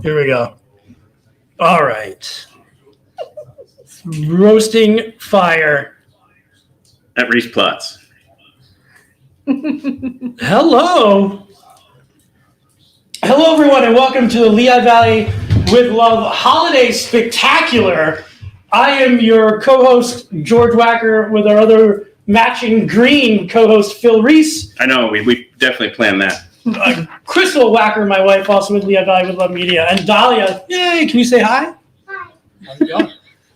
Here we go. All right. Roasting fire. At Reese Plots. Hello. Hello, everyone, and welcome to the Lehigh Valley with Love Holiday Spectacular. I am your co-host, George Wacker, with our other matching green co-host, Phil Reese. I know, we definitely planned that. Crystal Wacker, my wife, also with Lehigh Valley with Love Media. And Dahlia, yay, can you say hi? Hi. How's it going?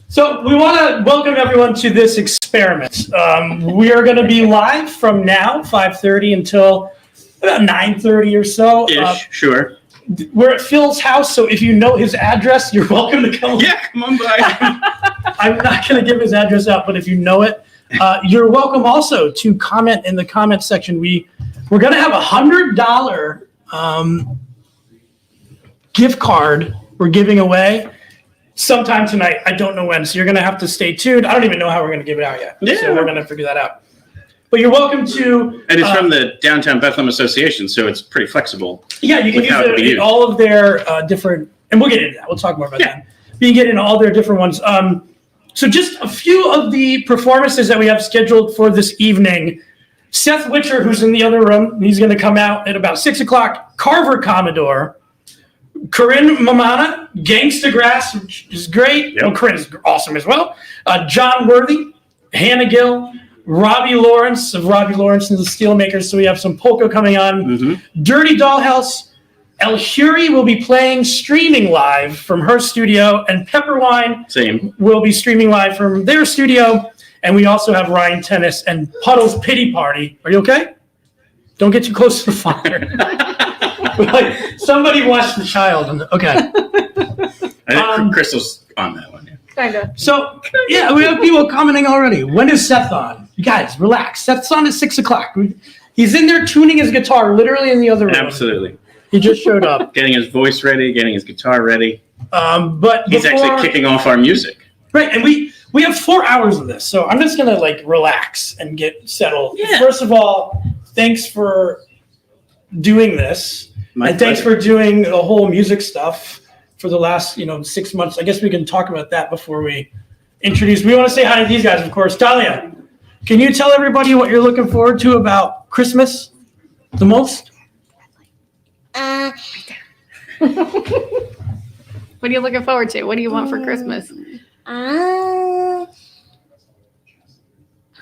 So we want to welcome everyone to this experiment. We are going to be live from now, 5:30 until about 9:30 or so. Sure. We're at Phil's house, so if you know his address, you're welcome to come. Yeah, come on by. I'm not going to give his address out, but if you know it, you're welcome also to comment in the comment section. We're going to have $100 gift card we're giving away sometime tonight. I don't know when, so you're going to have to stay tuned. I don't even know how we're going to give it out yet. Yeah. So we're going to figure that out. But you're welcome to... And it's from the Downtown Bethlehem Association, so it's pretty flexible. Yeah, you can use it in all of their different... And we'll get into that. We'll talk more about that. But you get into all their different ones. So just a few of the performances that we have scheduled for this evening. Seth Witcher, who's in the other room, he's going to come out at about 6 o'clock. Carver Commodore. Corinne Mammana, Gangstagrass, which is great. Yep. Well, Corinne is awesome as well. Jon Worthy, Hannah Gill, Robbie Lawrence of Robbie Lawrence and the Steelmakers. So we have some polka coming on. Mm-hmm. Dirty Dollhouse. Eljuri will be playing streaming live from her studio, and Pepperwine will be streaming live from their studio. And we also have Ryan Tennis and Puddles Pity Party. Are you okay? Don't get too close to the fire. Like, somebody watch the child. Okay. I think Crystal's on that one. Yeah. Kind of. So, yeah, we have people commenting already. When is Seth on? You guys, relax. Seth's on at 6 o'clock. He's in there tuning his guitar, literally in the other room. Absolutely. He just showed up. Getting his voice ready, getting his guitar ready. But he's actually kicking off our music. Right, and we have 4 hours of this, so I'm just going to, relax and get settled. Yeah. First of all, thanks for doing this. And thanks for doing the whole music stuff for the last, 6 months. I guess we can talk about that before we introduce. We want to say hi to these guys, of course. Dahlia, can you tell everybody what you're looking forward to about Christmas the most? What are you looking forward to? What do you want for Christmas?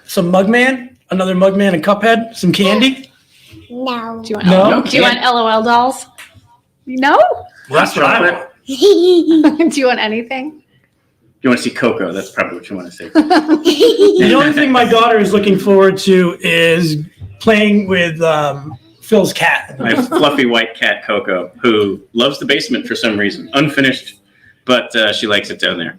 Some Mugman? Another Mugman and Cuphead? Some candy? No. Do you want LOL dolls? No? Well, that's what I want. Do you want anything? You want to see Coco? That's probably what you want to see. The only thing my daughter is looking forward to is playing with Phil's cat. My fluffy white cat, Coco, who loves the basement for some reason. Unfinished, but she likes it down there.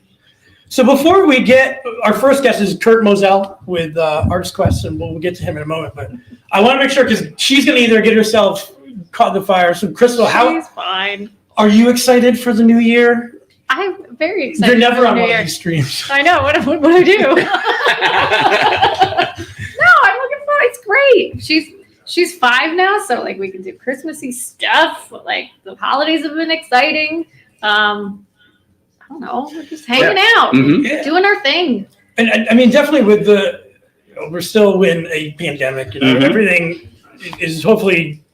So before we get, our first guest is Curt Mosel with ArtsQuest, and we'll get to him in a moment. But I want to make sure, because she's going to either get herself caught in the fire. So Crystal, She's fine. Are you excited for the new year? I'm very excited. You're never on one of these streams. I know. What do I do? No, I'm looking forward. It's great. She's 5 now, so we can do Christmassy stuff. The holidays have been exciting. I don't know. We're just hanging out, doing our thing. And I mean, definitely with we're still in a pandemic. Everything is hopefully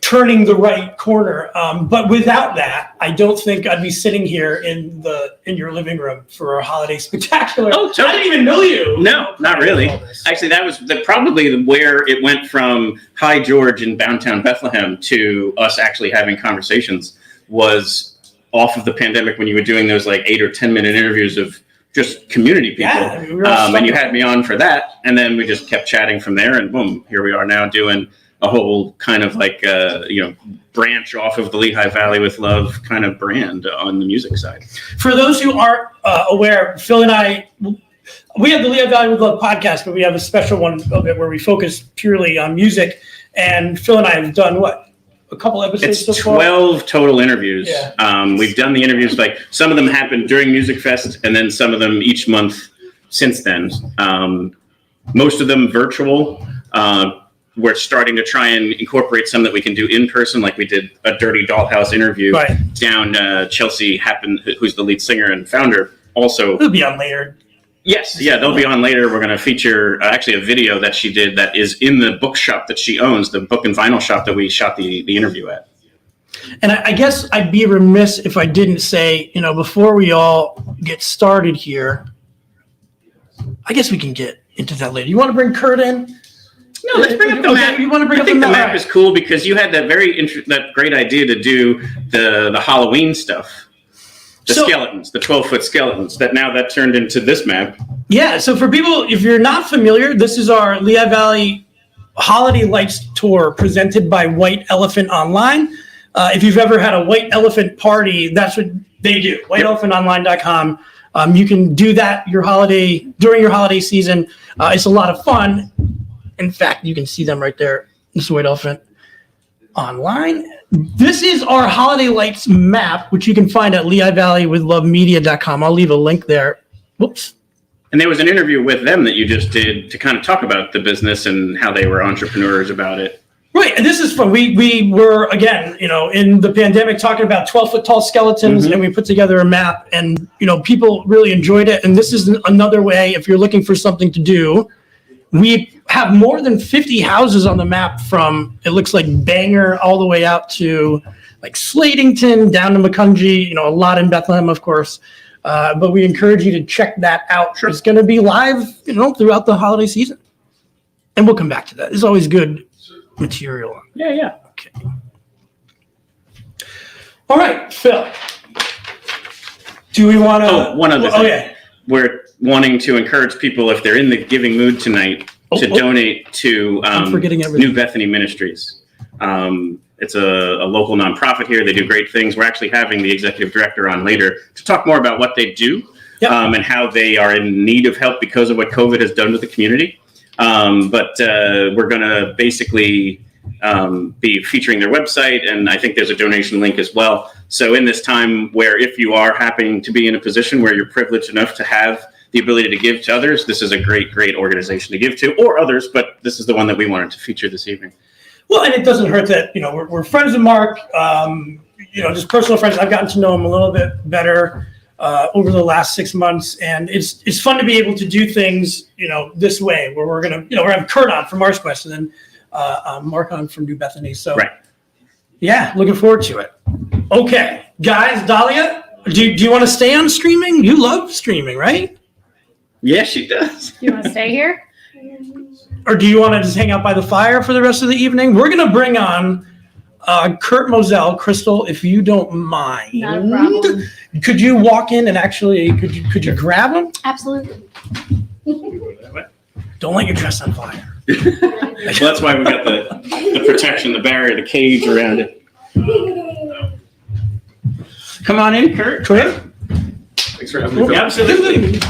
turning the right corner. But without that, I don't think I'd be sitting here in your living room for a holiday spectacular. Oh, totally. I didn't even know you. No, not really. Actually, that was probably where it went from Hi George in downtown Bethlehem to us actually having conversations was off of the pandemic, when you were doing those 8 or 10 minute interviews of just community people. Yeah, and you had me on for that. And then we just kept chatting from there, and boom, here we are now doing a whole kind of branch off of the Lehigh Valley with Love kind of brand on the music side. For those who aren't aware, Phil and I, we have the Lehigh Valley with Love podcast, but we have a special one of it where we focus purely on music. And Phil and I have done a couple episodes so far? 12 total interviews. Yeah. We've done the interviews, some of them happened during Music Fest, and then some of them each month since then. Most of them virtual. we're starting to try and incorporate some that we can do in person, like we did a Dirty Dollhouse interview down. Chelsea who's the lead singer and founder, also. It'll be on later. Yes, yeah, they'll be on later. We're going to feature actually a video that she did that is in the bookshop that she owns, the book and vinyl shop that we shot the interview at. And I guess I'd be remiss if I didn't say, before we all get started here, I guess we can get into that later. You want to bring Curt in? No, let's bring up the map. You want to bring I think the map is cool because you had that that great idea to do the Halloween stuff. The skeletons, the 12-foot skeletons, that turned into this map. Yeah, so for people, if you're not familiar, this is our Lehigh Valley Holiday Lights Tour presented by White Elephant Online. If you've ever had a White Elephant party, that's what they do, whiteelephantonline.com. You can do that during your holiday season. It's a lot of fun. In fact, you can see them right there. This is White Elephant Online. This is our Holiday Lights map, which you can find at LehighValleyWithLoveMedia.com. I'll leave a link there. Whoops. And there was an interview with them that you just did to kind of talk about the business and how they were entrepreneurs about it. Right, and this is fun. We were, again, in the pandemic talking about 12-foot tall skeletons, and we put together a map, and, people really enjoyed it. And this is another way, if you're looking for something to do. We have more than 50 houses on the map from, it looks like Bangor all the way out to like Slatington, down to Macungie, a lot in Bethlehem, of course. But we encourage you to check that out. Sure. It's going to be live, throughout the holiday season. And we'll come back to that. It's always good material. Yeah. Okay. All right, Phil. Do we want to? Oh, one other thing. Okay. We're wanting to encourage people, if they're in the giving mood tonight, to donate to New Bethany Ministries. It's a local nonprofit here. They do great things. We're actually having the executive director on later to talk more about what they do and how they are in need of help because of what COVID has done with the community. But we're going to basically be featuring their website, and I think there's a donation link as well. So in this time where if you are happening to be in a position where you're privileged enough to have the ability to give to others, this is a great, great organization to give to, or others, but this is the one that we wanted to feature this evening. Well, and it doesn't hurt that, we're friends with Marc, just personal friends. I've gotten to know him a little bit better over the last 6 months, and it's fun to be able to do things, this way, where we're going to, we're having Curt on from ArtsQuest, and then Marc on from New Bethany. So, yeah, looking forward to it. Okay, guys, Dahlia, do you want to stay on streaming? You love streaming, right? Yes, she does. Do you want to stay here? Or do you want to just hang out by the fire for the rest of the evening? We're going to bring on Curt Mosel. Crystal, if you don't mind. Not a problem. Could you walk in and actually, could you grab him? Absolutely. Don't let your dress on fire. Well, that's why we got the protection, the barrier, the cage around it. Come on in, Curt. Thanks for having me. Absolutely.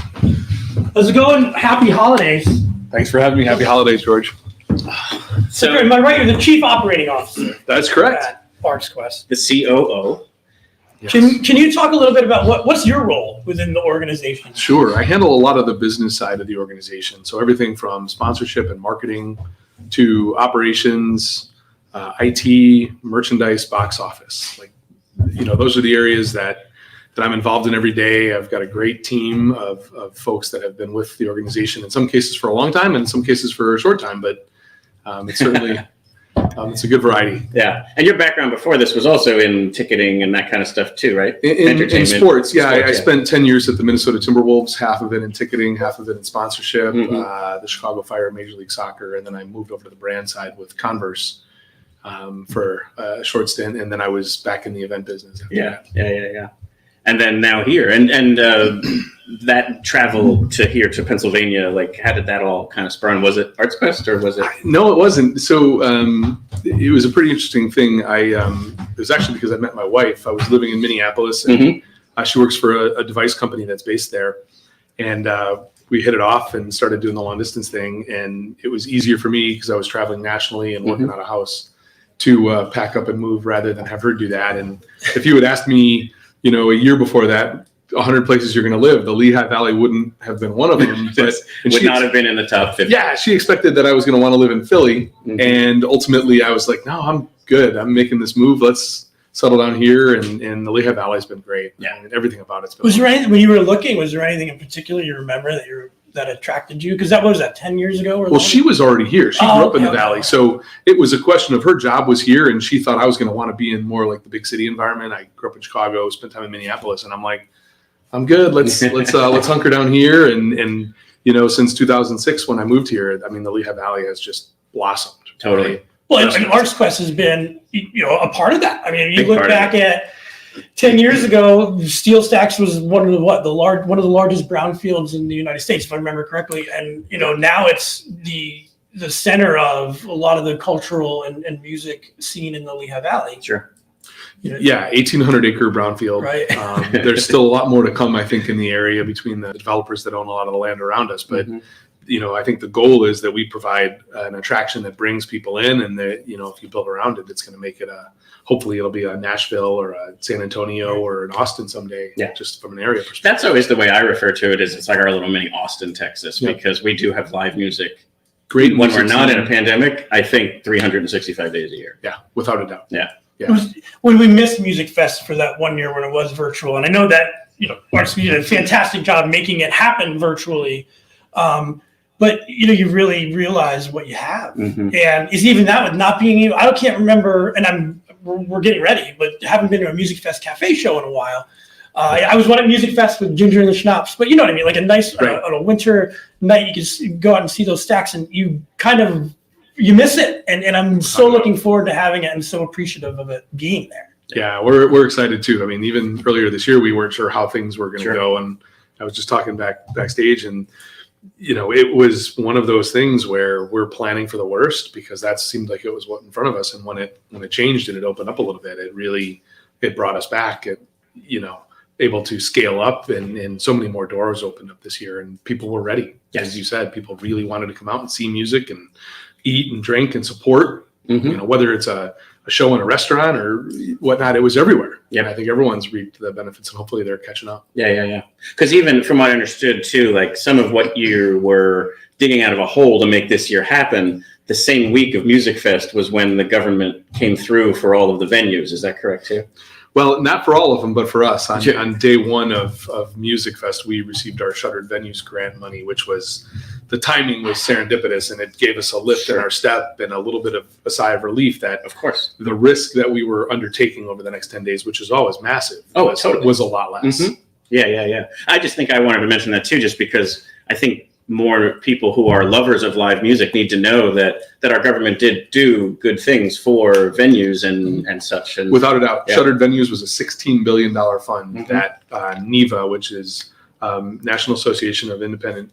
How's it going? Happy holidays. Thanks for having me. Happy holidays, George. So, am I right? You're the chief operating officer. That's correct. At ArtsQuest. The COO. Yes. Can you talk a little bit about what's your role within the organization? Sure. I handle a lot of the business side of the organization. So everything from sponsorship and marketing to operations, IT, merchandise, box office. Those are the areas that I'm involved in every day. I've got a great team of folks that have been with the organization in some cases for a long time and in some cases for a short time, but it's certainly it's a good variety. Yeah. And your background before this was also in ticketing and that kind of stuff too, right? In sports. Yeah. I spent 10 years at the Minnesota Timberwolves, half of it in ticketing, half of it in sponsorship, the Chicago Fire, Major League Soccer. And then I moved over to the brand side with Converse for a short stint. And then I was back in the event business. Yeah. And then now here, and that travel to here to Pennsylvania, how did that all kind of spur on? Was it ArtsQuest or was it? No, it wasn't. So it was a pretty interesting thing. It was actually because I met my wife. I was living in Minneapolis, and she works for a device company that's based there. And we hit it off and started doing the long distance thing. And it was easier for me because I was traveling nationally and working out of house to pack up and move rather than have her do that. And if you had asked me, a year before that, 100 places you're going to live. The Lehigh Valley wouldn't have been one of them. But would not have been in the top 50. Yeah, she expected that I was going to want to live in Philly. And ultimately, I was like, no, I'm good. I'm making this move. Let's settle down here. And the Lehigh Valley has been great. Yeah. I mean, everything about it's been Was there anything, when you were looking, was there anything in particular you remember that attracted you? Because was that 10 years ago? Or well, she was already here. She grew up in the Valley. Okay. So it was a question of her job was here, and she thought I was going to want to be in more like the big city environment. I grew up in Chicago, spent time in Minneapolis, and I'm like, I'm good. Let's hunker down here. And since 2006 when I moved here, I mean, the Lehigh Valley has just blossomed. Totally. Right? Well, and ArtsQuest has been, a part of that. I mean, you Big look part of back at 10 years ago, Steel Stacks was one of the largest brownfields in the United States, if I remember correctly. And now it's the center of a lot of the cultural and music scene in the Lehigh Valley. Sure. Yeah, 1,800-acre brownfield. Right. There's still a lot more to come, I think, in the area between the developers that own a lot of the land around us. But I think the goal is that we provide an attraction that brings people in, and that if you build around it, it's going to make it hopefully it'll be a Nashville or a San Antonio or an Austin someday. Yeah. Just from an area perspective. That's always the way I refer to it. Is it's like our little mini Austin, Texas, because we do have live music. Great when music we're not scene. in a pandemic. I think 365 days a year. Yeah, without a doubt. Yeah. It was when we missed Music Fest for that 1 year when it was virtual. And I know that, Arts did a fantastic job making it happen virtually. But, you really realize what you have. And is even that with not being able, I can't remember, and we're getting ready, but haven't been to a Music Fest cafe show in a while. I was one at Music Fest with Ginger and the Schnapps, but you know what I mean? Like a nice, on a winter night, you can go out and see those stacks and you kind of, you miss it. And I'm so looking forward to having it and so appreciative of it being there. Yeah, we're excited too. I mean, even earlier this year, we weren't sure how things were going to go. And I was just talking backstage, and it was one of those things where we're planning for the worst because that seemed like it was what in front of us. And when it changed and it opened up a little bit, it brought us back. Able to scale up, and so many more doors opened up this year, and people were ready. Yes. As you said, people really wanted to come out and see music and eat and drink and support. Whether it's a show in a restaurant or whatnot, it was everywhere. Yeah, I think everyone's reaped the benefits, and hopefully they're catching up. Yeah. Because even from what I understood too, like some of what you were digging out of a hole to make this year happen, the same week of Music Fest was when the government came through for all of the venues. Is that correct too? Well, not for all of them, but for us. On day one of Music Fest, we received our Shuttered Venues grant money, which was, the timing was serendipitous, and it gave us a lift in our step and a little bit of a sigh of relief that, of course, the risk that we were undertaking over the next 10 days, which is always massive, was a lot less. Yeah. I just think I wanted to mention that too, just because I think more people who are lovers of live music need to know that our government did do good things for venues and such. And without a doubt, Shuttered Venues was a $16 billion fund that NEVA, which is National Association of Independent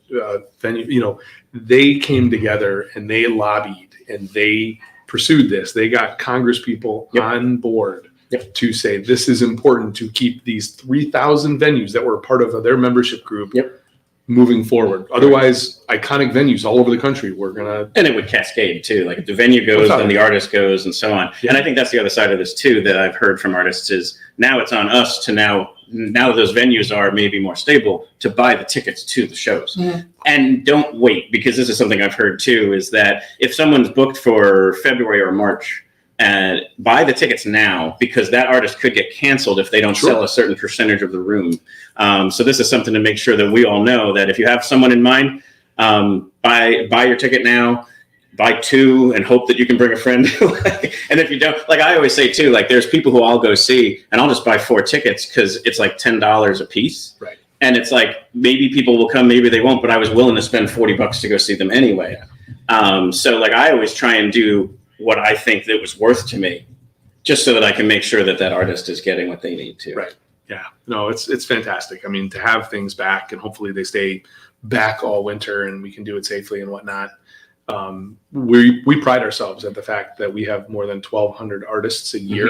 Venue, they came together and they lobbied and they pursued this. They got Congress people on board to say this is important to keep these 3,000 venues that were part of their membership group moving forward. Otherwise, iconic venues all over the country, and it would cascade too. Like if the venue goes, then the artist goes, and so on. And I think that's the other side of this too that I've heard from artists is now it's on us to now that those venues are maybe more stable, to buy the tickets to the shows. And don't wait, because this is something I've heard too, is that if someone's booked for February or March, and buy the tickets now, because that artist could get canceled if they don't sell a certain percentage of the room. So this is something to make sure that we all know that if you have someone in mind, buy your ticket now, buy two, and hope that you can bring a friend. And if you don't, like I always say too, like there's people who I'll go see and I'll just buy 4 tickets because it's like $10 a piece. Right. And it's like, maybe people will come, maybe they won't, but I was willing to spend $40 to go see them anyway. So like I always try and do what I think that was worth to me, just so that I can make sure that artist is getting what they need to. Right. Yeah. No, it's fantastic. I mean, to have things back, and hopefully they stay back all winter and we can do it safely and whatnot. We pride ourselves at the fact that we have more than 1,200 artists a year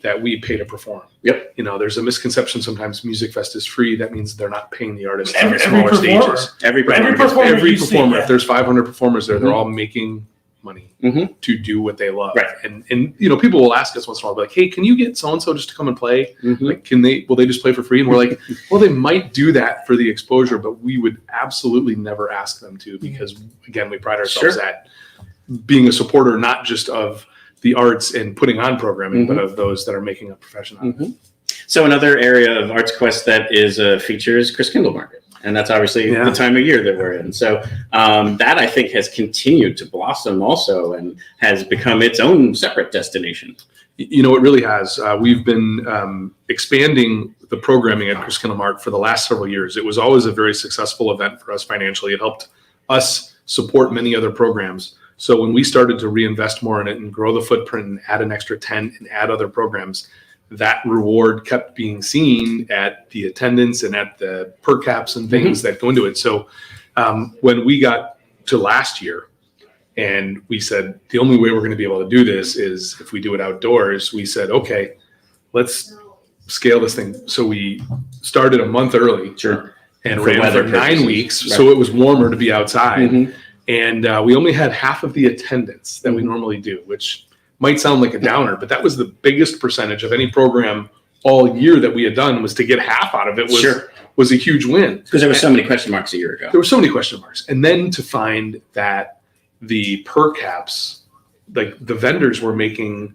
that we pay to perform. Yep. There's a misconception sometimes Music Fest is free. That means they're not paying the artists on Every smaller performer. stages. Every performer. If there's 500 performers there, they're all making money Mhm. to do what they love. Right. And people will ask us once in a while, like, hey, can you get so-and-so just to come and play? Mhm. Like, will they just play for free? And we're like, well, they might do that for the exposure, but we would absolutely never ask them to, because again, we pride ourselves at being a supporter, not just of the arts and putting on programming, but of those that are making a profession out of it. So another area of ArtsQuest that is features Chris Kindle Market. And that's obviously the time of year that we're in. So that, I think, has continued to blossom also and has become its own separate destination. It really has. We've been expanding the programming at Chris Kindle Market for the last several years. It was always a very successful event for us financially. It helped us support many other programs. So when we started to reinvest more in it and grow the footprint and add an extra tent and add other programs, that reward kept being seen at the attendance and at the per caps and things that go into it. So when we got to last year and we said, the only way we're going to be able to do this is if we do it outdoors, we said, okay, let's scale this thing. So we started a month early and ran for 9 weeks. Right. So it was warmer to be outside. And we only had half of the attendance that we normally do, which might sound like a downer, but that was the biggest percentage of any program all year that we had done. Was to get half out of it was a huge win. Because there were so many question marks a year ago. There were so many question marks. And then to find that the per caps, like the vendors were making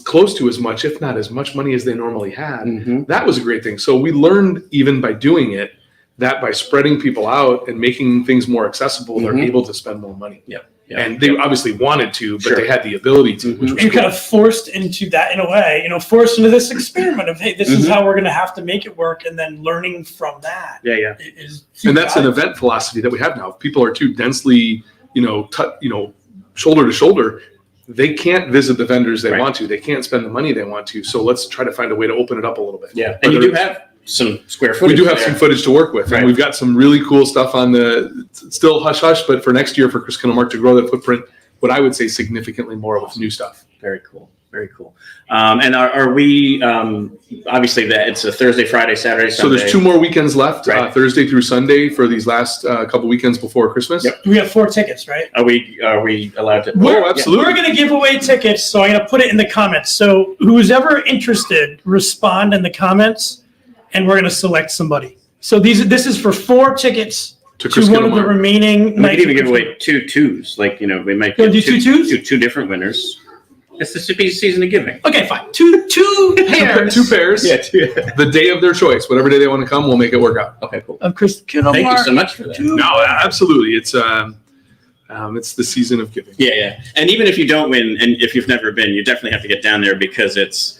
close to as much, if not as much money as they normally had, that was a great thing. So we learned, even by doing it, that by spreading people out and making things more accessible, they're able to spend more money. And they obviously wanted to, but they had the ability to. Which was cool. Kind of forced into that in a way, forced into this experiment of, hey, this is how we're going to have to make it work, and then learning from that. And that's an event philosophy that we have now. If people are too densely, shoulder to shoulder, they can't visit the vendors they want to. They can't spend the money they want to. So let's try to find a way to open it up a little bit. And you do have some square footage. We do have some footage to work with, and we've got some really cool stuff on the still hush hush, but for next year for Chris Kindle Market to grow that footprint, what I would say significantly more with new stuff. Very cool. And are we obviously that it's a Thursday, Friday, Saturday, Sunday. So there's 2 more weekends left, Thursday through Sunday for these last couple weekends before Christmas. We have 4 tickets, right? Are we allowed to? Absolutely. We're going to give away tickets, so I'm going to put it in the comments. So who's ever interested, respond in the comments, and we're going to select somebody. So this is for 4 tickets to one of the remaining. We could even give away 2 twos. Like, we might do 2 twos? 2 different winners. It's the season of giving. Okay, fine. 2 pairs. 2 pairs. The day of their choice, whatever day they want to come, we'll make it work out. Okay, cool. Of Chris Kindle Thank you so much for that. No, absolutely. It's the season of giving. Yeah. And even if you don't win, and if you've never been, you definitely have to get down there, because it's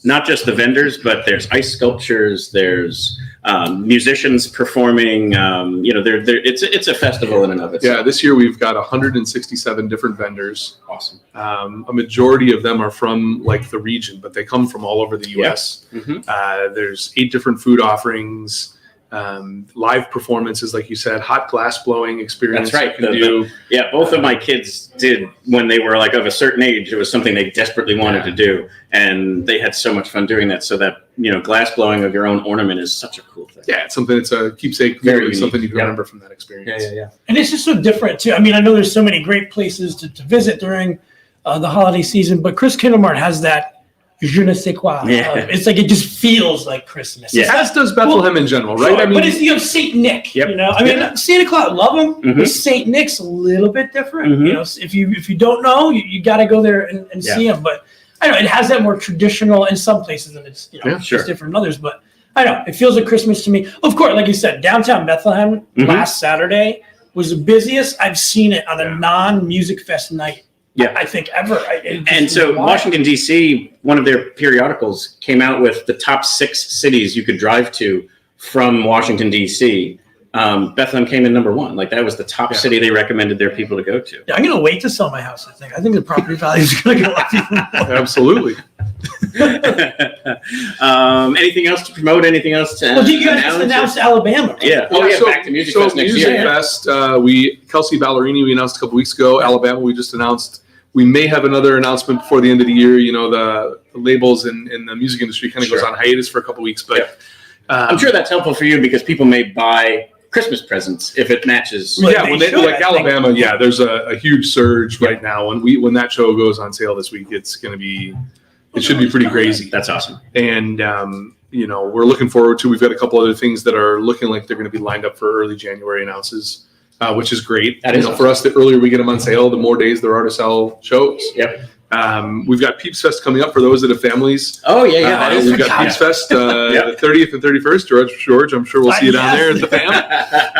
not just the vendors, but there's ice sculptures, there's musicians performing. It's a festival in and of itself. Yeah, this year we've got 167 different vendors. Awesome. A majority of them are from the region, but they come from all over the U.S. There's 8 different food offerings. Live performances, like you said, hot glass blowing experience. That's right. Both of my kids did when they were of a certain age. It was something they desperately wanted to do, and they had so much fun doing that. So that glass blowing of your own ornament is such a cool thing. Yeah, it's something. It's a keepsake. Very something you can remember from that experience. Yeah. And it's just so different too. I mean, I know there's so many great places to visit during the holiday season, but Chris Kindle Market has that je ne sais quoi. It's it just feels like Christmas. As does Bethlehem in general, right? Sure, but it's Saint Nick. Santa Claus, love him. But Saint Nick's a little bit different. If you don't know, you got to go there and see him. But I know it has that more traditional in some places, and it's it's different in others. But I know it feels like Christmas to me. Of course, like you said, downtown Bethlehem last Saturday was the busiest I've seen it on a non-music fest night. I think ever. And so Washington, D.C., one of their periodicals came out with the top 6 cities you could drive to from Washington, D.C. Bethlehem came in number 1. That was the top city they recommended their people to go to. Yeah, I'm going to wait to sell my house, I think the property value is going to go up even more. Absolutely. Anything else to promote? Anything else to Well, you guys just announced Alabama, right? Yeah. Back to Music Fest next Music year. Fest, Kelsey Ballerini, we announced a couple weeks ago. Alabama, we just announced. We may have another announcement before the end of the year. The labels and the music industry kind of goes on hiatus for a couple weeks, but I'm sure that's helpful for you because people may buy Christmas presents if it matches. Well, Yeah, they when they, should, like I think. Alabama, yeah, there's a huge surge right now. When that show goes on sale this week, it should be pretty crazy. That's awesome. And we're looking forward to. We've got a couple other things that are looking like they're going to be lined up for early January announces, which is great. That is for us. The earlier we get them on sale, the more days there are to sell shows. Yep. We've got Peeps Fest coming up for those that have families. Oh yeah. We've got Peeps Fest the 30th and 31st. George, I'm sure we'll see you down there at the FAM.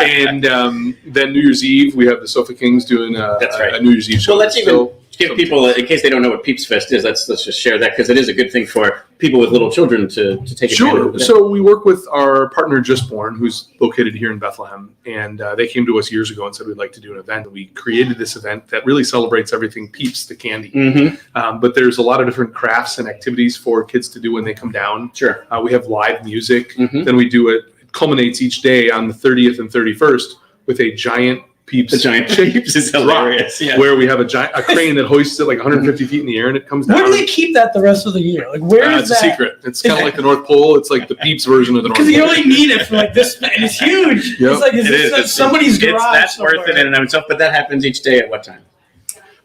And then New Year's Eve, we have the Sofa Kings doing a New Year's Eve show. Well, let's even give people, in case they don't know what Peeps Fest is, let's just share that because it is a good thing for people with little children to take advantage of. Sure. So we work with our partner Just Born, who's located here in Bethlehem, and they came to us years ago and said we'd like to do an event. We created this event that really celebrates everything Peeps, the candy. Mm-hmm. But there's a lot of different crafts and activities for kids to do when they come down. Sure. We have live music. Mm-hmm. Then we do it. It culminates each day on the 30th and 31st with a giant Peeps. The giant Peeps is hilarious. Yeah. Where we have a crane that hoists it like 150 feet in the air and it comes down. Where do they keep that the rest of the year? Like, where is It's that? a secret. It's kind of like the North Pole. It's like the Peeps version of the North Pole. Because you only need it for like this, and it's huge. Yep. It's like, It's somebody's garage? That's somewhere. worth it in and of itself. But that happens each day at what time?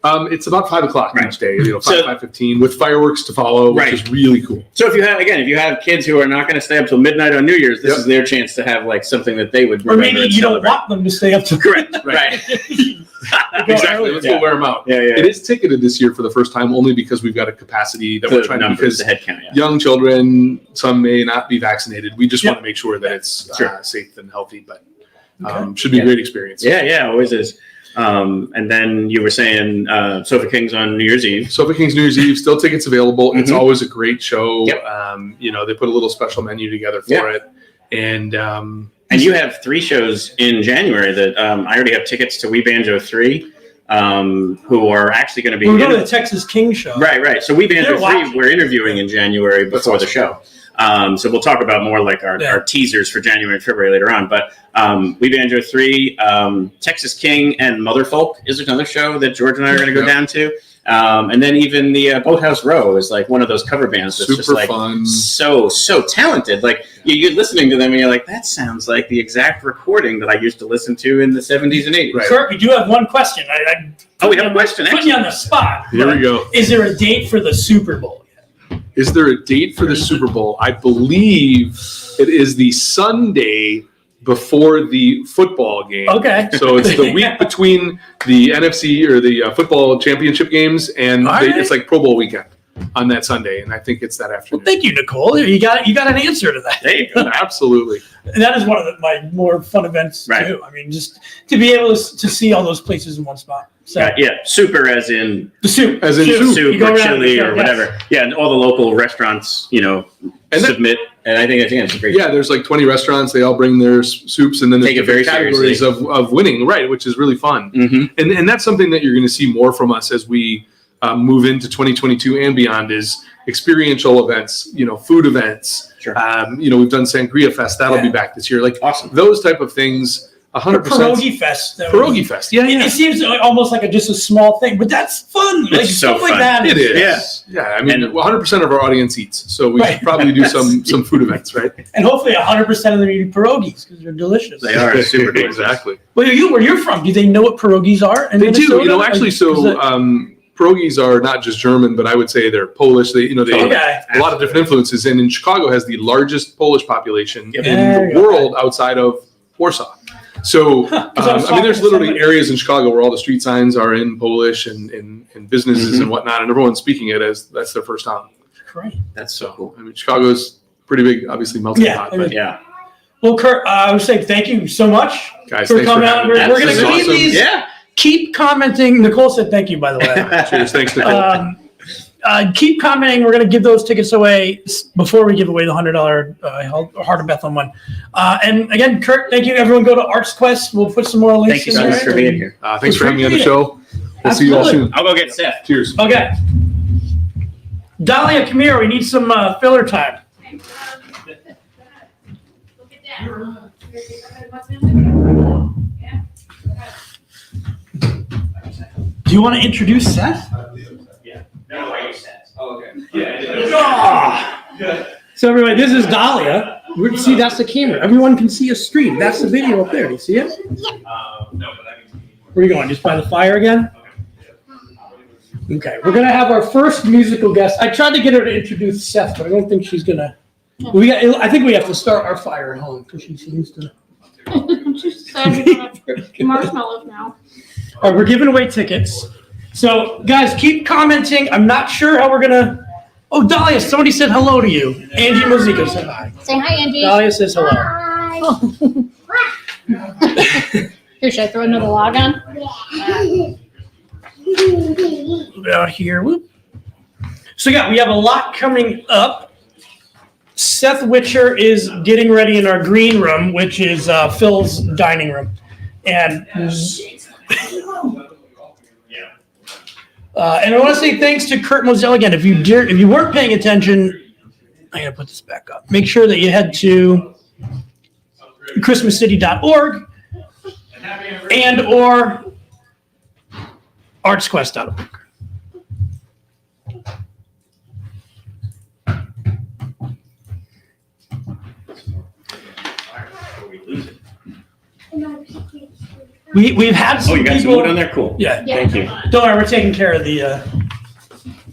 It's about 5 o'clock Right. each day, 5, So- 5:15 with fireworks to follow, which Right. is really cool. So if you have kids who are not going to stay up till midnight on New Year's, this is their chance to have like something that they would Or remember maybe and you celebrate. don't want them to stay up to Correct. Right. Exactly. Let's go wear them out. Yeah. It is ticketed this year for the first time only because we've got a capacity that we're trying to, because the head count. Yeah. young children, some may not be vaccinated. We just want to make sure that it's Sure. safe and healthy, but Okay. should be a great experience. Yeah, always is. And then you were saying Sofa Kings on New Year's Eve. Sofa Kings New Year's Eve, still tickets available. It's Mhm. always a great show. Yep. They put a little special menu together for it. And you have 3 shows in January that I already have tickets to We Banjo 3, who are actually going to be. We're going to the Texas King show. Right. So We Banjo They're 3, watching. we're interviewing in January before the show. So we'll talk about more like our teasers for January and February later on. But We Banjo 3, Texas King, and Motherfolk is another show that George and I are going to go down to. And then even the Boathouse Row is like one of those cover bands that's super just like fun. so talented. Like you're listening to them and you're like, that sounds like the exact recording that I used to listen to in the 70s and 80s. Right. Curt, we do have one question. We have a question. Putting you on the spot. Here we go. Is there a date for the Super Bowl? Is there a date for the Super Bowl? I believe it is the Sunday before the football game. Okay. So it's the week between the NFC or the football championship games, and it's like Pro Bowl weekend on that Sunday, and I think it's that afternoon. Well, thank you, Nicole. You got an answer to that. There you go. Absolutely. And that is one of my more fun events too. I mean, just to be able to see all those places in one spot. So super as in the soup, as in soup You go or around chili the or show, whatever. Yeah, and all the local restaurants, submit. And I think it's a great. Yeah, there's like 20 restaurants. They all bring their soups, and then there's Take it very different categories of winning, right? Which is really fun. Mm-hmm. And that's something that you're going to see more from us as we move into 2022 and beyond. Is experiential events, food events. Sure. We've done Sangria Fest. That'll be back this year. Like awesome. Those type of things. 100%. Pierogi Fest. Pierogi Fest. Yeah. It seems almost like just a small thing, but that's fun. Like It's so stuff like fun. that. It is. Yeah. I mean, 100% of our audience eats, so we should probably do some food events, right? And hopefully 100% of them eat pierogies because they're delicious. They are super delicious. Exactly. Where you're from? Do they know what pierogies are? In They Minnesota? do. Actually, pierogies are not just German, but I would say they're Polish. They a lot of different influences. And in Chicago has the largest Polish population in the world outside of Warsaw. So, there's literally areas in Chicago where all the street signs are in Polish and businesses and whatnot, and everyone's speaking it as that's their first tongue. Great. That's so cool. I mean, Chicago's pretty big, obviously melting pot. But Yeah. Well, Curt, I would say thank you so much guys, for thanks coming for out. having me. We're going This to is leave awesome. these. Yeah. Keep commenting. Nicole said thank you, by the way. Cheers. Thanks, Nicole. Keep commenting. We're going to give those tickets away before we give away the $100 Heart of Bethlehem one. And again, Curt, thank you. Everyone go to ArtsQuest. We'll put some more links. Thank you so much for being here. Thanks for having me on the show. We'll see you all soon. I'll go get Seth. Cheers. Okay. Dahlia, come here. We need some filler time. Do you want to introduce Seth? Yeah. No, I use Seth. Oh, okay. So everybody, this is Dahlia. See, that's the camera. Everyone can see a stream. That's the video up there. Do you see it? Where are you going? Just by the fire again? Okay, we're gonna have our first musical guest. I tried to get her to introduce Seth, but I don't think she's gonna. I think we have to start our fire at home because she seems to. She's marshmallows now. All right, we're giving away tickets. So, guys, keep commenting. I'm not sure how we're gonna. Oh, Dahlia, somebody said hello to you. Angie Mozico said hi. Say hi, Angie. Dahlia says hello. Hi. Here, should I throw another log on? Out here. Whoop. So yeah, we have a lot coming up. Seth Witcher is getting ready in our green room, which is Phil's dining room, and and I want to say thanks to Curt Mosel again. If you weren't paying attention, I gotta put this back up. Make sure that you head to ChristmasCity.org and or ArtsQuest.org. We've had some you got people, some wood on there? Cool. Yeah. Thank you. Don't worry, we're taking care of the.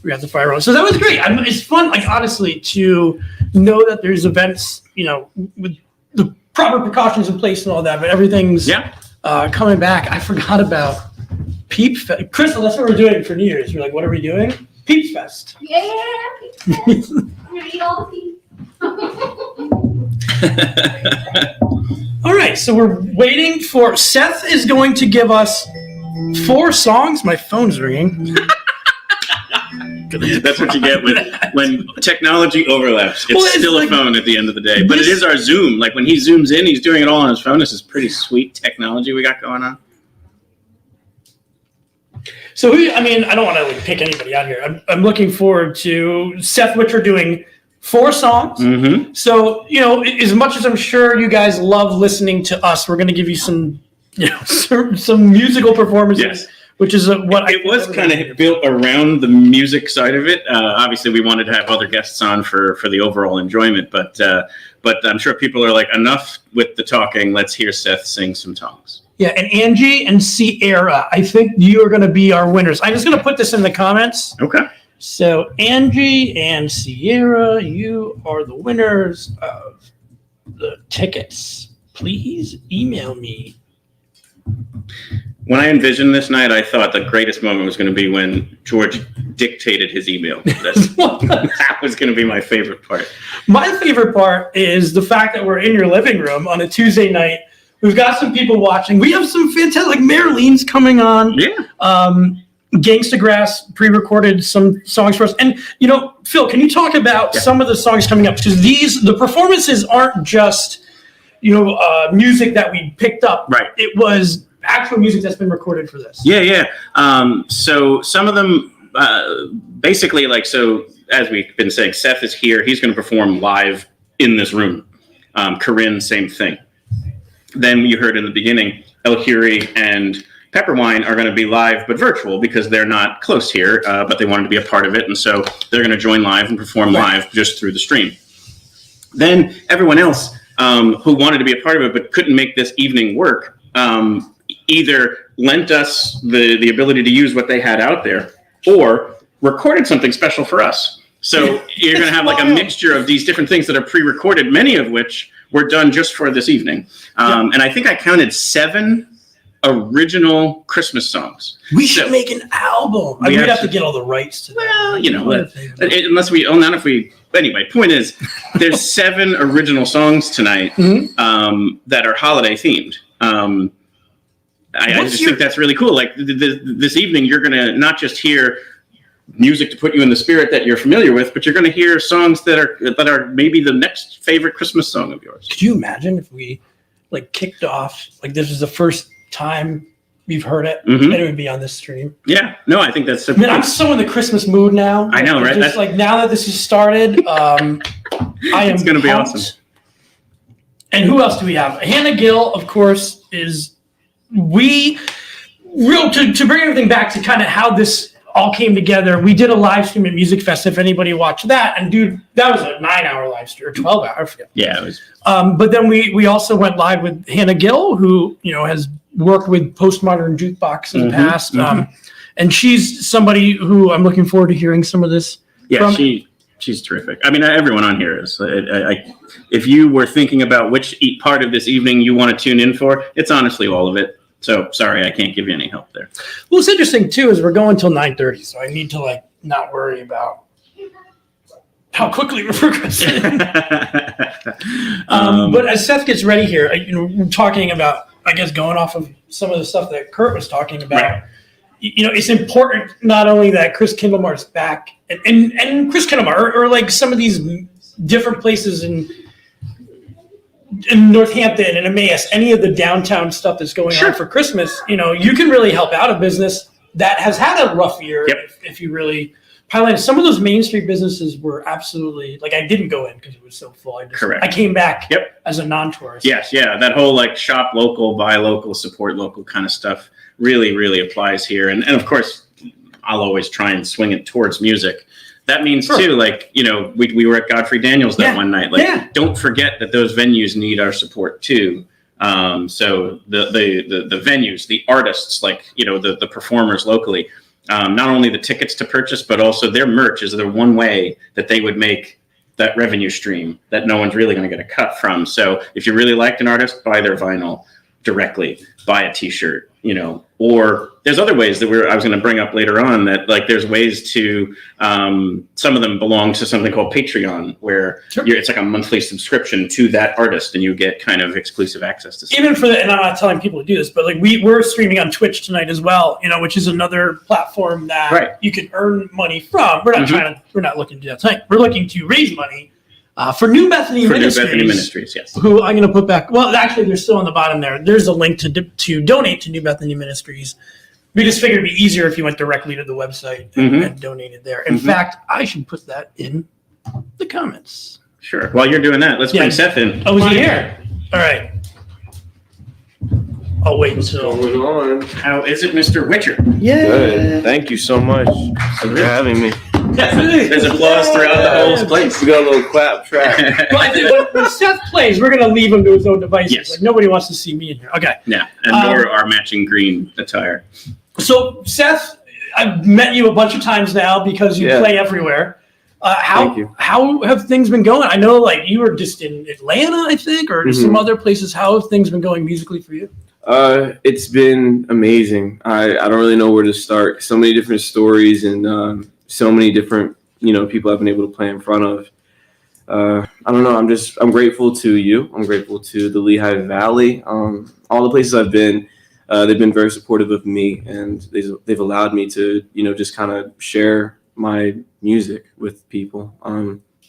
We got the fire roll. So that was great. It's fun, like honestly, to know that there's events, with the proper precautions in place and all that. But everything's coming back. I forgot about Peeps Fest. Crystal, that's what we're doing for New Year's. You're like, what are we doing? Peeps Fest. Yeah, Peeps Fest. I'm gonna eat all the peeps. All right, so we're waiting for Seth is going to give us 4 songs. My phone's ringing. That's what you get when technology overlaps. It's still a phone at the end of the day. But it is our Zoom. Like when he zooms in, he's doing it all on his phone. This is pretty sweet technology we got going on. So I don't want to pick anybody out here. I'm looking forward to Seth Witcher doing 4 songs. Mm-hmm. So, as much as I'm sure you guys love listening to us, we're going to give you some, some musical performances. Yes. Which is what it was kind of built around the music side of it. Obviously, we wanted to have other guests on for the overall enjoyment, but I'm sure people are like, enough with the talking. Let's hear Seth sing some songs. Yeah, and Angie and Sierra, I think you are going to be our winners. I'm just going to put this in the comments. Okay. So Angie and Sierra, you are the winners of the tickets. Please email me. When I envisioned this night, I thought the greatest moment was going to be when George dictated his email. That was going to be my favorite part. My favorite part is the fact that we're in your living room on a Tuesday night. We've got some people watching. We have some fantastic, like Maraleen's coming on. Yeah. Gangstagrass pre-recorded some songs for us. And, Phil, can you talk about some of the songs coming up? Because the performances aren't just, music that we picked up. Right. It was actual music that's been recorded for this. Yeah. So some of them, basically, as we've been saying, Seth is here. He's going to perform live in this room. Corinne, same thing. Then you heard in the beginning, Eljuri and Pepperwine are going to be live but virtual because they're not close here, but they wanted to be a part of it. And so they're going to join live and perform live just through the stream. Then everyone else who wanted to be a part of it but couldn't make this evening work either lent us the ability to use what they had out there or recorded something special for us. So you're going to have a mixture of these different things that are pre-recorded, many of which were done just for this evening. And I think I counted 7 original Christmas songs. We should make an album. We'd have to get all the rights to that. Anyway, point is, there's 7 original songs tonight that are holiday themed. I just think that's really cool. Like this evening, you're going to not just hear music to put you in the spirit that you're familiar with, but you're going to hear songs that are maybe the next favorite Christmas song of yours. Could you imagine if we kicked off, this is the first time we've heard it, and it would be on this stream? Yeah, no, I think that's. I'm so in the Christmas mood now. I know, right? Just now that this has started, I am. It's going to be awesome. And who else do we have? Hannah Gill, of course, is to bring everything back to kind of how this all came together. We did a live stream at Music Fest, if anybody watched that. And dude, that was a 9-hour live stream, or 12 hours. I forget. Yeah, it was. But then we also went live with Hannah Gill, who, has worked with Postmodern Jukebox in the past. And she's somebody who I'm looking forward to hearing some of this from. She's terrific. I mean, everyone on here is. If you were thinking about which part of this evening you want to tune in for, it's honestly all of it. So sorry, I can't give you any help there. Well, what's interesting too is we're going till 9:30, so I need to not worry about how quickly we're progressing. But as Seth gets ready here, we're talking about, I guess, going off of some of the stuff that Curt was talking about. Right. It's important not only that Chris Kindlemar's back and Chris Kindlemar or some of these different places in Northampton and Emmaus, any of the downtown stuff that's going on for Christmas, you can really help out a business that has had a rough year if you really pile in. Some of those Main Street businesses were absolutely, I didn't go in because it was so full. I came back as a non-tourist. Yes, yeah, that whole shop local, buy local, support local kind of stuff really, really applies here. And of course, I'll always try and swing it towards music. That means too, we were at Godfrey Daniels that one night. Don't forget that those venues need our support too. So the venues, the artists, the performers locally, not only the tickets to purchase, but also their merch is the one way that they would make that revenue stream that no one's really going to get a cut from. So if you really liked an artist, buy their vinyl directly, buy a t-shirt, or there's other ways that I was going to bring up later on that there's ways to, some of them belong to something called Patreon, where it's like a monthly subscription to that artist and you get kind of exclusive access to stuff. Even for and I'm not telling people to do this, but we're streaming on Twitch tonight as well, which is another platform that you can earn money from. We're not we're not looking to do that tonight. We're looking to raise money for New Bethany Ministries. Yes. Who I'm going to put back. Well, actually, they're still on the bottom there. There's a link to donate to New Bethany Ministries. We just figured it'd be easier if you went directly to the website and donated there. In fact, I should put that in the comments. Sure. While you're doing that, let's bring Seth in. Oh, is he here? All right. I'll wait until. What's going on? How is it, Mr. Witcher? Yeah. Good. Thank you so much for having me. There's applause throughout the whole place. We got a little clap track. Well, I think when Seth plays, we're going to leave him to his own devices. Yes. Nobody wants to see me in here. Okay. Yeah, and nor our matching green attire. So, Seth, I've met you a bunch of times now because you play everywhere. Thank you. How have things been going? I know, you were just in Atlanta, I think, or some other places. How have things been going musically for you? It's been amazing. I don't really know where to start. So many different stories and so many different people I've been able to play in front of. I don't know. I'm grateful to you. I'm grateful to the Lehigh Valley. All the places I've been, they've been very supportive of me, and they've allowed me to just kind of share my music with people.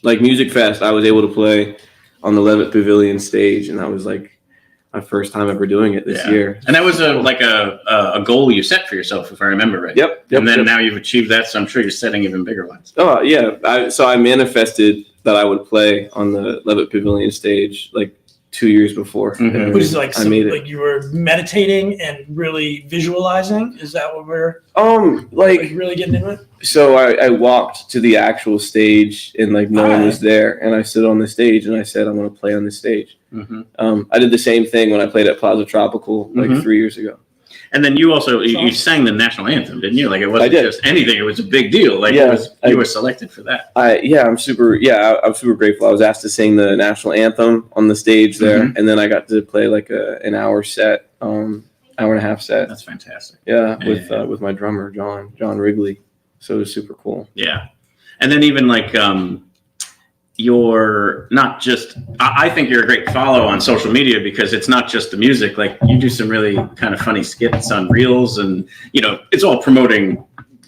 Like Music Fest, I was able to play on the Levitt Pavilion stage, and that was my first time ever doing it this year. And that was a goal you set for yourself, if I remember right. Yep. And then now you've achieved that, so I'm sure you're setting even bigger ones. Oh, yeah. So I manifested that I would play on the Levitt Pavilion stage 2 years before. Which is I made it. You were meditating and really visualizing? Is that what we're really getting into it? So I walked to the actual stage and no one was there, and I stood on the stage and I said, I'm going to play on this stage. I did the same thing when I played at Plaza Tropical 3 years ago. And then you also you sang the national anthem, didn't you? It wasn't just anything; it was a big deal. You were selected for that. I'm super grateful. I was asked to sing the national anthem on the stage there, and then I got to play an hour set, hour and a half set. That's fantastic. Yeah, with my drummer John Wrigley. So it was super cool. Yeah, and then even you're not just, I think you're a great follow on social media because it's not just the music. You do some really kind of funny skits on Reels, and it's all promoting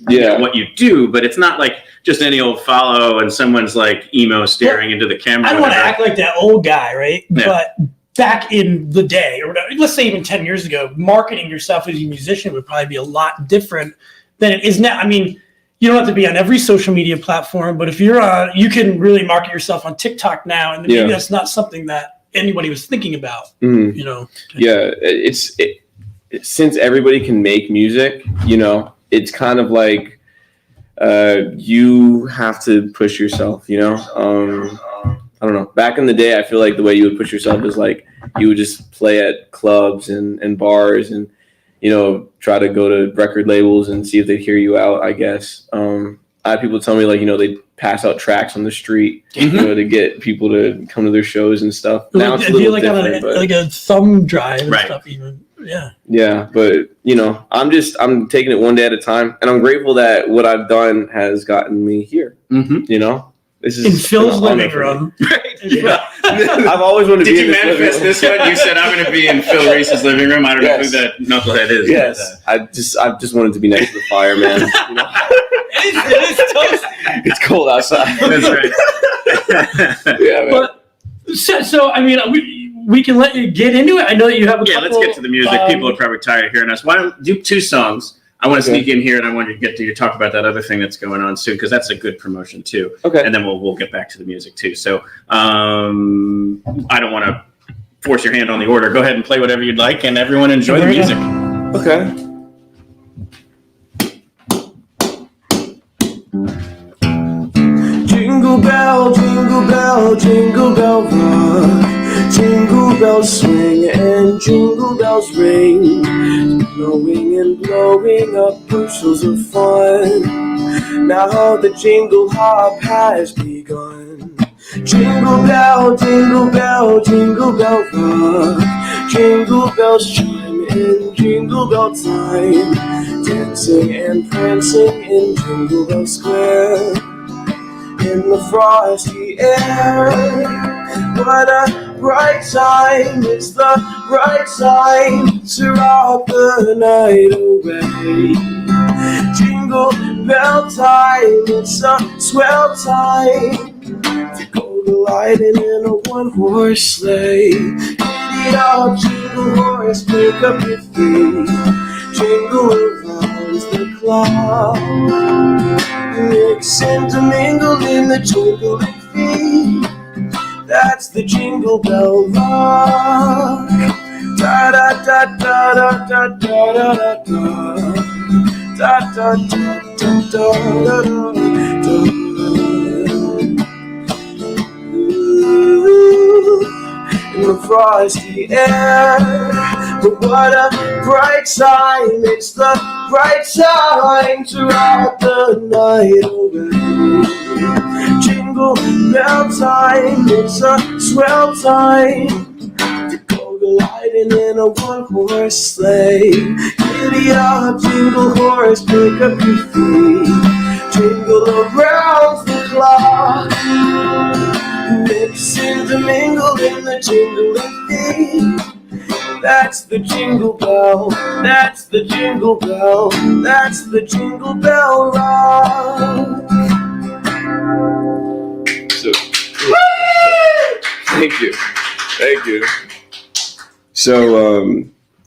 what you do, but it's not just any old follow and someone's emo staring into the camera. I don't want to act like that old guy, right? Yeah. But back in the day, or let's say even 10 years ago, marketing yourself as a musician would probably be a lot different than it is now. I mean, you don't have to be on every social media platform, but if you're you can really market yourself on TikTok now, and maybe that's not something that anybody was thinking about. Yeah, it's since everybody can make music, it's kind of you have to push yourself, you know? I don't know. Back in the day, I feel like the way you would push yourself is like you would just play at clubs and bars and, you know, try to go to record labels and see if they'd hear you out, I guess. I had people tell me, like, you know, they pass out tracks on the street, you know, to get people to come to their shows and stuff. Now it's a little different, like a thumb drive and Right. stuff even. Yeah. Yeah, but, you know, I'm taking it one day at a time. And I'm grateful that what I've done has gotten me here, you know? This is In Phil's an honor living for me. room. Yeah. I've always wanted to Did be you in this living manifest room. this one? You said, I'm going to be in Phil Reese's living room. I don't know who that knucklehead is. Yes, I just wanted to be next to the fire, man. You know? It is toast. It's cold outside. That's right. Yeah, man. But so I mean, we can let you get into it. I know that you have a Yeah, couple, let's get to the music. People are probably tired of hearing us. Why don't do 2 songs? I want to sneak in here, and I want to get to you talk about that other thing that's going on soon, because that's a good promotion too. Okay. And then we'll get back to the music too. So I don't want to force your hand on the order. Go ahead and play whatever you'd like, and everyone enjoy the music. Okay. Jingle bell, jingle bell rock. Jingle bells swing and jingle bells ring. Blowing and blowing up bushels of fun. Now the jingle hop has begun. Jingle bell, jingle bell, jingle bell rock. Jingle bells chime in jingle bell time. Dancing and prancing in Jingle Bell Square. In the frosty air, what a bright time, it's the right time to rock the night away. Jingle bell time, it's a swell time to go gliding in a one-horse sleigh. Giddy up, jingle horse, pick up your feet, jingle around the clock. Mix and mingle in the jingling feet. That's the Jingle Bell Rock. Da da da da da da da da da da da da da da da. In the frosty air, but what a bright time, it's the right time to rock the night away. Jingle bell time, it's a swell time to go gliding in a one-horse sleigh. Giddy up, jingle horse, pick up your feet, jingle around the clock. Mix and mingle in the jingling feet. That's the Jingle Bell, that's the Jingle Bell, that's the Jingle Bell Rock. So, thank you. So,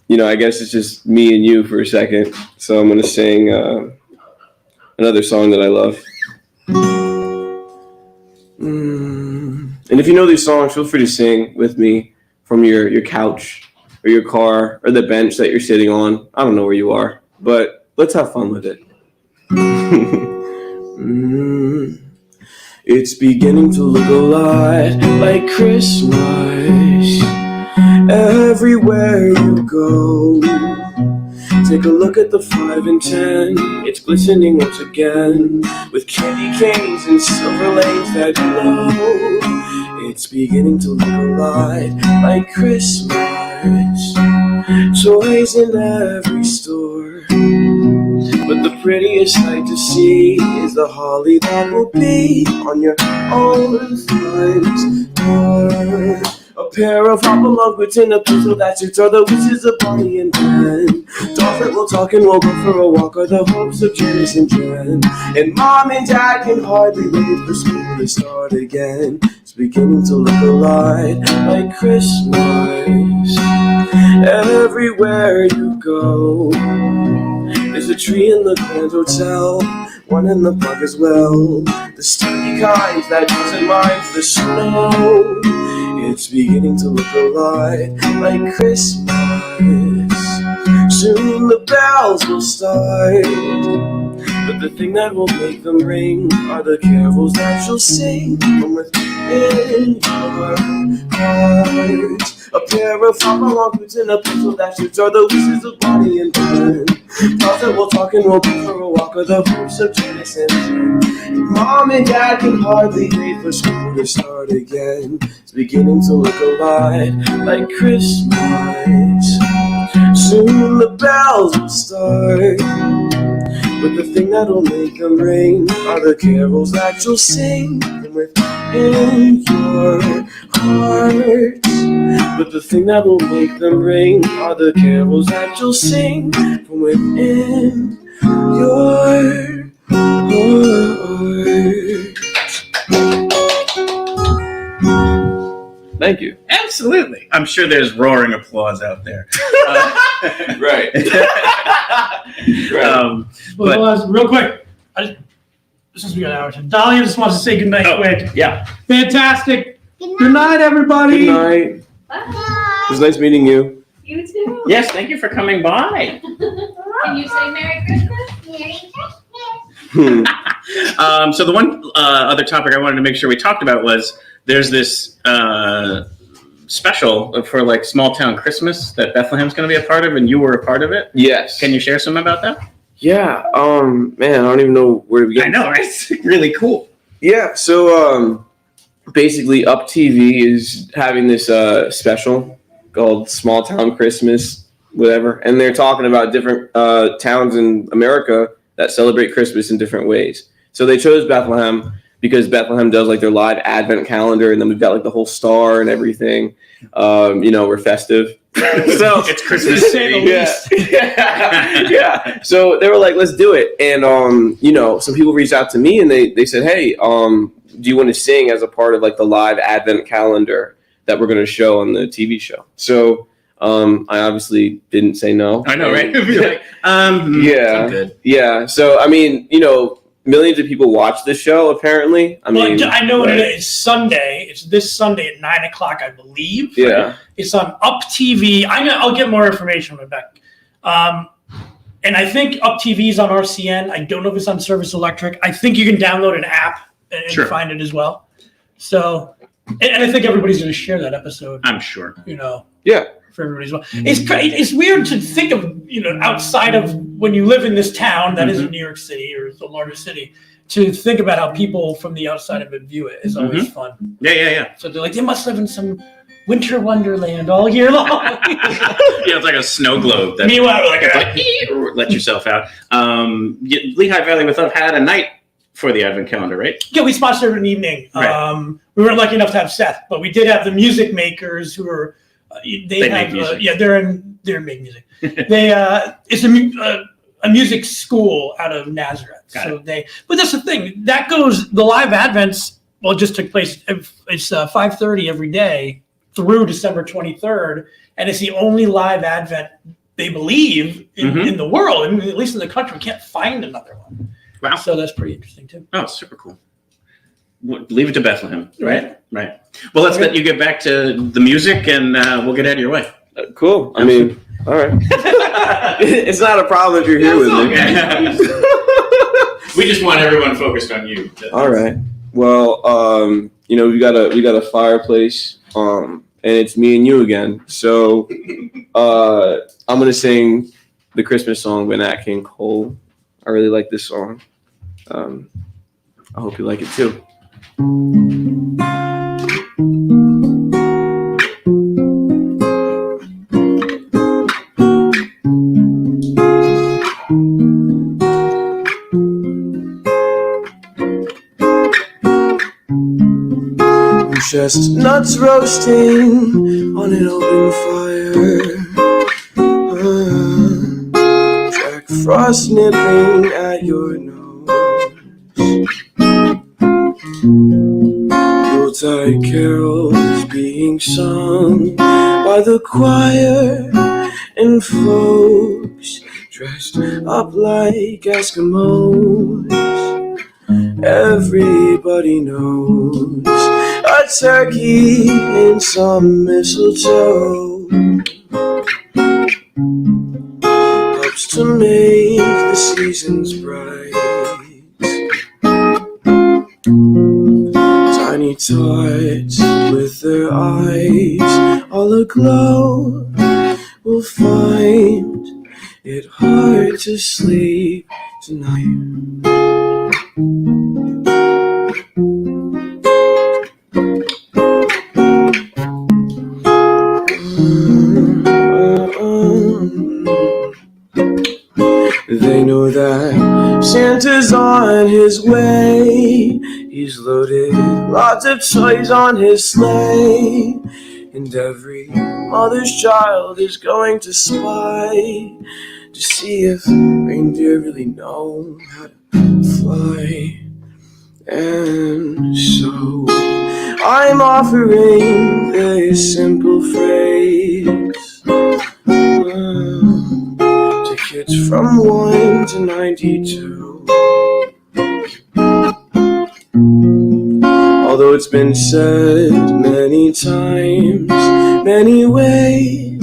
you know, I guess it's just me and you for a second. So I'm gonna sing another song that I love. And if you know these songs, feel free to sing with me from your couch or your car or the bench that you're sitting on. I don't know where you are, but let's have fun with it. It's beginning to look a lot like Christmas everywhere you go. Take a look at the 5 and 10. It's glistening once again with candy canes and silver lanes that glow. It's beginning to look a lot like Christmas. Toys in every store. But the prettiest sight to see is the holly that will be on your own front door. A pair of hopalong and a pencil that suits all the wishes of Bonnie and Ben. Dolphin will talk and we'll go for a walk are the hopes of Janice and Jen. And Mom and Dad can hardly wait for school to start again. It's beginning to look a lot like Christmas everywhere you go. There's a tree in the Grand Hotel, one in the park as well. The sturdy kind that doesn't mind the snow. It's beginning to look a lot like Christmas. Soon the bells will start, but But the thing that will make them ring are the carols that you'll sing from within your heart. A pair of hop-along boots and a pencil that shoots are the wishes of Bonnie and Clyde. Thoughts that we'll talk and we'll be for a walk, are the hopes of Janice and Jen. Mom and Dad can hardly wait for school to start again. It's beginning to look a lot like Christmas. Soon the bells will start, but the thing that'll make them ring are the carols that you'll sing from within your heart. But the thing that will make them ring are the carols that you'll sing from within your heart. Thank you. Absolutely. I'm sure there's roaring applause out there. Right. Well, real quick, since we got hours, Dahlia just wants to say goodnight quick. Yeah. Fantastic. Good night, everybody. Good night. Bye. It was nice meeting you. You too. Yes, thank you for coming by. Can you say Merry Christmas? Merry Christmas. So the one other topic I wanted to make sure we talked about was there's this special for like small town Christmas that Bethlehem's going to be a part of, and you were a part of it. Yes. Can you share some about that? Yeah. Man, I don't even know where to begin. I know, right? It's really cool. Yeah. So basically, Up TV is having this special called Small Town Christmas, whatever, and they're talking about different towns in America that celebrate Christmas in different ways. So they chose Bethlehem because Bethlehem does like their live Advent calendar, and then we've got like the whole star and everything. We're festive. So It's Christmas City. Yeah. So they were like, let's do it. And, some people reached out to me and they said, hey, do you want to sing as a part of like the live Advent calendar that we're going to show on the TV show? So I obviously didn't say no. I know, right? Yeah. I'm good. Yeah. So, I mean, millions of people watch the show, apparently. I know it is Sunday. It's this Sunday at 9:00, I believe. Yeah. Right? It's on Up TV. I'll get more information on it back. And I think Up TV is on RCN. I don't know if it's on Service Electric. I think you can download an app and find it as well. So, and I think everybody's going to share that episode. I'm sure. Yeah. For everybody as well. It's weird to think of, outside of when you live in this town that isn't New York City or the largest city, to think about how people from the outside of it view it is always fun. Yeah. So they're like, they must live in some winter wonderland all year long. It's like a snow globe. That Meanwhile, let yourself out. Lehigh Valley with Love had a night for the Advent calendar, right? Yeah, we sponsored an evening. Right. We weren't lucky enough to have Seth, but we did have the music makers who are. They have make music. they're making music. It's a music school out of Nazareth. But that's the thing that goes. The live Advents just took place. It's 5:30 every day through December 23rd, and it's the only live Advent they believe in the world. I mean, at least in the country, we can't find another one. Wow! So that's pretty interesting too. Oh, super cool. Leave it to Bethlehem, right? Well, let's let you get back to the music, and we'll get out of your way. Cool. I mean, all right. It's not a problem if you're here with me. We just want everyone focused on you. All right. Well, we got a fireplace, and it's me and you again. So, I'm gonna sing the Christmas song by Nat King Cole. I really like this song. I hope you like it too. Chestnuts roasting on an open fire. Jack Frost nipping at your nose. Yuletide carols being sung by the choir, and folks dressed up like Eskimos. Everybody knows a turkey and some mistletoe helps to make the seasons bright. tots with their eyes all aglow will find it hard to sleep tonight. They know that Santa's on his way. He's loaded lots of toys on his sleigh, and every mother's child is going to spy to see if reindeer really know how to fly. And so I'm offering this simple phrase to kids from 1 to 92. Although it's been said many times, many ways,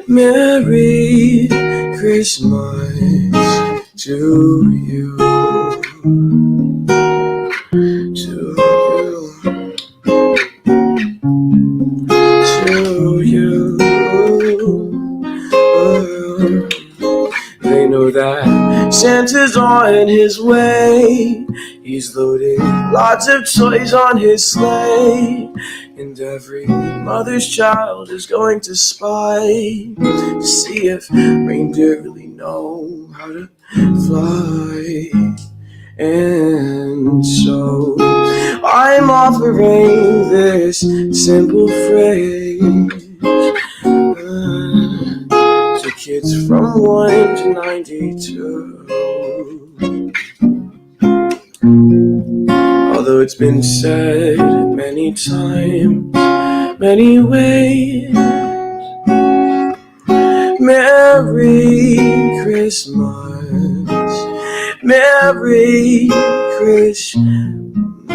Merry Christmas to you. They know that Santa's on his way. He's loaded lots of toys on his sleigh, and every mother's child is going to spy to see if reindeer really know how to fly. And so I'm offering this simple phrase to kids from 1 to 92. Although it's been said many times, many ways, Merry Christmas, Merry Christmas,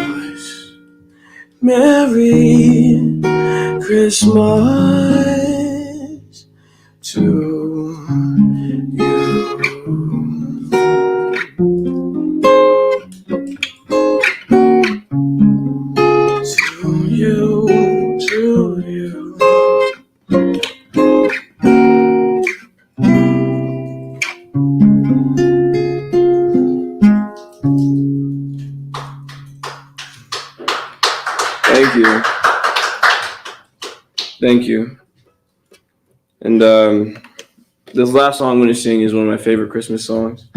Merry Christmas to you. Thank you. And this last song I'm going to sing is one of my favorite Christmas songs.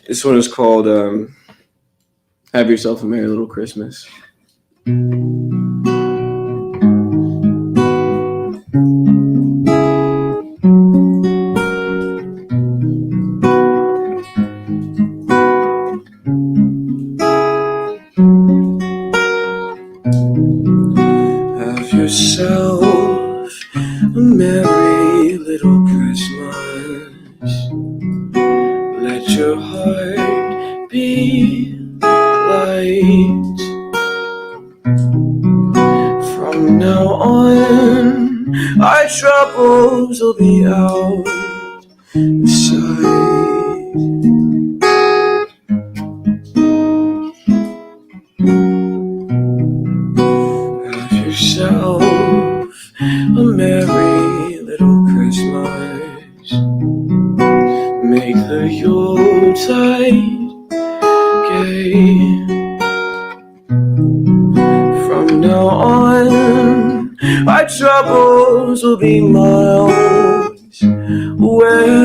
This one is called Have Yourself a Merry Little Christmas. Have yourself a merry little Christmas. Let your heart be light. From now on, our troubles will be out of sight. Have yourself a merry little Christmas. Make the Yuletide gay. From now on, our troubles will be miles away.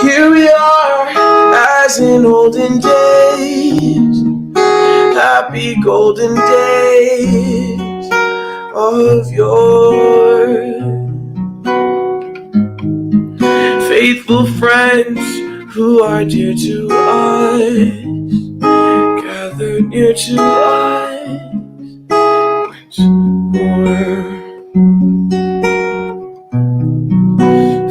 Here we are, as in olden days, happy golden days of yore. Faithful friends who are dear to us, gather near to us once more.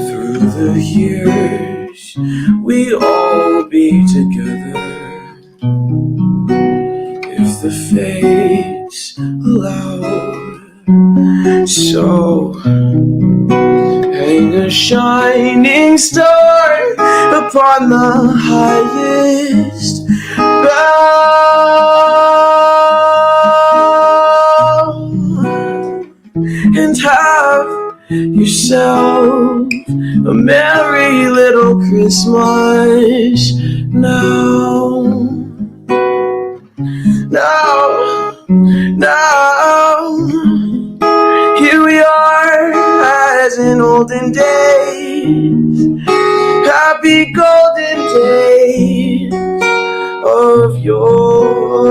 Through the years, we all be together. So hang a shining star upon the highest bough, and have yourself a merry little Christmas now. Here we are as in olden days, happy golden days of yore.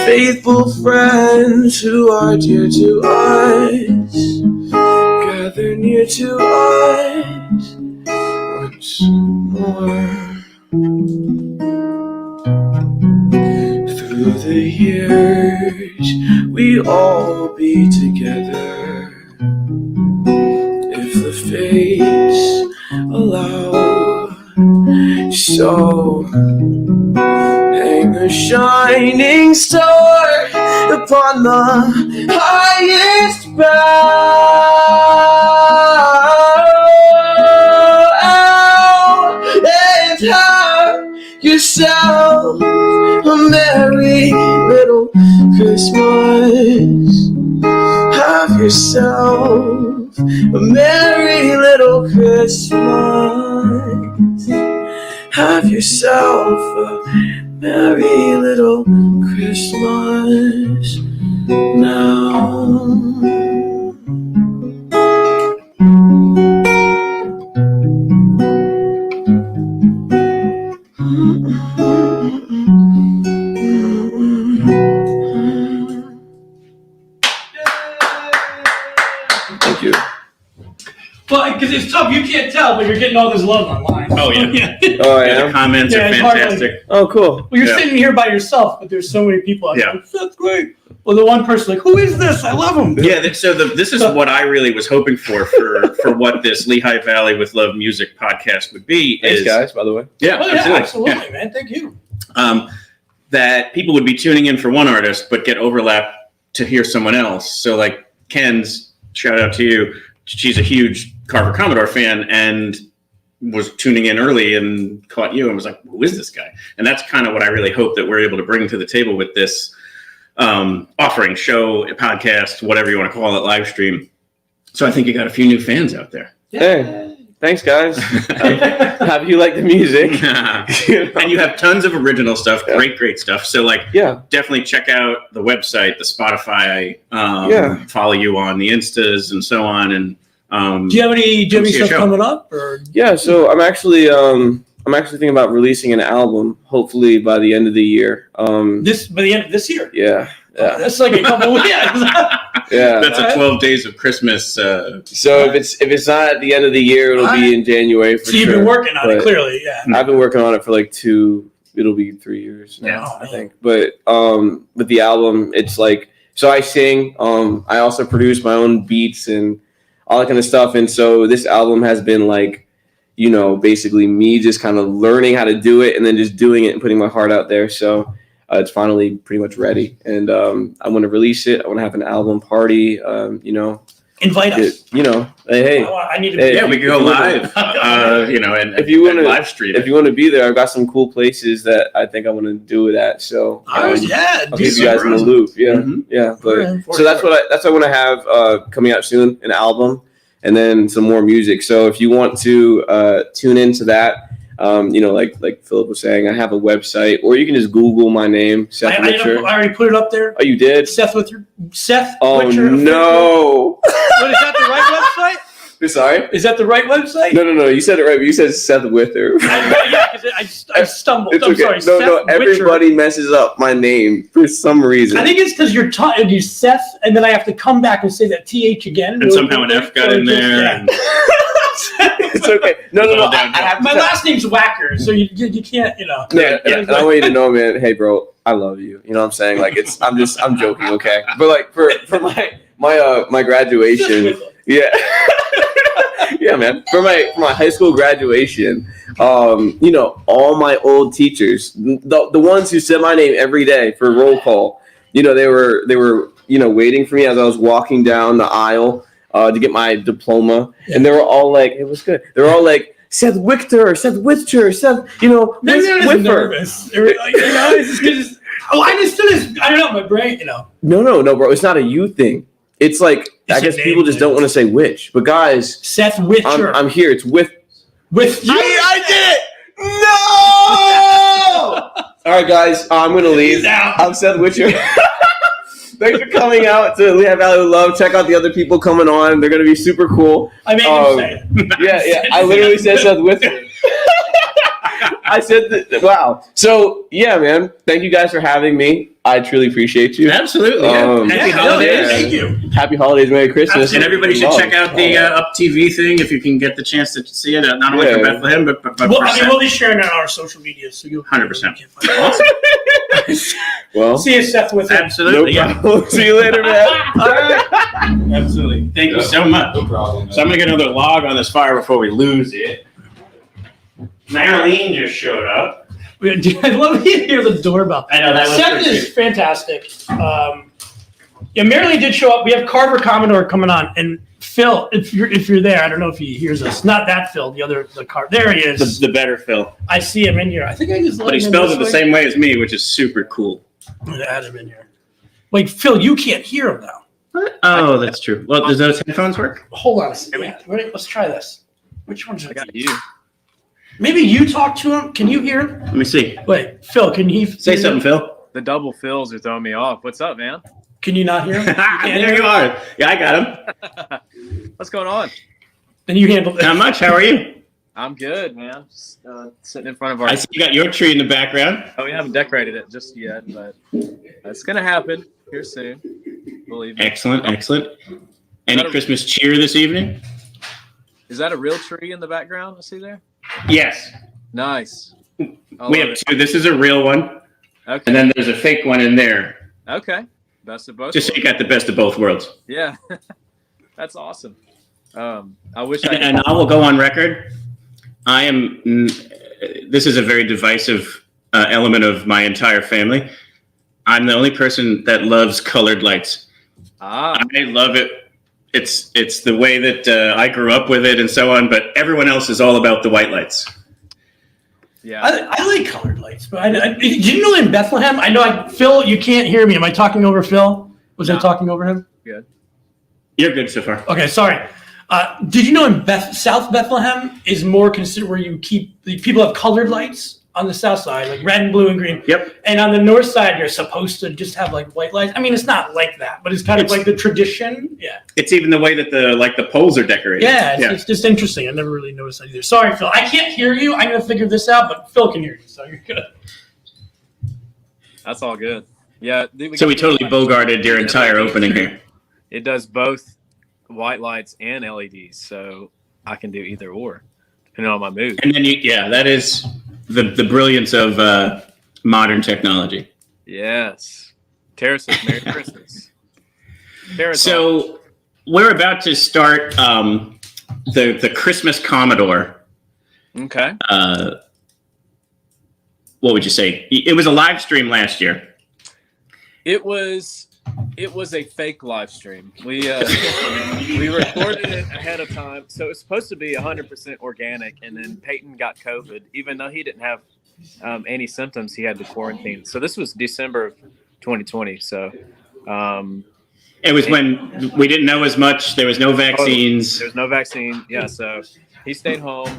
Faithful friends who are dear to us, gather near to us once more. Through the years, we all be together, if the fates allow. So hang a shining star upon the highest bough, and have yourself a merry little Christmas. Have yourself a merry little Christmas. Have yourself a merry little Christmas now. Thank you. Well, because it's tough. You can't tell, but you're getting all this love online. Oh, yeah. Oh, Yeah, yeah. the comments Yeah, are it's hard to- fantastic. Oh, cool. Well, you're Yeah. sitting here by yourself, but there's so many people out Yeah. there. That's great. Well, the one person like, who is this? I love him. Yeah, this is what I really was hoping for what this Lehigh Valley with Love Music podcast would be. Thanks, is, guys, by the way. Yeah, Oh, yeah, absolutely, Yeah. man. Thank you. That people would be tuning in for one artist, but get overlap to hear someone else. So, like Ken's, shout out to you. She's a huge Carver Commodore fan and was tuning in early and caught you and was like, who is this guy? And that's kind of what I really hope that we're able to bring to the table with this offering, show, podcast, whatever you want to call it, live stream. So I think you got a few new fans out there. Hey, thanks, guys. Have you like the music? And you have tons of original stuff, great stuff. So definitely check out the website, the Spotify, follow you on the Instas and so on. And Do you have any stuff show. coming up? Or Yeah, so I'm actually thinking about releasing an album, hopefully by the end of the year. this by the end of this year? Yeah. That's like a couple of years. Yeah. that's a 12 days of Christmas. So if it's not at the end of the year, it'll be in January for So you've sure. been working on it, But clearly, yeah. I've been working on it for like it'll be 3 years now, Yeah. I think. But with the album, it's like, so I sing, I also produce my own beats and all that kind of stuff. And so this album has been like, basically me just kind of learning how to do it and then just doing it and putting my heart out there. So it's finally pretty much ready. And I want to release it. I want to have an album party, Invite us. hey. I need to Hey, be Yeah, we could go live, and if you want to live stream. If you want to be there, I've got some cool places that I think I want to do it at. So I'll keep you guys in the loop. Yeah, Mhm. yeah. But Yeah, so that's what I want to have coming out soon, an album, and then some more music. So if you want to tune into that, like Philip was saying, I have a website, or you can just Google my name, Seth Witcher. I already put it up there. Oh, you did? Seth Witcher. Seth Oh Witcher. no! What, is that the right website? Sorry. Is that the right website? No. You said it right, but you said Seth Witcher. Yeah, because I stumbled. It's I'm okay. sorry. No, Seth everybody Witcher. messes up my name for some reason. I think it's because you're Seth, and then I have to come back and say that TH again. And somehow an F got in there. Yeah. And It's okay. No. All I downhill. have to My last name's Wacker, so you can't, Yeah, and I want you to know, man. Hey, bro, I love you. You know what I'm saying? Like, I'm joking, okay? But like for my graduation, yeah, yeah, man. For my high school graduation, all my old teachers, the ones who said my name every day for roll call, they were waiting for me as I was walking down the aisle to get my diploma, and they were all like, it was good. They were all like, Seth Witcher, Seth, They're nervous. They're like, I understood this. I don't know, my brain, No, bro. It's not a you thing. It's like, I guess people just don't want to say which. But guys, Seth Witcher. I'm here. It's with you. I did it! No! All right, guys. I'm going to leave. I'm Seth Witcher. Thanks for coming out to Lehigh Valley with Love. Check out the other people coming on. They're going to be super cool. I made you say it. Yeah. I literally said Seth Witcher. I said that. Wow. So, yeah, man. Thank you guys for having me. I truly appreciate you. Absolutely. Happy holidays. Thank you. Happy holidays. Merry Christmas. And everybody should check out the Up TV thing if you can get the chance to see it. Not only for Bethlehem, but we'll be sharing it on our social media. So you'll 100%. Awesome. Well, see you, Seth, with it. Absolutely. No see you later, man. All right. Absolutely. Thank you so much. No problem. So I'm going to get another log on this fire before we lose it. Maraleen just showed up. I love to hear the doorbell. I know, that was Seth is fantastic. Maraleen did show up. We have Carver Commodore coming on, and Phil, if you're there, I don't know if he hears us. Not that Phil, there he is. The better Phil. I see him in here. I think I just. But he spells it the same way as me, which is super cool. I'm gonna add him in here. Wait, Phil, you can't hear him now. Oh, that's true. Well, does those headphones work? Hold on a second. Yeah, ready? Let's try this. Which one's I got you. Maybe you talk to him. Can you hear him? Let me see. Wait, Phil, can he Say something, Phil. The double fills are throwing me off. What's up, man? Can you not hear him? There you are. Yeah, I got him. What's going on? Then you handle it. Not much. How are you? I'm good, man. Just sitting in front of our. I see you got your tree in the background. Oh, we haven't decorated it just yet, but it's gonna happen here soon. Believe me. Excellent. Any Christmas cheer this evening? Is that a real tree in the background I see there? Yes. Nice. We have two. This is a real one. Okay. And then there's a fake one in there. Okay. Best of both. Just so you got the best of both worlds. Yeah. That's awesome. I wish And I will go on record. This is a very divisive element of my entire family. I'm the only person that loves colored lights. I love it. It's the way that I grew up with it and so on, but everyone else is all about the white lights. Yeah. I like colored lights, but did you know in Bethlehem? I know, Phil, you can't hear me. Am I talking over Phil? Was I talking over him? Good. You're good so far. Okay, sorry. Did you know in South Bethlehem is more considered where you keep the people have colored lights on the south side, like red and blue and green. Yep. And on the north side, you're supposed to just have like white lights. I mean, it's not like that, but it's kind of like the tradition. Yeah. It's even the way that the poles are decorated. Yeah, it's just interesting. I never really noticed that either. Sorry, Phil. I can't hear you. I'm going to figure this out, but Phil can hear you, so you're good. That's all good. Yeah. So we totally bogarted your entire opening here. It does both white lights and LEDs, so I can do either or, depending on my mood. And then that is the brilliance of modern technology. Yes. Merry Christmas. So we're about to start the Christmas Commodore. Okay. What would you say? It was a live stream last year. It was a fake live stream. We recorded it ahead of time, so it was supposed to be 100% organic. And then Peyton got COVID, even though he didn't have any symptoms. He had to quarantine. So this was December of 2020. So it was when we didn't know as much. There was no vaccines. There was no vaccine. Yeah. So he stayed home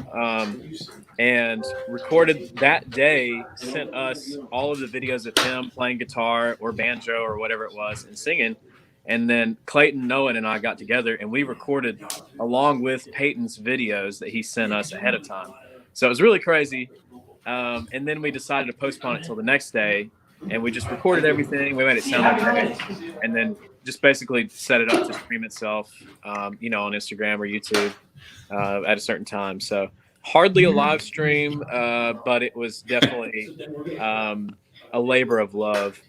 and recorded that day. Sent us all of the videos of him playing guitar or banjo or whatever it was and singing. And then Clayton, Noah, and I got together and we recorded along with Peyton's videos that he sent us ahead of time. So it was really crazy. And then we decided to postpone it till the next day, and we just recorded everything. We made it sound like great, and then just basically set it up to stream itself, on Instagram or YouTube at a certain time. So hardly a live stream, but it was definitely a labor of love.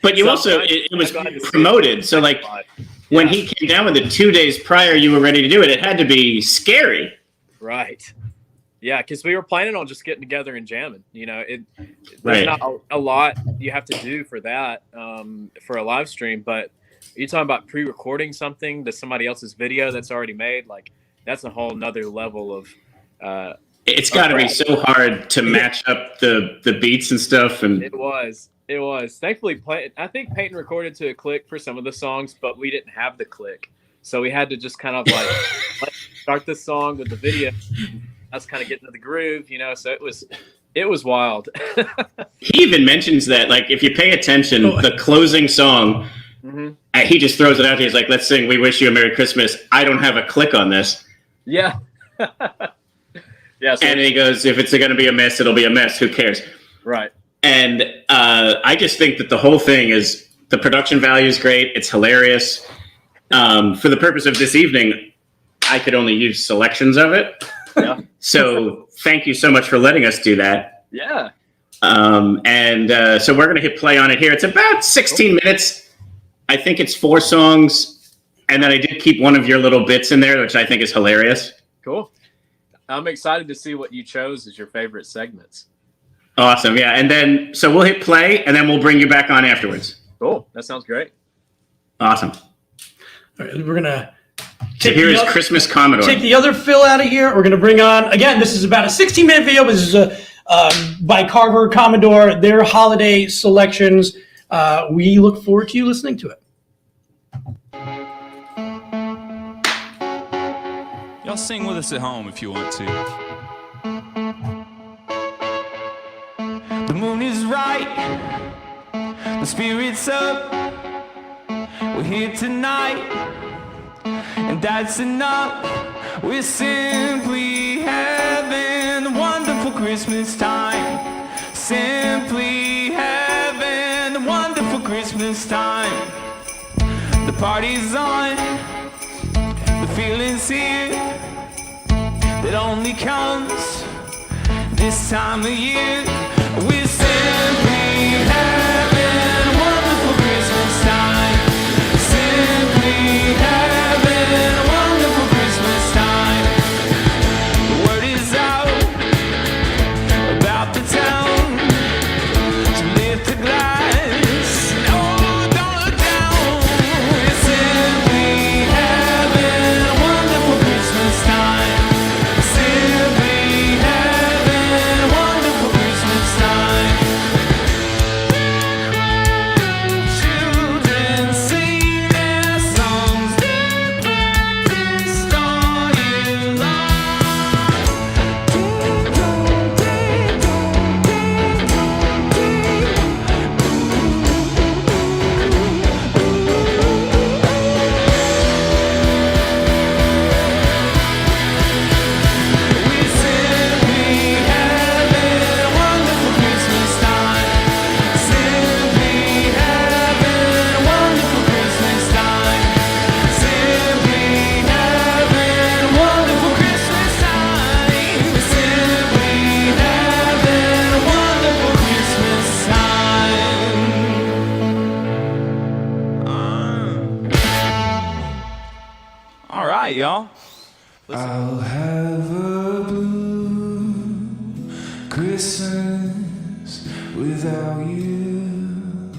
But you also it was promoted. So like when he came down with it 2 days prior, you were ready to do it. It had to be scary. Right. Yeah, because we were planning on just getting together and jamming. There's Right. not a lot you have to do for that, for a live stream. But you're talking about pre-recording something to somebody else's video that's already made. Like, that's a whole nother level of. It's got to be so hard to match up the beats and stuff. And It was. Thankfully, I think Peyton recorded to a click for some of the songs, but we didn't have the click, so we had to just kind of like start this song with the video. Us kind of getting to the groove, So it was wild. he even mentions that, like, if you pay attention, the closing song, he just throws it out there. He's like, "Let's sing 'We Wish You a Merry Christmas.' I don't have a click on this." Yeah. Yeah. So And he goes, "If it's going to be a mess, it'll be a mess. Who cares?" right. And I just think that the whole thing is, the production value is great. It's hilarious. For the purpose of this evening, I could only use selections of it. Yeah. So thank you so much for letting us do that. Yeah. So we're going to hit play on it here. It's about 16 minutes. I think it's 4 songs. And then I did keep one of your little bits in there, which I think is hilarious. Cool. I'm excited to see what you chose as your favorite segments. Awesome. Yeah. And then, so we'll hit play and then we'll bring you back on afterwards. Cool. That sounds great. Awesome. All right, we're going to So here is Christmas Commodore. take the other fill out of here. We're going to bring on, again, this is about a 16-minute video. This is by Carver Commodore, their holiday selections. We look forward to you listening to it. Y'all sing with us at home if you want to. The moon is right, the spirit's up, we're here tonight, and that's enough. We're simply having a wonderful Christmas time, simply having a wonderful Christmas time. The party's on, the feeling's here, that only comes this time of year. We're simply having a wonderful Christmas time, simply having a wonderful Christmas time. The word is out about the town to lift a glass, oh, don't look down. We're simply having a wonderful Christmas time, simply having a wonderful Christmas time. Children sing their songs, they practiced all year long. Ding dong, ding dong, ding dong, We're simply having a wonderful Christmas time, simply having a wonderful Christmas time, simply having a wonderful Christmas time, simply having a wonderful Christmas time. All right, y'all. I'll have a blue Christmas without you.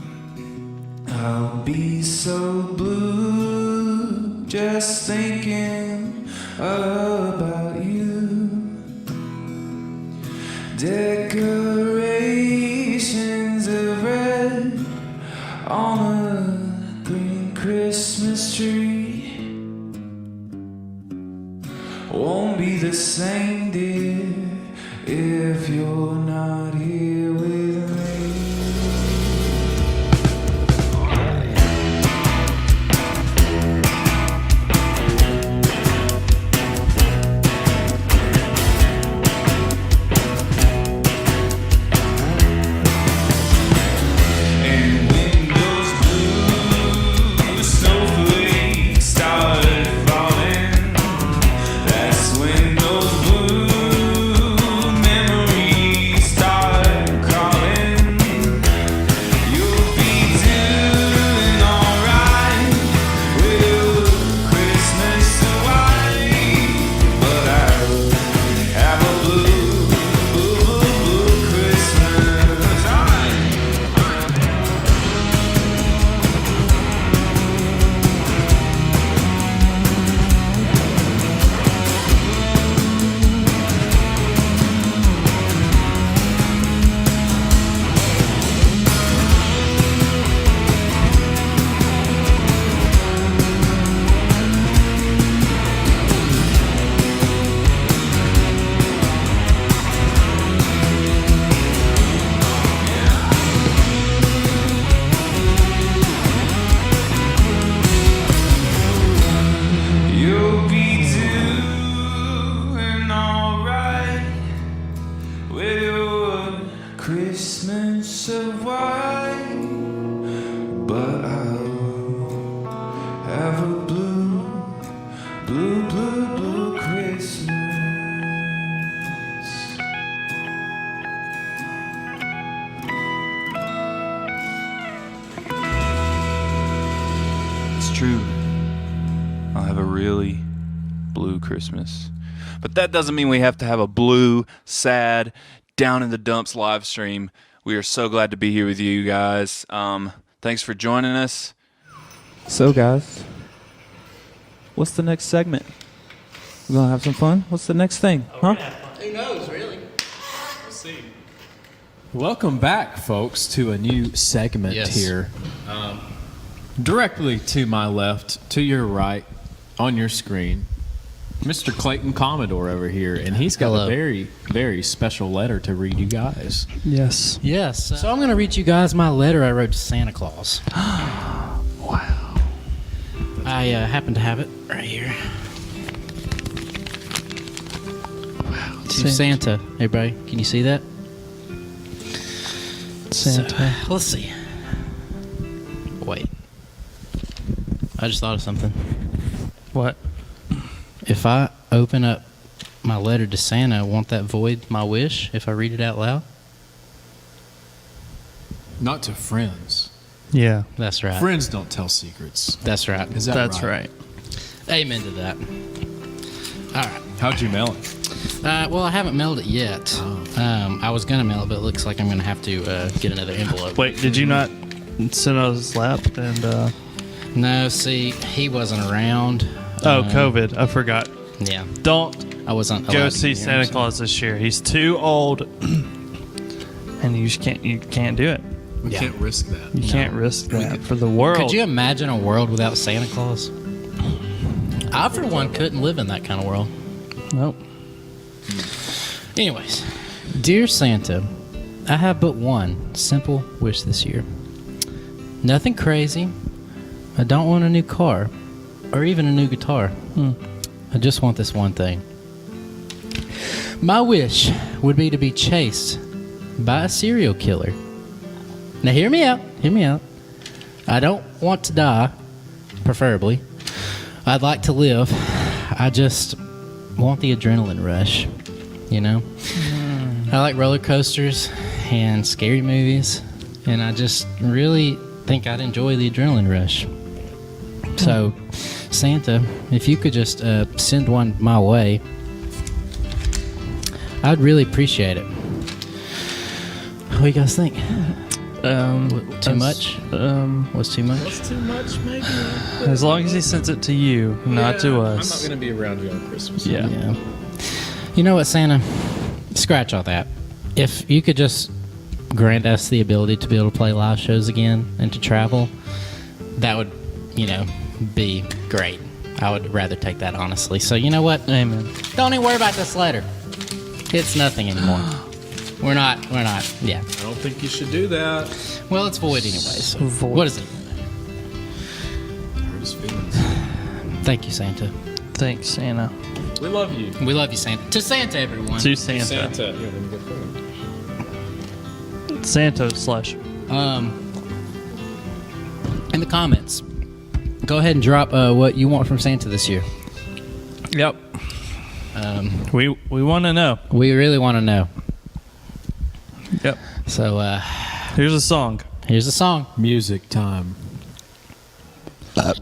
I'll be so blue just thinking about you. Decorations of red on a green Christmas tree won't be the same, dear, if you're not here with me. And when those blue snowflakes start falling, that's when those blue memories start it's true. I'll have a really blue Christmas. But that doesn't mean we have to have a blue, sad, down in the dumps live stream. We are so glad to be here with you guys. Thanks for joining us. So, guys, what's the next segment? We're going to have some fun? What's the next thing? Huh? Who knows, really? We'll see. Welcome back, folks, to a new segment here. Directly to my left, to your right, on your screen, Mr. Clayton Commodore over here, and he's got a very, very special letter to read you guys. Yes. Yes. So I'm going to read you guys my letter I wrote to Santa Claus. Wow. I happen to have it right here. Wow. To Santa. Everybody, can you see that? Santa. So, let's see. Wait. I just thought of something. What? If I open up my letter to Santa, won't that void my wish if I read it out loud? Not to friends. Yeah. That's right. Friends don't tell secrets. That's right. Is that That's right. Amen to that. All right. How'd you mail it? Well, I haven't mailed it yet. Oh. I was going to mail it, but it looks like I'm going to have to get another envelope. Wait, did you not send out his lap? And No, see, he wasn't around. COVID. I forgot. Yeah. Don't I wasn't go allowed to see be here, Santa so- Claus this year. He's too old, and you just can't do it. We can't risk that. You can't risk that for the world. Could you imagine a world without Santa Claus? I, for one, couldn't live in that kind of world. Nope. Anyways, dear Santa, I have but one simple wish this year. Nothing crazy. I don't want a new car or even a new guitar. I just want this one thing. My wish would be to be chased by a serial killer. Now hear me out. Hear me out. I don't want to die, preferably. I'd like to live. I just want the adrenaline rush, you know? I like roller coasters and scary movies, and I just really think I'd enjoy the adrenaline rush. So, Santa, if you could just send one my way, I'd really appreciate it. What do you guys think? Too much? What's too much? What's too much, maybe? As long as he sends it to you, not to us. I'm not going to be around you on Christmas. Yeah. You know what, Santa? Scratch all that. If you could just grant us the ability to be able to play live shows again and to travel, that would, be great. I would rather take that, honestly. So, you know what? Amen. Don't even worry about this letter. It's nothing anymore. We're not, yeah. I don't think you should do that. Well, it's void anyways. Void. What is it? Hurt his feelings. Thank you, Santa. Thanks, Santa. We love you. We love you, Santa. To Santa, everyone. To Santa. Santa. Yeah, let me go first. Santa / In the comments, go ahead and drop what you want from Santa this year. Yep. We want to know. We really want to know. Yep. So, here's a song. Here's a song. Music time. I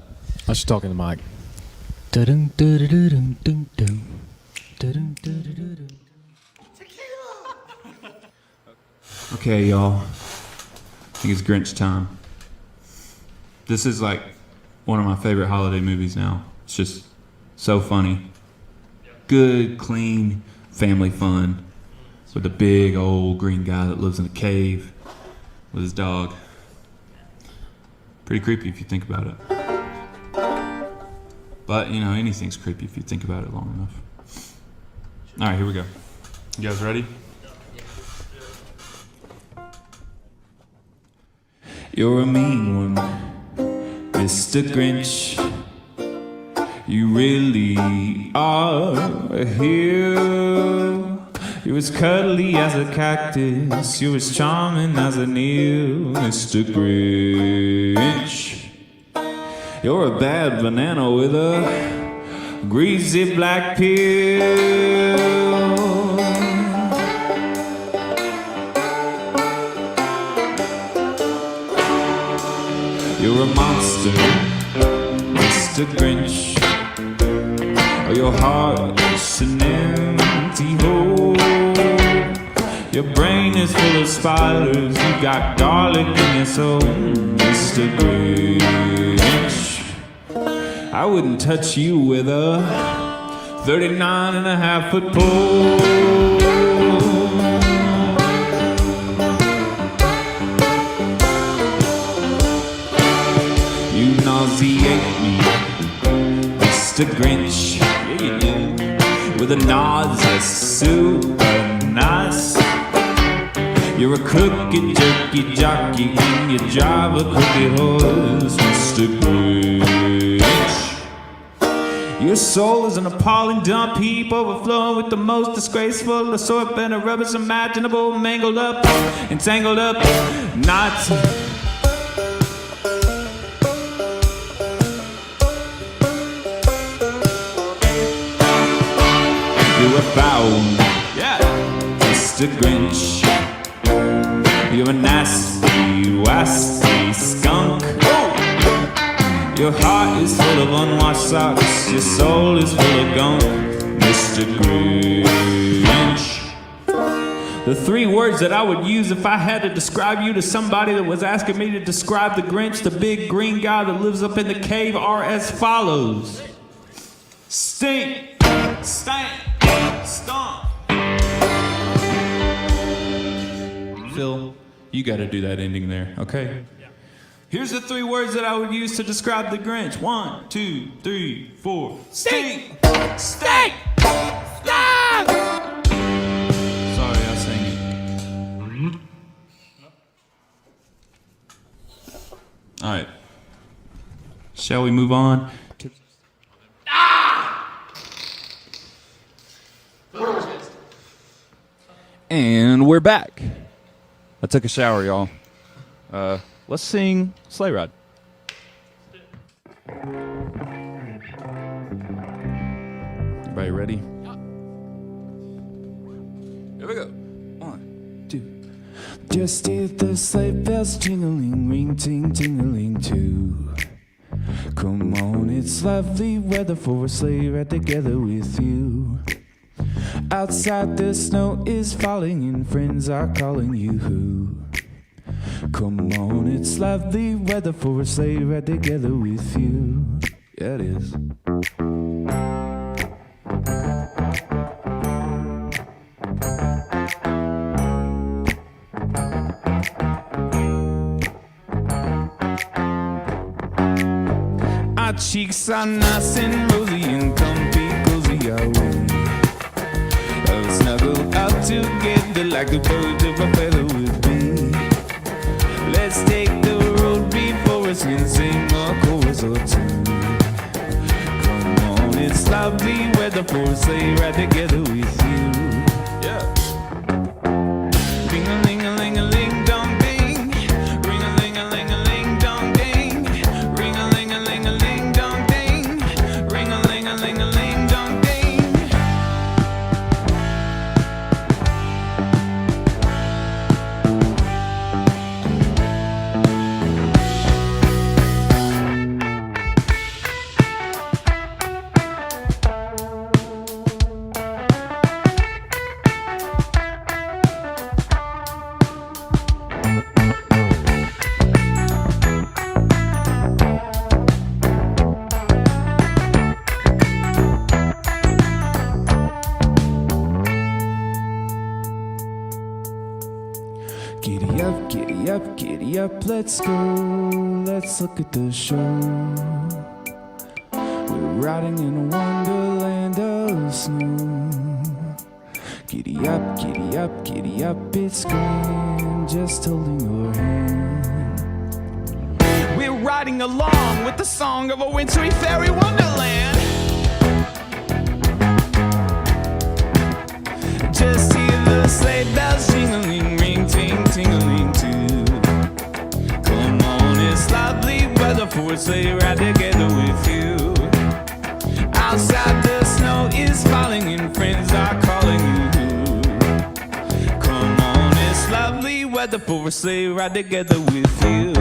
should talk in the mic. Okay, y'all. I think it's Grinch time. This is like one of my favorite holiday movies now. It's just so funny. Good, clean, family fun. With a big old green guy that lives in a cave with his dog. Pretty creepy if you think about it. But, anything's creepy if you think about it long enough. All right, here we go. You guys ready? You're a mean one, Mr. Grinch. You really are a hero. You're as cuddly as a cactus. You're as charming as an eel, Mr. Grinch. You're a bad banana with a greasy black peel. You're a monster Mr. Grinch. Oh, your heart is an empty hole. Your brain is full of spiders. You got garlic in your soul, Mr. Grinch. I wouldn't touch you with a 39.5-foot pole. You nauseate me, Mr. Grinch. With a nausea super nice. You're a crooked jerky jockey and you drive a crooked horse, Mr. Grinch. Your soul is an appalling dump heap, overflowing with the most disgraceful assortment of rubbish imaginable, mangled up and tangled up, not. You were found, yeah, Mr. Grinch. You're a nasty, wasty skunk. Your heart is full of unwashed socks. Your soul is full of gunk, Mr. Grinch. The 3 words that I would use if I had to describe you to somebody that was asking me to describe the Grinch, the big green guy that lives up in the cave, are as follows: stink, stank, stomp. Phil, you got to do that ending there, okay? Here's the 3 words that I would use to describe the Grinch. 1, 2, 3, 4. Stink! Stink! Stink! Sorry, I sang it. All right. Shall we move on? And we're back. I took a shower, y'all. Let's sing Sleigh Ride. Everybody ready? Here we go. 1, 2. Just hear the sleigh bells jingling, ring, ting, tingling too. Come on, it's lovely weather for a sleigh ride together with you. Outside the snow is falling and friends are calling you. Come on, it's lovely weather for a sleigh ride together with you. Yeah, it is. Our cheeks are nice and rosy and comfy, cozy are we. I'll snuggle up together like the birds of a feather would be. Let's take the road before us and sing a chorus or 2. Come on, it's lovely weather for a sleigh ride together with you. Yeah. Ring-a-ling-a-ling-a-ling dong ding. Ring-a-ling-a-ling-a-ling dong ding. Ring-a-ling-a-ling-a-ling dong ding. Ring-a-ling-a-ling-a-ling dong ding. Giddy up, let's go, let's look at the show. We're riding in a wonderland of snow. Giddy up, it's grand, just holding your hand. We're riding along with the song of a wintry fairy wonderland. Just hear the sleigh bells jingling, ring, ting, tingling too. Come on, it's lovely weather for a sleigh ride together with you. Outside the snow is falling and friends are calling you. Come on, it's lovely weather for a sleigh ride together with you.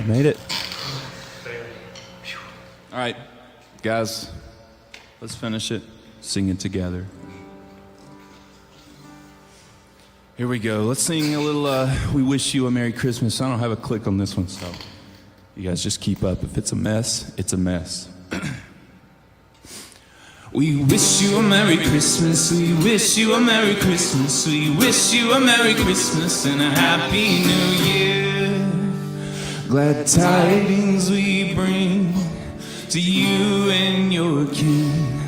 made it. All right, guys, let's finish it singing together. Here we go. Let's sing a little We Wish You a Merry Christmas. I don't have a click on this one, so you guys just keep up. If it's a mess, it's a mess. We wish you a Merry Christmas. We wish you a Merry Christmas. We wish you a Merry Christmas and a Happy New Year. Glad tidings we bring to you and your kin.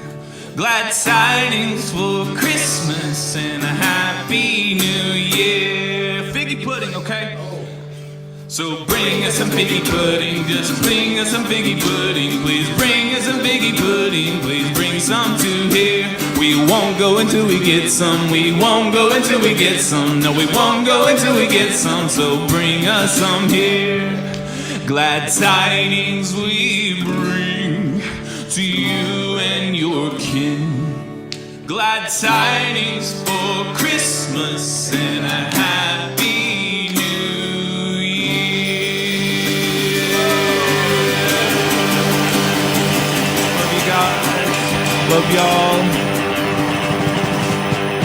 Glad tidings for Christmas and a Happy New Year. Figgy pudding, okay? So bring us some figgy pudding, just bring us some figgy pudding. Please bring us some figgy pudding, please bring some to here. We won't go until we get some, we won't go until we get some. No, we won't go until we get some, so bring us some here. Glad tidings we bring to you and your kin. Glad tidings for Christmas and a Happy New Year. Love you guys. Love y'all.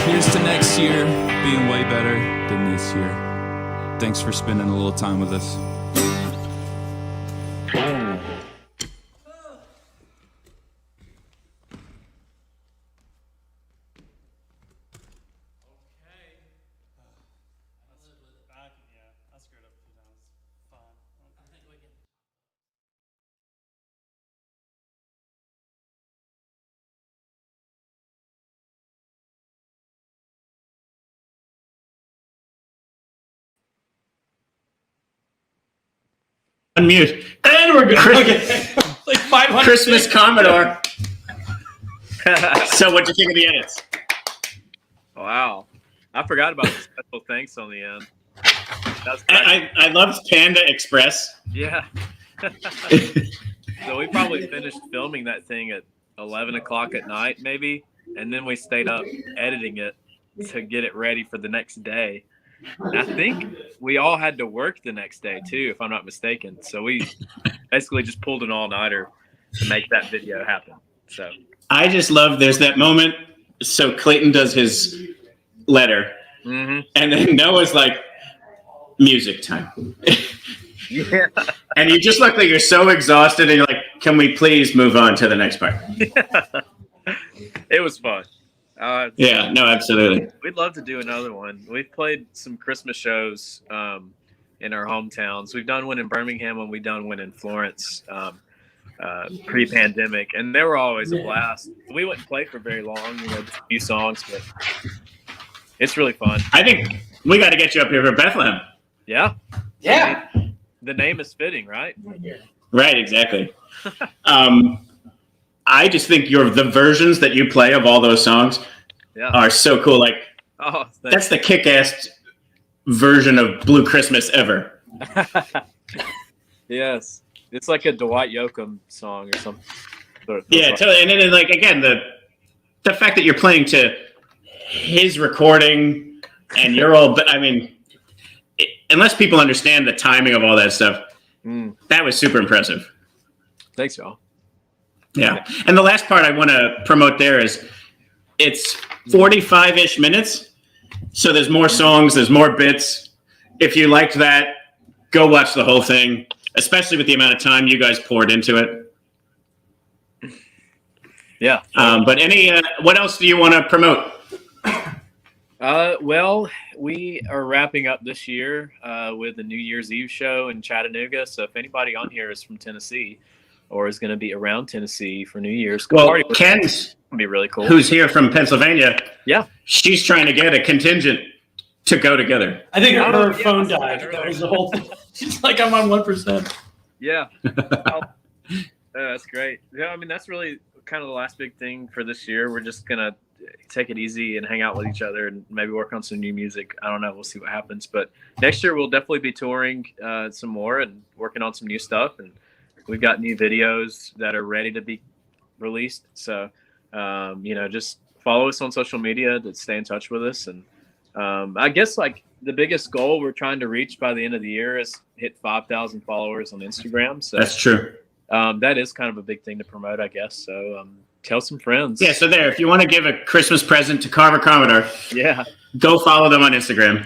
Here's to next year being way better than this year. Thanks for spending a little time with us. Unmute. And we're good. Okay. Like 500. Christmas Commodore. So what'd you think of the edits? Wow. I forgot about the special thanks on the end. That's I loved Panda Express. Yeah. So we probably finished filming that thing at 11 o'clock at night, maybe. And then we stayed up editing it to get it ready for the next day. And I think we all had to work the next day too, if I'm not mistaken. So we basically just pulled an all-nighter to make that video happen. So I just love there's that moment. So Clayton does his letter, and then Noah's like, music time. Yeah. And you just look like you're so exhausted, and you're like, can we please move on to the next part? It was fun. Yeah, no, absolutely. We'd love to do another one. We've played some Christmas shows in our hometowns. We've done one in Birmingham and we've done one in Florence pre-pandemic, and they were always a blast. We wouldn't play for very long, just a few songs, but it's really fun. I think we got to get you up here for Bethlehem. Yeah. Yeah. I mean, the name is fitting, right? Right, exactly. I just think the versions that you play of all those songs are so cool. Like, that's the kick-ass version of Blue Christmas ever. Yes. It's like a Dwight Yoakam song or something. Yeah, totally. And then, like, again, the fact that you're playing to his recording and you're all, I mean, unless people understand the timing of all that stuff, that was super impressive. Thanks, y'all. Yeah. And the last part I want to promote there is it's 45-ish minutes. So there's more songs, there's more bits. If you liked that, go watch the whole thing, especially with the amount of time you guys poured into it. Yeah. But what else do you want to promote? Well, we are wrapping up this year with the New Year's Eve show in Chattanooga. So if anybody on here is from Tennessee or is going to be around Tennessee for New Year's, Ken's be really cool. Who's here from Pennsylvania? Yeah, she's trying to get a contingent to go together. I think her phone died. That was the whole thing. She's like, I'm on 1%. Yeah. That's great. Yeah, I mean, that's really kind of the last big thing for this year. We're just going to take it easy and hang out with each other and maybe work on some new music. I don't know. We'll see what happens. But next year, we'll definitely be touring some more and working on some new stuff. And we've got new videos that are ready to be released. So, just follow us on social media to stay in touch with us. And I guess like the biggest goal we're trying to reach by the end of the year is hit 5,000 followers on Instagram. So That's true. that is kind of a big thing to promote, I guess. So tell some friends. Yeah, so there, if you want to give a Christmas present to Carver Commodore, Yeah. go follow them on Instagram.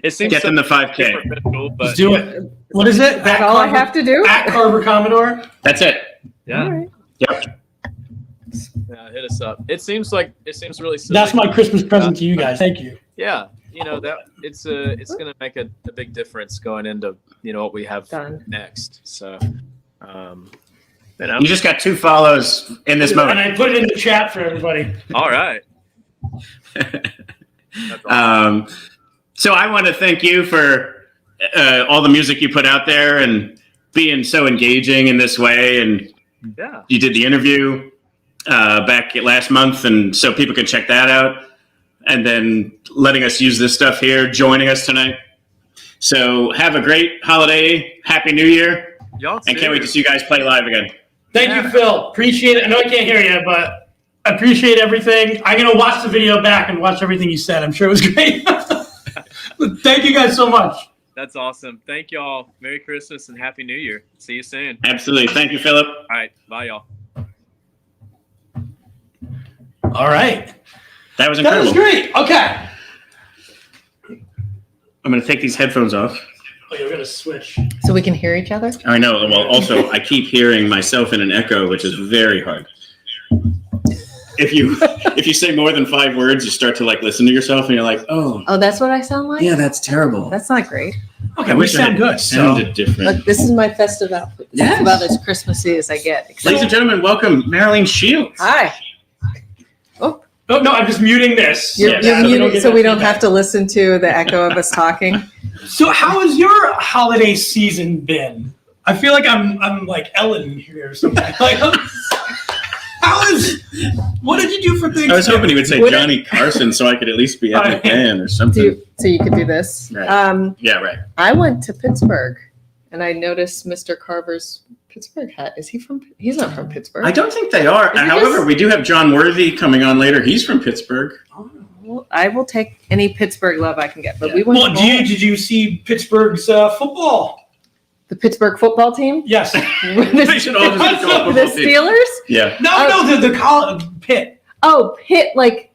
It seems Get them the 5K. superficial, but Let's do it. What is it? Is that all I have to do? At Carver Commodore. That's it. yeah. All right. Yep. Yeah, hit us up. It seems really silly. That's my Christmas present to you guys. Thank you. Yeah, that it's gonna make a big difference going into what we have Done. next. So, You just got 2 follows in this And moment. I put it in the chat for everybody. all right. That's awesome. So I want to thank you for all the music you put out there and being so engaging in this way. And Yeah. you did the interview back last month, and so people can check that out. And then letting us use this stuff here, joining us tonight. So have a great holiday, Happy New Year, Y'all and too. can't wait to see you guys play live again. Thank you, Phil. Appreciate it. I know I can't hear you, but I appreciate everything. I'm going to watch the video back and watch everything you said. I'm sure it was great. Thank you guys so much. That's awesome. Thank y'all. Merry Christmas and Happy New Year. See you soon. Absolutely. Thank you, Philip. All right. Bye, y'all. All right. That was That incredible. was great. Okay. I'm going to take these headphones off. Oh, you're going to switch. So we can hear each other? I know. Well, also, I keep hearing myself in an echo, which is very hard. If you say more than 5 words, you start to listen to yourself, and you're like, oh, Oh, that's what I sound like? yeah, that's terrible. That's not great. Okay, I we wish I sound had good. sounded different. Look, this is my festive outfit. This is about as Christmassy as I get. Ladies and gentlemen, welcome Maraleen Shields. Hi. Oh, no, I'm just muting this. You're Yeah, so we don't muted get so that we don't feedback. have to listen to the echo of us talking. So how has your holiday season been? I feel like I'm like Ellen here or something. What did you do for Thanksgiving? I was hoping he would say What- Johnny Carson so I could at least be Evan McMahon or something. So you could do this. Right. Yeah, right. I went to Pittsburgh and I noticed Mr. Carver's Pittsburgh hat. He's not from Pittsburgh. I don't think they are. Is it However, just- we do have Jon Worthy coming on later. He's from Pittsburgh. Well, I will take any Pittsburgh love I can get. But we went Well, did you see Pittsburgh's football? the Pittsburgh football team? Yes. They should all just be called The football team. Steelers? Yeah. No, the college Pitt. Oh, Pitt, like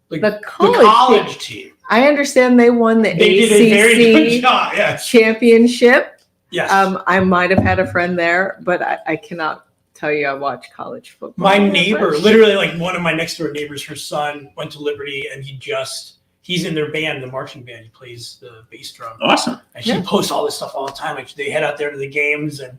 the The college, college team. I understand they won the They did a very good ACC job. Yes. championship. Yes. I might have had a friend there, but I cannot tell you I watch college football. My neighbor, literally one of my next door neighbors, her son went to Liberty, and he's in their band, the marching band. He plays the bass drum. Awesome. And she posts all this stuff all the time. Like they head out there to the games, and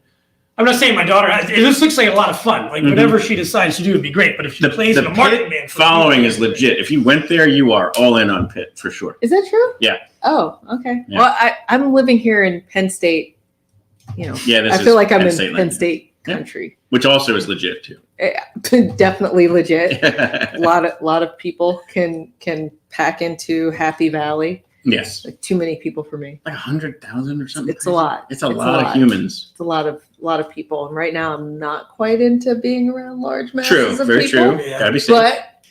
I'm not saying my daughter. It just looks like a lot of fun. Like whatever she decides to do would be great. But if she plays in a marching Pitt band, following is legit. If you went there, you are all in on Pitt for sure. Is that true? Yeah. Oh, okay. Yeah. Well, I'm living here in Penn State. Yeah, I feel like I'm in Penn land. State country. Which also is legit too. Definitely legit. A lot of people can pack into Happy Valley. Yes. Like too many people for me. Like 100,000 or something. It's a lot. It's a lot of humans. It's a lot of people. And right now I'm not quite into being around large masses True. of Very people. true. Gotta be safe. But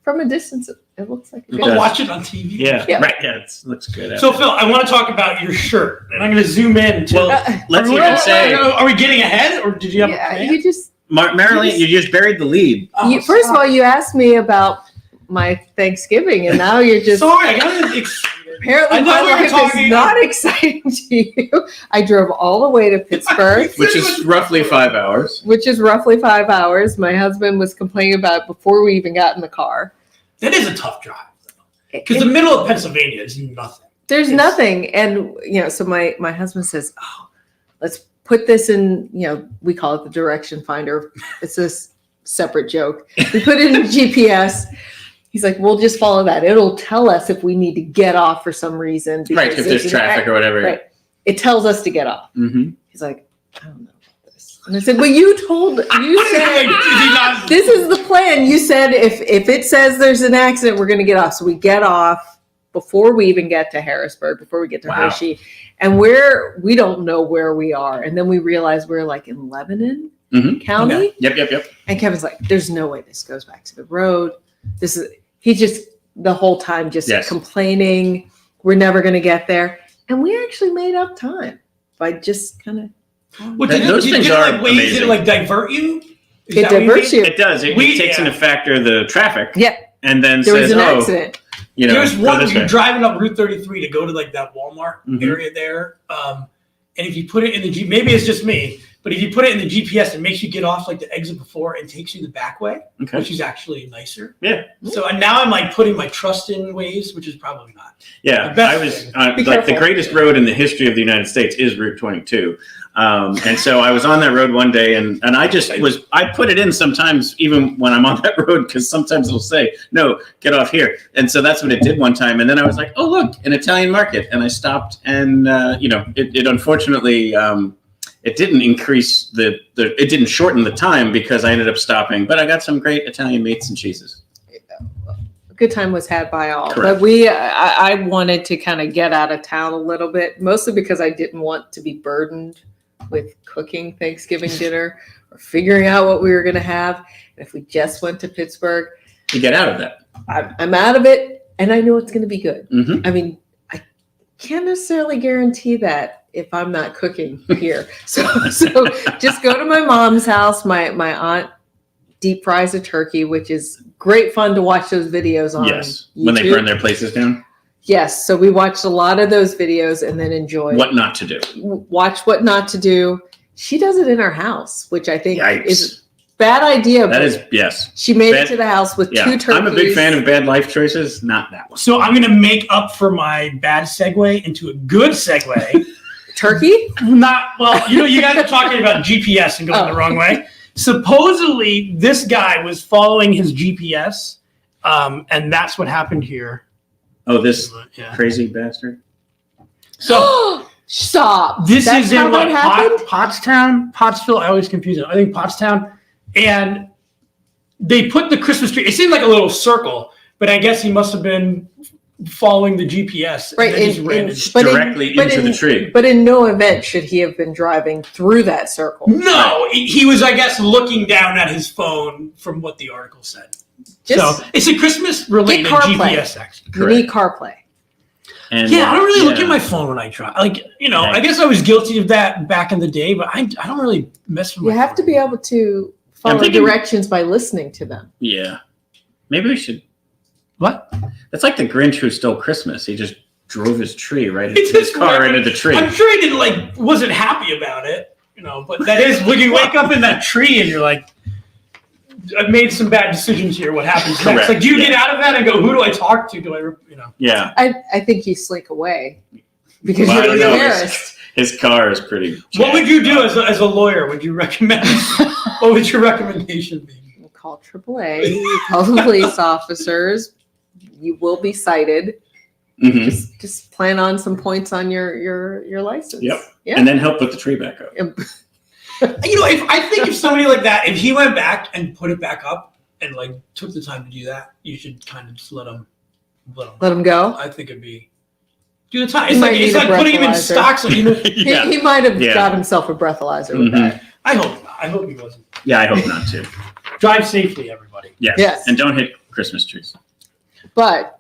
from a distance, it looks like a good I'll watch it on TV. Yeah. Right. Yeah. It looks good. So Phil, I want to talk about your shirt, and I'm going to zoom in. Let's even say. Are we getting ahead, or did you have? Yeah, you just Marilyn, you just buried the lead. first of all, you asked me about my Thanksgiving, and now you're just sorry. I got apparently I my thought we were life is talking- not exciting to you. I drove all the way to Pittsburgh, Which is roughly 5 hours. which is roughly 5 hours. My husband was complaining about it before we even got in the car. That is a tough drive, because the middle of Pennsylvania is nothing. There's nothing, and so my husband says, "Oh, let's put this in." We call it the direction finder. It's this separate joke. We put it in GPS. He's like, "We'll just follow that. It'll tell us if we need to get off for some reason." Right. If there's traffic or whatever. Right. It tells us to get off. Mm-hmm. He's like, "I don't know about this." And I said, "Well, you said this is the plan. You said if it says there's an accident, we're going to get off. So we get off before we even get to Harrisburg, before we get to Hershey, and we don't know where we are. And then we realize we're like in Lebanon County. Okay. Yep. And Kevin's like, "There's no way this goes back to the road. the whole time just Yes. complaining we're never going to get there. And we actually made up time by just kind of. Well, Those did things it are like ways amazing. to like divert you? Is It that what you diverts mean? you. It does. It takes into factor the traffic. Yeah. And then There was says, an "Oh, accident. you know, There's go one this where you're way." driving up Route 33 to go to like that Walmart Mhm. area there. And if you put it in the maybe it's just me, but if you put it in the GPS, it makes you get off like the exit before and takes you the back way, Okay. which is actually nicer. Yeah. So and now I'm like putting my trust in Waze, which is probably not. Yeah, The best I was thing. like the careful. greatest road in the history of the United States is Route 22. And so I was on that road one day and I put it in sometimes even when I'm on that road because sometimes it'll say, no, get off here. And so that's what it did one time. And then I was like, oh, look, an Italian market. And I stopped and, it unfortunately, it didn't increase it didn't shorten the time because I ended up stopping, but I got some great Italian meats and cheeses. Good time was had by all. Correct. But I wanted to kind of get out of town a little bit, mostly because I didn't want to be burdened with cooking Thanksgiving dinner or figuring out what we were going to have. And if we just went to Pittsburgh, You get out of that. I'm out of it and I know it's going to be good. Mhm. I mean, I can't necessarily guarantee that if I'm not cooking here. So just go to my mom's house. My aunt deep fries a turkey, which is great fun to watch those videos on Yes. When they YouTube. burn their places down. Yes, so we watched a lot of those videos and then enjoyed. What not to do. Watch what not to do. She does it in her house, which I think Yikes. is a bad idea. That but is, yes. She made Bad- it to the house with Yeah. two turkeys. I'm a big fan of bad life choices, not that one. So I'm gonna make up for my bad segue into a good segue. Turkey? Not well, you guys are talking about GPS and going the wrong way. Supposedly, this guy was following his GPS, and that's what happened here. Oh, this Yeah. crazy bastard. So stop. This That's is in how what, that happened? Pottstown, Pottsville. I always confuse it. I think Pottstown, and they put the Christmas tree. It seemed like a little circle, but I guess he must have been following the GPS. Right, and then just ran it. into the tree. But in no event should he have been driving through that circle. No, he was, I guess, looking down at his phone from what the article said. Just so it's a Christmas-related get CarPlay. GPS section. You need CarPlay. And Yeah, I don't really look at my phone when I drive. Like, I guess I was guilty of that back in the day, but I don't really mess with You my have to be able to follow thinking- directions by listening to them. Yeah. Maybe we should. What? That's like the Grinch who stole Christmas. He just drove his tree right It's into his just car weird. into the tree. I'm sure he didn't wasn't happy about it, but that is when you wake up in that tree and you're like, I've made some bad decisions here. What happens next? Correct, Like, do you yeah. get out of that and go, who do I talk to? Yeah. I think you slink away because Well, I you're don't know. embarrassed. His car is pretty. What would you do as a lawyer? Would you recommend? What would your recommendation be? Call AAA, call the police officers. You will be cited. Mhm. Just plan on some points on your license. Yep. Yeah. And then help put the tree back up. If somebody like that, if he went back and put it back up and took the time to do that, you should kind of just let him Let him go. I think it'd be do the time. He It's might like need a putting him in breathalyzer. stock. So He might have Yeah. got himself a breathalyzer with Mhm. that. I hope not. I hope he wasn't. Yeah, I hope not to. Drive safely, everybody. Yes. Yes. And don't hit Christmas trees. But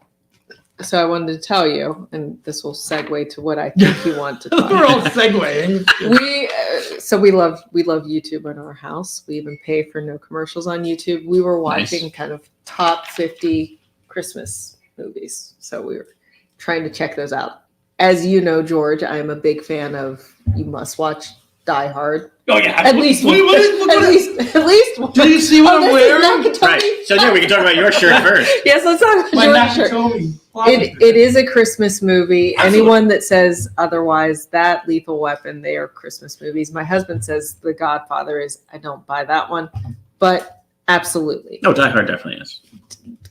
so I wanted to tell you, and this will segue to what I think you want to talk We're all about. segueing. We love YouTube in our house. We even pay for no commercials on YouTube. We were watching Nice. kind of top 50 Christmas movies, so we were trying to check those out. As you know, George, I am a big fan of. You must watch Die Hard. Oh yeah, At least one. At least one. Do you see what I'm this is wearing? Nakatomi. Right. So yeah, we can talk about your shirt first. Yes, let's talk about My George's shirt. Nakatomi. It is a Christmas movie. Absolutely. Anyone that says otherwise, that Lethal Weapon, they are Christmas movies. My husband says The Godfather is. I don't buy that one, but absolutely, No, Die Hard definitely is.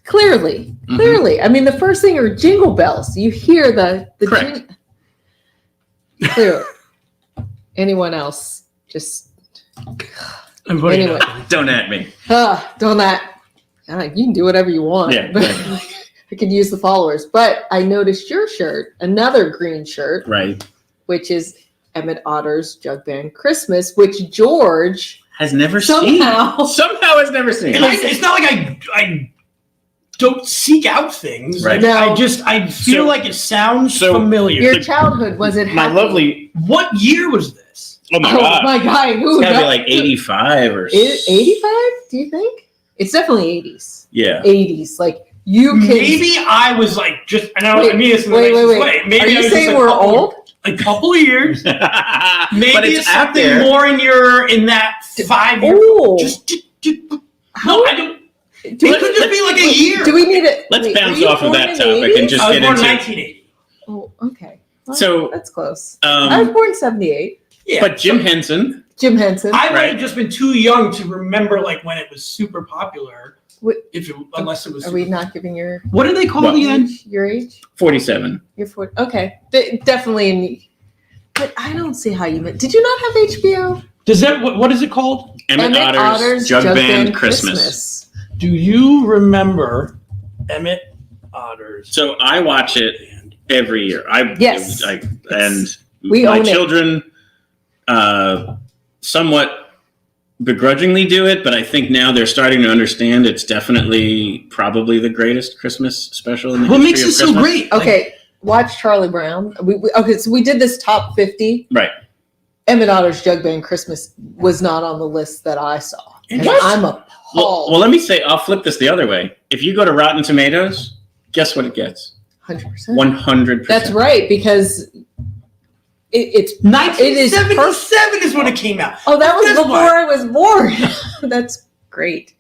clearly. Mhm. I mean, the first thing are jingle bells. You hear the Correct. clearly. Anyone else? Just I'm putting it anyway. up. Don't at me. Don't that. You can do whatever you want. Yeah, but right. I can use the followers. But I noticed your shirt, another green shirt, Right. which is Emmett Otter's Jug Band Christmas, which George Has never somehow seen. Somehow has never seen. It's not like don't seek out things. Right. Like, I feel like it sounds familiar. Your childhood, was it My happy? lovely. What year was this? Oh my God. My God. It's gotta be like 85 or 85? Do you think? It's definitely 80s. Yeah. 80s. Like, you can. Maybe I was like just, I know I mean this in the wait. nicest way. Maybe Are you I was saying just we're old? A couple of years. Maybe But it's it's out something there. more in that 5 year. Oh. No, I don't. It could just be like a year. Do we need it? Let's wait, bounce were you off of born that in the topic 80s? and just I was get born into. 1980. Oh, okay. Well, So, that's close. I was born 78. Yeah. But Jim Henson. Jim Henson. I might have just been too young to remember like when it was super popular. Unless it was. Are we not giving your? What do they call What? the end? Your age? 47. You're 40. Okay, definitely. But I don't see how you. Did you not have HBO? Does that what is it called? Emmett Otter's Jug Band Christmas. Do you remember Emmett Otter's? So I watch it every year. Yes. And We my own it. children somewhat begrudgingly do it, but I think now they're starting to understand it's definitely probably the greatest Christmas special in the What history makes of it so Christmas. great? Okay, watch Charlie Brown. Okay, so we did this top 50. Right. Emmett Otter's Jug Band Christmas was not on the list that I saw. And What? I'm appalled. Well, let me say, I'll flip this the other way. If you go to Rotten Tomatoes, guess what it gets? 100%. 100%. That's right, because it's 1977 is when it came out. Oh, that was That's before why. I was born. That's great.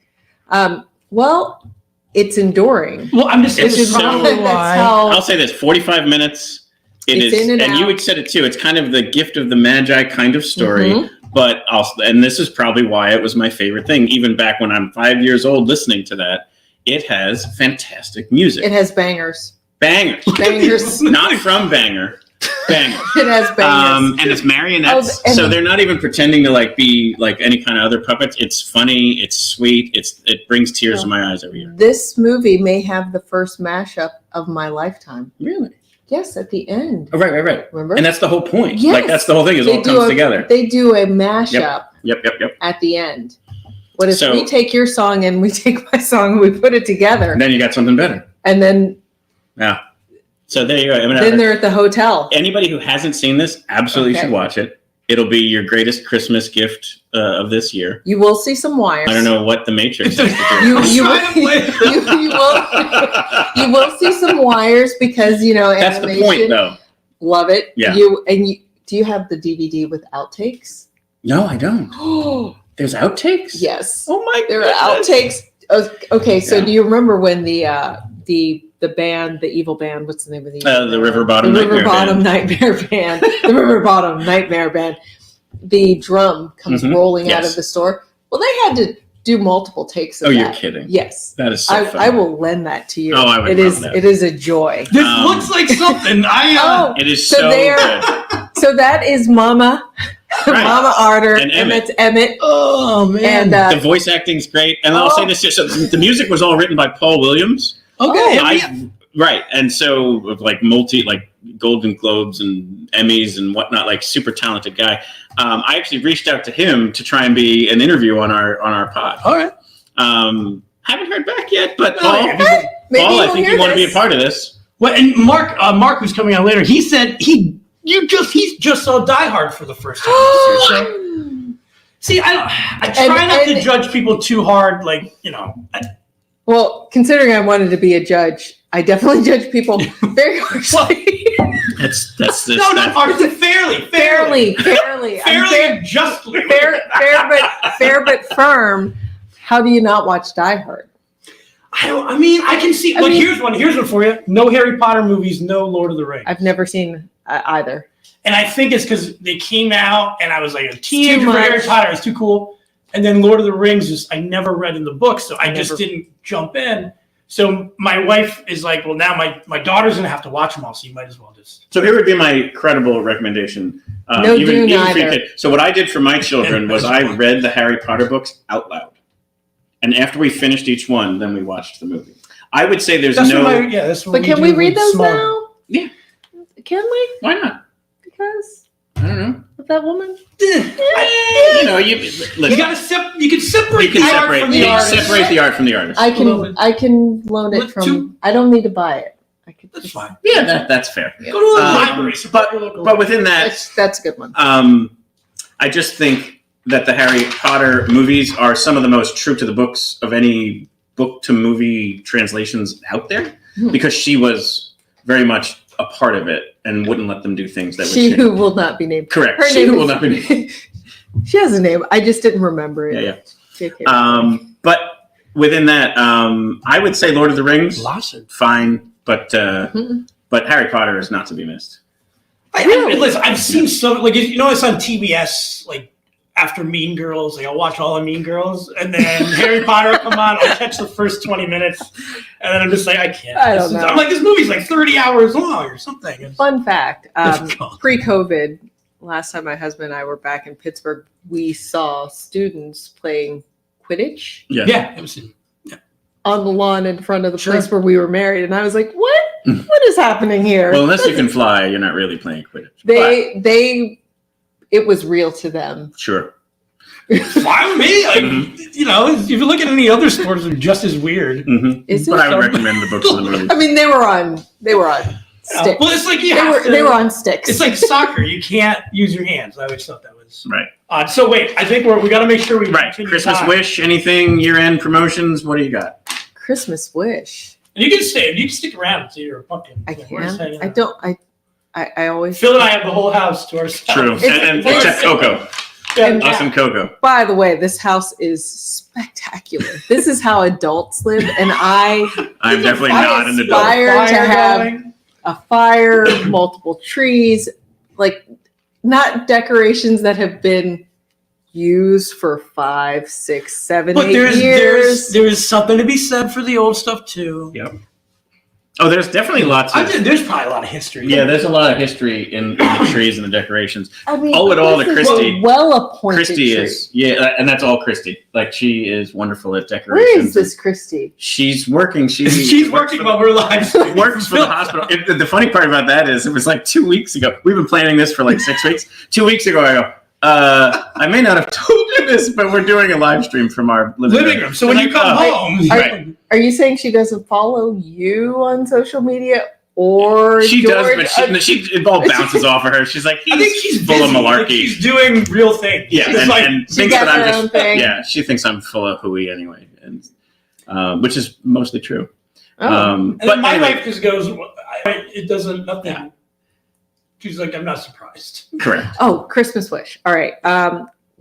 Well, it's enduring. Well, I'm just. It's This is so- probably why. I'll say this: 45 minutes. It's is, in and you out. had said it too. It's kind of the gift of the Magi kind of story. Mhm. But also, and this is probably why it was my favorite thing. Even back when I'm 5 years old, listening to that, it has fantastic music. It has bangers. Bangers. Bangers. Not from Banger. Bangers. It has bangers. And it's marionettes, Oh, and so the- they're not even pretending to like be like any kind of other puppets. It's funny, it's sweet, it brings tears to my eyes every year. This movie may have the first mashup of my lifetime. Really? Yes, at the end. Oh, right. Remember? And that's the whole point. Yes. Like that's the whole thing. Is it all do comes together. They do a mashup Yep. at the end. What if So- we take your song and we take my song and we put it together? And then you got something better. And then Yeah. So there you go. I mean, then they're at the hotel. anybody who hasn't seen this absolutely Okay. should watch it. It'll be your greatest Christmas gift of this year. You will see some wires. I don't know what the Matrix has to do. You will see some wires because That's the animation. point, though. Love it. Yeah. Do you have the DVD with outtakes? No, I don't. Oh There's outtakes? yes. Oh my There are goodness. outtakes. Okay, so Yeah. do you remember when the band, the evil band? What's the name of the The River Bottom the Nightmare River Bottom Band. Nightmare Band? The River Bottom Nightmare Band. The drum comes Mhm. rolling out Yes. of the store. Well, they had to do multiple takes of Oh, that. you're kidding. Yes. That is so I funny. will lend that to you. Oh, I would It love is. that. It is a joy. This looks like something. It is so there- good. So that is Mama, Right. Mama Arter, And Emmett. Emmett's Emmett. Oh man. And The voice acting's great. And I'll say this too. So the music was all written by Paul Williams. Okay. Right. And so like Golden Globes and Emmys and whatnot, like super talented guy. I actually reached out to him to try and be an interview on our pod. All right. Haven't heard back yet, but Oh, Paul, yeah. Maybe Paul, I you'll think hear you want to be a this. part of this. Well, and Marc, who's coming on later, he said he just saw Die Hard for the first time this year. So, see, I try not to judge people too hard. Like Well, considering I wanted to be a judge, I definitely judge people very harshly. That's no, not hard. Fairly. Fairly. I'm Fairly and justly. fair but firm. How do you not watch Die Hard? I can see. But here's one for you. No Harry Potter movies. No Lord of the Rings. I've never seen either. And I think it's because they came out, and I was like a teenager for much. Harry Potter. It's too cool. And then Lord of the Rings I never read in the book, so I just didn't jump in. So my wife is like, well, now my daughter's gonna have to watch them all, so you might as well just. So here would be my credible recommendation. No Dune for your either. kid. So what I did for my children was I read the Harry Potter books out loud, and after we finished each one, then we watched the movie. I would say there's That's no. that's what But can we do read with those small- now? Yeah. Can we? Why not? Because I don't know. that woman? You know, listen, You gotta you can separate the art from the artist. separate the art from the artist. I can loan it from. I don't need to buy it. That's fine. Yeah, that's fair. Go to the library. But within that, that's a good one. I just think that the Harry Potter movies are some of the most true to the books of any book to movie translations out there, because she was very much a part of it and wouldn't let them do things that she who will not be named. Correct. Her She name who will is- not be named. She has a name. I just didn't remember it. Yeah. But within that, I would say Lord of the Rings, fine, but Harry Potter is not to be missed. Listen, I've seen some, like, you know, it's on TBS, like, after Mean Girls, like, I'll watch all the Mean Girls, and then Harry Potter will come on, I'll catch the first 20 minutes, and then I'm just like, I can't. I don't know. I'm like, this movie's like 30 hours long or something. Fun fact, pre-COVID, last time my husband and I were back in Pittsburgh, we saw students playing Quidditch. Yeah. It was, on the lawn in front of the place where we were married. And I was like, what? What is happening here? Well, unless you can fly, you're not really playing Quidditch. It was real to them. Sure. Fine with me. Like, you know, if you look at any other sports, they're just as weird. But I would recommend the books and the movies. I mean, they were on sticks. Well, it's like they were on sticks. It's like soccer. You can't use your hands. I always thought that was right. So wait, I think we got to make sure we Christmas wish, anything, year-end promotions. What do you got? Christmas wish. And you can stay. You can stick around until you're a pumpkin. I can. I don't. I always. Phil and I have the whole house to ourselves. True, and except Coco. Us and Coco. By the way, this house is spectacular. This is how adults live, and I'm definitely not an adult. Aspire to have a fire, multiple trees, like not decorations that have been used for 5, 6, 7, But 8 years. There's something to be said for the old stuff too. Yep. Oh, there's definitely lots of. There's probably a lot of history. Yeah, there's a lot of history in the trees and the decorations. I mean, all the this is Christy. a well-appointed Christy tree. is, and that's all Christy. Like, she is wonderful at decorations. Where is this Christy? She's working. She's working while we're live. Works for the hospital. The funny part about that is, it was like 2 weeks ago. We've been planning this for like 6 weeks. 2 weeks ago, I go, I may not have told you this, but we're doing a live stream from our living room. So when you come home, Are you saying she doesn't follow you on social media, or she George? does, but it all bounces off of her. She's like, I think she's full of busy. malarkey. Like, she's doing real things. Yeah, and thinks that I'm just thing. yeah. She thinks I'm full of hooey anyway, and which is mostly true. And But then my anyway, wife just goes, it doesn't nothing. She's like, I'm not surprised. Correct. Oh, Christmas wish. All right.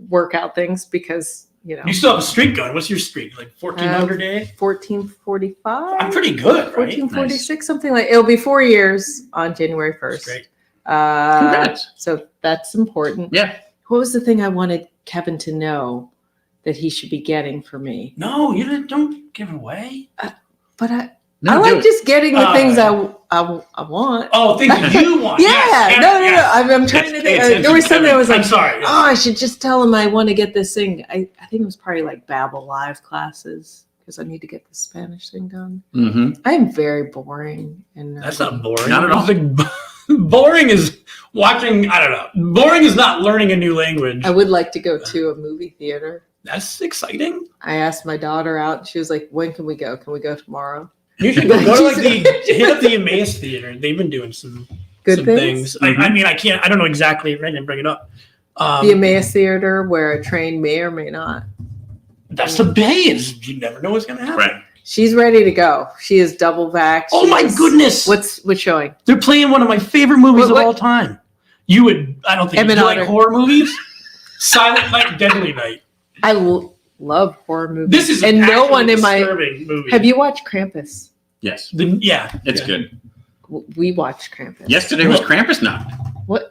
Workout things, because You still have a streak going. What's your streak? Like 1,400 a day? 1445. I'm pretty good, right? 1446, something like. It'll be 4 years on January 1st. That's great. Congrats. So that's important. Yeah. What was the thing I wanted Kevin to know that he should be getting for me? No, don't give it away. But I No, do like it. just getting the things I want. Oh, things that you want. Yeah, Yes, no. yes. I'm trying to think. It's There was something I was like, I'm sorry. oh, I should just tell him I want to get this thing. I think it was probably like Babbel Live classes, because I need to get the Spanish thing done. Mm-hmm. I am very boring. And That's not boring. Not at all. It's like, boring is watching, I don't know. Boring is not learning a new language. I would like to go to a movie theater. That's exciting. I asked my daughter out. She was like, when can we go? Can we go tomorrow? You should go to like hit up the Emmaus Theater. They've been doing some Good things? I mean, I don't know exactly. I didn't bring it up. The Emmaus Theater, where a train may or may not. That's the Bay. You never know what's going to happen. Right. She's ready to go. She is double vaxxed. Oh my goodness! What's showing? They're playing one of my favorite movies What? of all time. You would, I don't think you like horror movies. Silent Night, Deadly Night. I love horror movies. This is and no one in my. disturbing movie. Have you watched Krampus? Yes. It's good. We watched Krampus. Yesterday was Krampusnacht. What?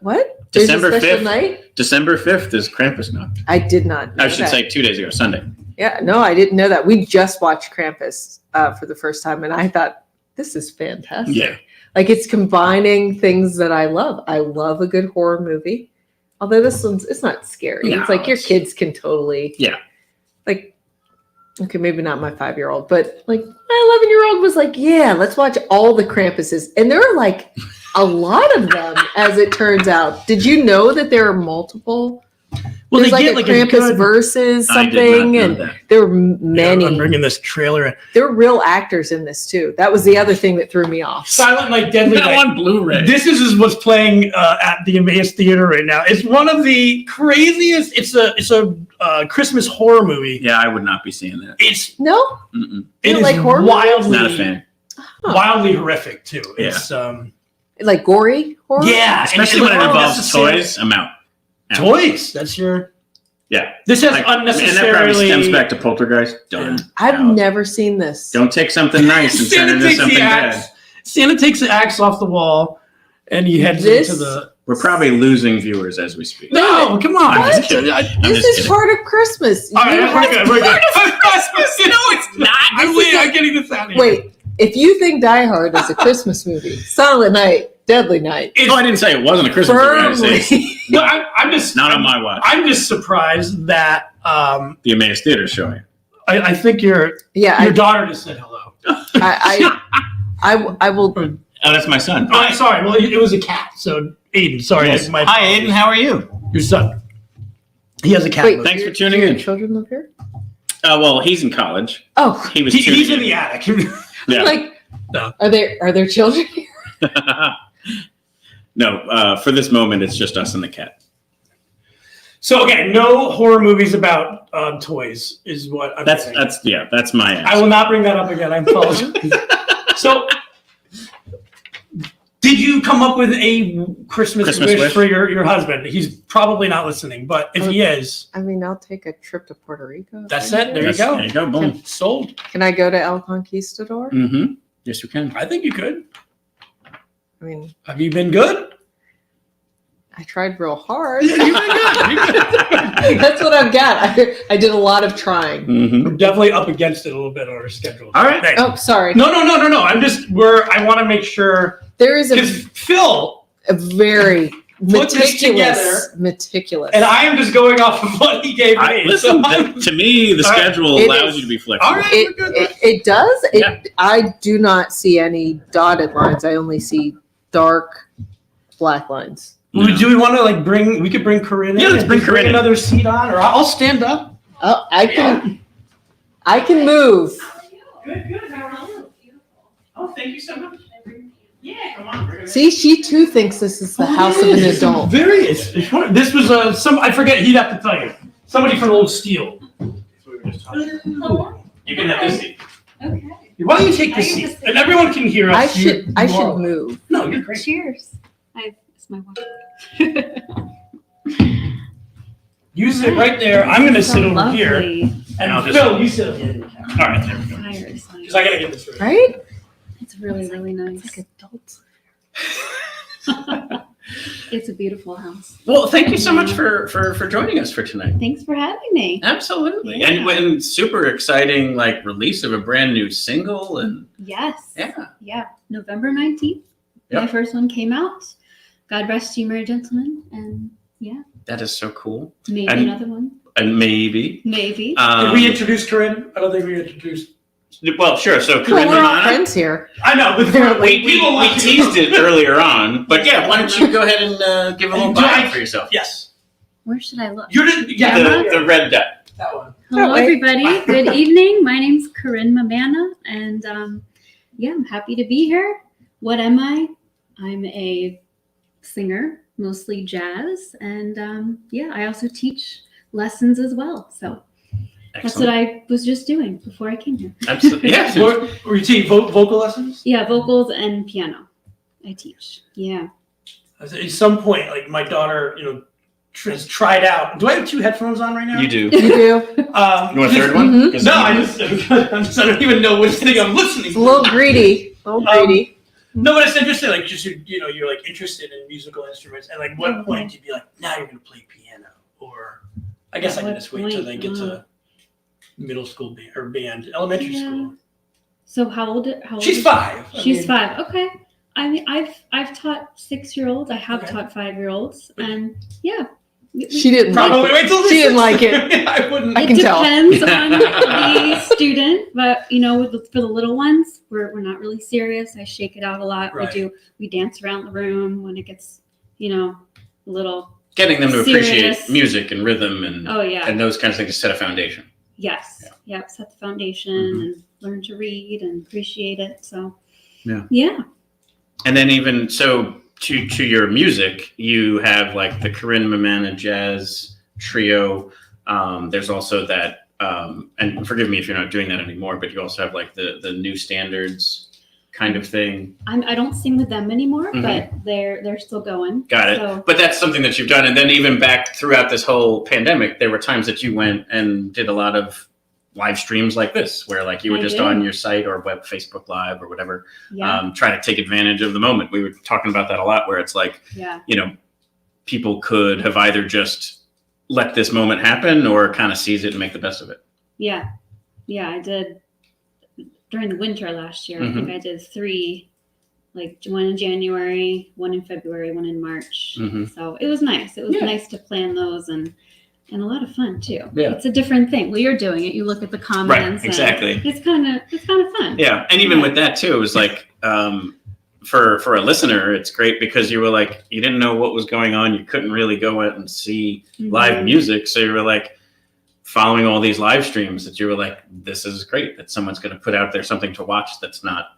December There's a special 5th. night? December 5th is Krampusnacht. I did not know I should that. say 2 days ago, Sunday. Yeah, no, I didn't know that. We just watched Krampus for the first time, and I thought, this is fantastic. Yeah. Like, it's combining things that I love. I love a good horror movie. Although this one's, it's not scary. No, it's like your kids can totally. Yeah. Like, Okay, maybe not my 5-year-old, but like my 11-year-old was like, yeah, let's watch all the Krampuses. And there are like a lot of them, as it turns out. Did you know that there are multiple? Well, There's they like get a like a Krampus good versus I did not something, know and that. there were many. I'm bringing this trailer in. There were real actors in this too. That was the other thing that threw me off. Silent Night, Deadly That Night. on Blu-ray. This is what's playing at the Emmaus Theater right now. It's one of the craziest. It's a Christmas horror movie. Yeah, I would not be seeing that. It's No, Mm-mm. it You is like horror movies? wildly Not a fan. wildly horrific too. It's like gory horror. yeah, Especially and when it like involves unnecessary- toys, I'm out. Toys. That's your. Yeah. This has And that probably unnecessarily. stems back to Poltergeist. Done. I've Out. never seen this. Don't take something nice and turn it into something bad. Santa takes the axe off the wall, and he heads This- into the. We're probably losing viewers as we speak. No, come on. I'm just kidding. This is part of Christmas. All right, You we're have- good. We're good. No, it's not. I'm getting this out of here. Wait, if you think Die Hard is a Christmas movie, Silent Night, Deadly Night, No, I didn't say it wasn't a Christmas movie. I said firmly. No, I'm just not on my watch. I'm just surprised that The Emmaus Theater showing. I think your Yeah, daughter just said hello. I will. Oh, that's my son. Oh, I'm sorry. Well, it was a cat. So Aiden, sorry. Yes. My Hi, Aiden. How are you? Your son. He has a cat. Wait, Thanks for do tuning your in. children live here? Well, he's in college. Oh, He was He's tuning in the attic. Yeah. like, No. are there children here? No, for this moment, it's just us and the cat. So okay, no horror movies about toys is what I'm saying. That's my answer. I will not bring that up again. I apologize. So, did you come up with a Christmas wish for your husband? He's probably not listening, but if he is, I mean, I'll take a trip to Puerto Rico. that's it. There you go. There you go. Boom. Sold. Can I go to El Conquistador? Mm-hmm. Yes, you can. I think you could. I mean, Have you been good? I tried real hard. You've been good. That's what I've got. I did a lot of trying. Mm-hmm. We're definitely up against it a little bit on our schedule. All right. Thanks. Oh, sorry. No. I want to make sure There is because Phil a very Put this together. meticulous. and I am just going off of what he gave me. Listen, So I'm- to me, the All right. schedule It allows is. you to be flexible. All right, we're good. It does. Yeah. I do not see any dotted lines. I only see dark black lines. Do we want to bring? We could bring Corinne in. Yeah, let's and bring just Corinne in. another seat on, or I'll stand up. Oh, I can move. Good. How are you? Oh, thank you so much. Yeah, come on. See, she too thinks this is the house of an adult. Various. This was some. I forget. He'd have to tell you. Somebody from Old Steel. You can have this seat. Okay. Why don't you take this seat? And everyone can hear us. I should You are- move. No, you're great. Cheers. It's my water. Use it right there. I'm going to sit over here. Lovely. And I'll just- Phil, you sit over here. All right, there we go. Fire is like- Because I got to get this right. Right? It's really, really nice. It's like adults. It's a beautiful house. Well, thank you so much for joining us for tonight. Thanks for having me. Absolutely. Yeah. And when super exciting release of a brand new single and Yes. yeah. Yeah. November 19th. My Yep. first one came out. God rest you, merry gentlemen. And yeah, That is so cool. maybe And- another one. And maybe. Maybe. Did we introduce Corinne? I don't think we introduced. Well, sure. So Well, Corinne we're all Mammana, friends here. I know, but we teased it earlier on, but yeah, why don't you go ahead and give a little bio for yourself? Yes. Where should I look? You're The red dot. That one. Hello, That way. everybody. Good evening. My name's Corinne Mammana, and yeah, I'm happy to be here. What am I? I'm a singer, mostly jazz, and yeah, I also teach lessons as well. So that's what I was just doing before I came here. Absolutely. Yeah. Were you taking vocal lessons? Yeah, vocals and piano. I teach. Yeah. At some point, my daughter, has tried out. Do I have two headphones on right now? You do. You do. You want a third one? Mhm. 'Cause No, I don't even know which thing I'm listening It's to. a little greedy. No, but it's interesting. You're interested in musical instruments, and what point do you be like, now you're going to play piano? Or I guess I can just wait till they get to middle school band, elementary school. So how old? She's is 5. She's 5. Okay. I mean, I've taught 6-year-olds. I have taught 5-year-olds, and yeah, She didn't Probably like wait till it. this She didn't is- like it. I wouldn't. I It can tell. depends on the student, but for the little ones, we're not really serious. I shake it out a lot. Right. We dance around the room when it gets, a little. Getting them to appreciate serious. music and rhythm and Oh yeah. and those kinds of things to set a foundation. Yes. Yep. Set the foundation and learn to read and appreciate it. So. Yeah. Yeah. And then even so to your music, you have like the Corinne Mammana Jazz Trio. There's also that, and forgive me if you're not doing that anymore, but you also have like the New Standards kind of thing. I don't sing with them anymore, Mhm. but they're still going. Got it. So, But that's something that you've done. And then even back throughout this whole pandemic, there were times that you went and did a lot of live streams like this, where like you were I just did. on your site or Facebook Live or whatever, yeah. trying to take advantage of the moment. We were talking about that a lot, where it's like, Yeah. people could have either just let this moment happen or kind of seize it and make the best of it. Yeah. Yeah. I did during the winter last year. I Mhm. think I did 3, like one in January, one in February, one in March. Mhm. So it was nice. It was Yeah. nice to plan those and a lot of fun too. Yeah. It's a different thing. Well, you're doing it. You look at the comments. and exactly. It's kind of fun. Yeah. And even with that too, it was like, for a listener, it's great because you were like, you didn't know what was going on. You couldn't really go out and see live Mhm. music. So you were like following all these live streams that you were like, this is great that someone's going to put out there something to watch that's not,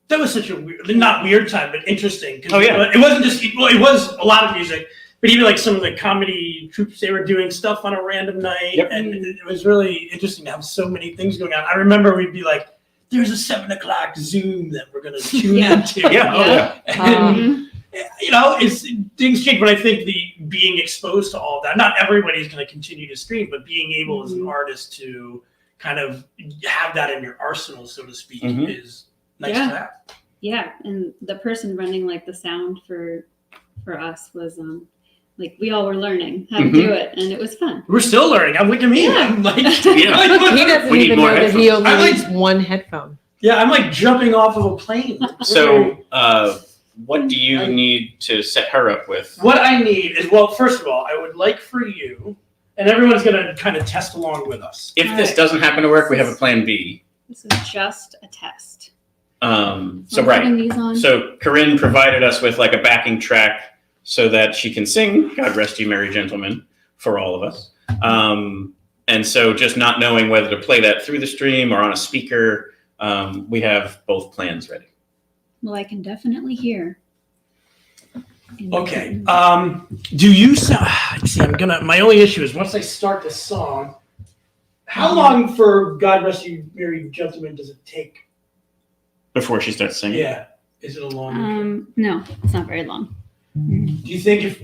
That was such a weird, not weird time, but interesting. 'Cause Oh, yeah. It wasn't just, well, it was a lot of music, but even like some of the comedy troupes, they were doing stuff on a random night. Yep. And it was really interesting to have so many things going on. I remember we'd be like, there's a 7:00 Zoom that we're going to tune Yeah. into. Yeah. Oh, yeah. And, things change, but I think the being exposed to all of that, not everybody's going to continue to stream, but being able as an artist to kind of have that in your arsenal, so to speak, Mhm. is nice Yeah. to have. Yeah, and the person running like the sound for us was like we all were learning how to do it, and it was fun. We're still learning. Look at me. Yeah. I'm like, He doesn't We need even more know that he headphones. only I like- needs one headphone. yeah, I'm like jumping off of a plane. So, what do you need to set her up with? What I need is, well, first of all, I would like for you, and everyone's going to kind of test along with us. If All this right. doesn't happen to work, we have a plan B. This is just a test. So I'm right. putting these on. So Corinne provided us with like a backing track so that she can sing "God Rest You Merry Gentlemen" for all of us. And so just not knowing whether to play that through the stream or on a speaker, we have both plans ready. Well, I can definitely hear. Okay. Do you sound? See, my only issue is once I start this song, how long for "God Rest You Merry Gentlemen" does it take? Before she starts singing. Yeah. Is it a long? No, it's not very long. Do you think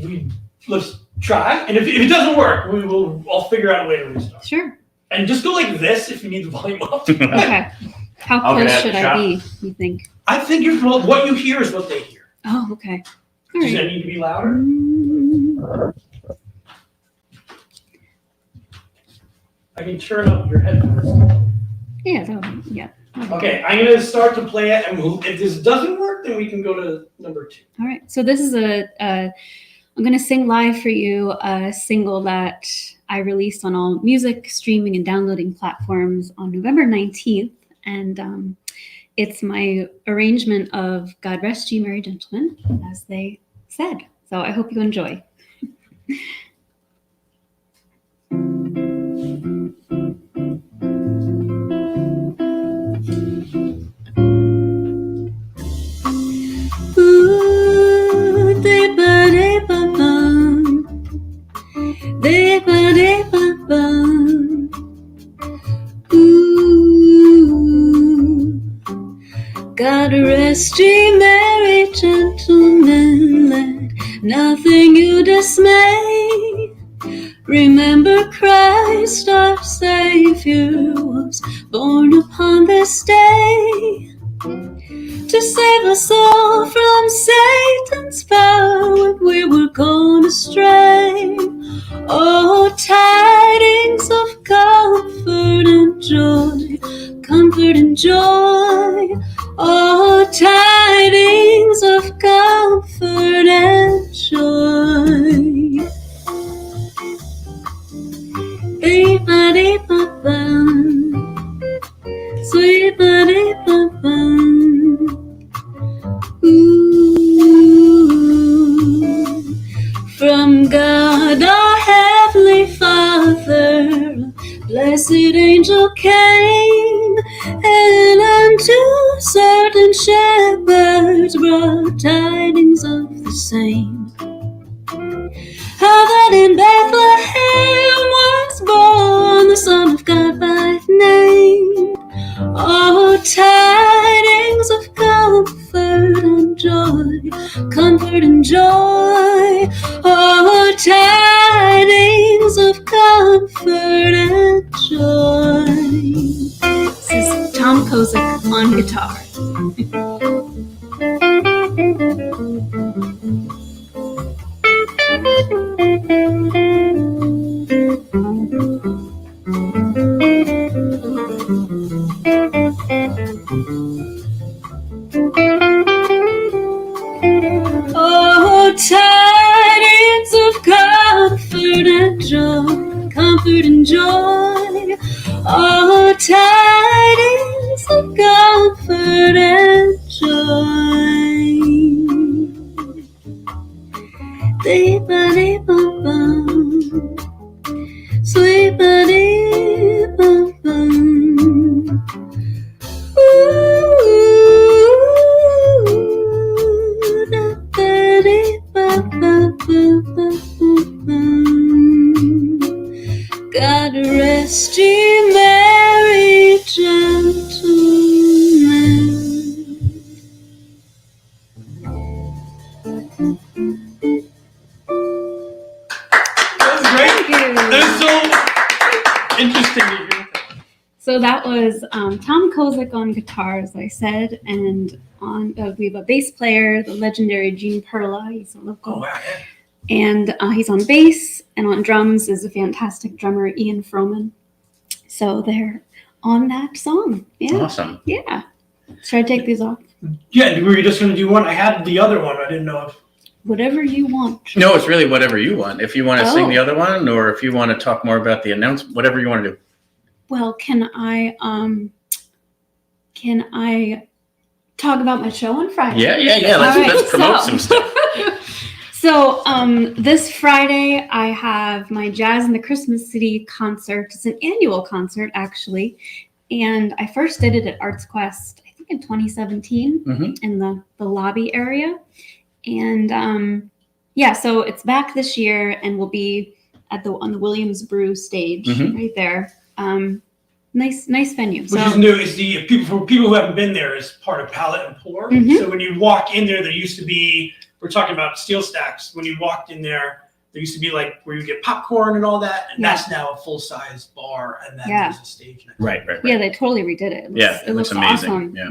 let's try, and if it doesn't work, I'll figure out a way to restart. Sure. And just go like this if you need the volume up. Okay. How I'll get close at should the I shop. be? You think? I think what you hear is what they hear. Oh, okay. All Does right. that need to be louder? I can turn up your headphones. Yeah. Yeah. Okay, I'm gonna start to play it, and if this doesn't work, then we can go to number 2. All right. So this is I'm going to sing live for you a single that I released on all music streaming and downloading platforms on November 19th. And it's my arrangement of "God Rest You Merry Gentlemen," as they said. So I hope you enjoy. God rest ye merry gentlemen, let nothing you dismay. Remember Christ our Savior was born upon this day to save us all from Satan's power when we were gone astray. Oh, tidings of comfort and joy, comfort and joy. Oh, tidings of comfort and joy. blessed angel came, and unto certain shepherds brought tidings of the same. How that in Bethlehem was born the Son of God by name. Oh, tidings of comfort and joy, comfort and joy. Oh, tidings of comfort and joy. This is Tom Kozik on guitar. Oh, tidings of comfort and joy, comfort and joy. Oh, tidings of comfort and joy. Dee-ba-dee-bum-bum, sweet-ba-dee-bum-bum. God rest ye merry gentlemen. Thank you. That was so interesting to hear. So that was Tom Kozik on guitar, as I said, and on we have a bass player, the legendary Gene Perla. He's a local. Oh, wow. And he's on bass, and on drums is a fantastic drummer, Ian Froman. So they're on that song. Yeah. Awesome. Yeah. Should I take these off? Yeah, were you just going to do one? I had the other one. I didn't know if. Whatever you want. No, it's really whatever you want. If you want to sing Oh. the other one, or if you want to talk more about the announcement, whatever you want to do. Well, can I talk about my show on Friday? Yeah. Let's promote some stuff. So this Friday, I have my Jazz in the Christmas City concert. It's an annual concert, actually. And I first did it at ArtsQuest, I think in 2017, in the lobby area. And so it's back this year, and we'll be on the Williams Brew stage right there. Nice venue. Which is new. Is for people who haven't been there, is part of Palette and Pour. So when you walk in there used to be. We're talking about steel stacks. When you walked in there used to be like where you get popcorn and all that, and that's now a full-size bar, and then there's a stage next. Right. Yeah, they totally redid it. It looks amazing. Awesome. Yeah.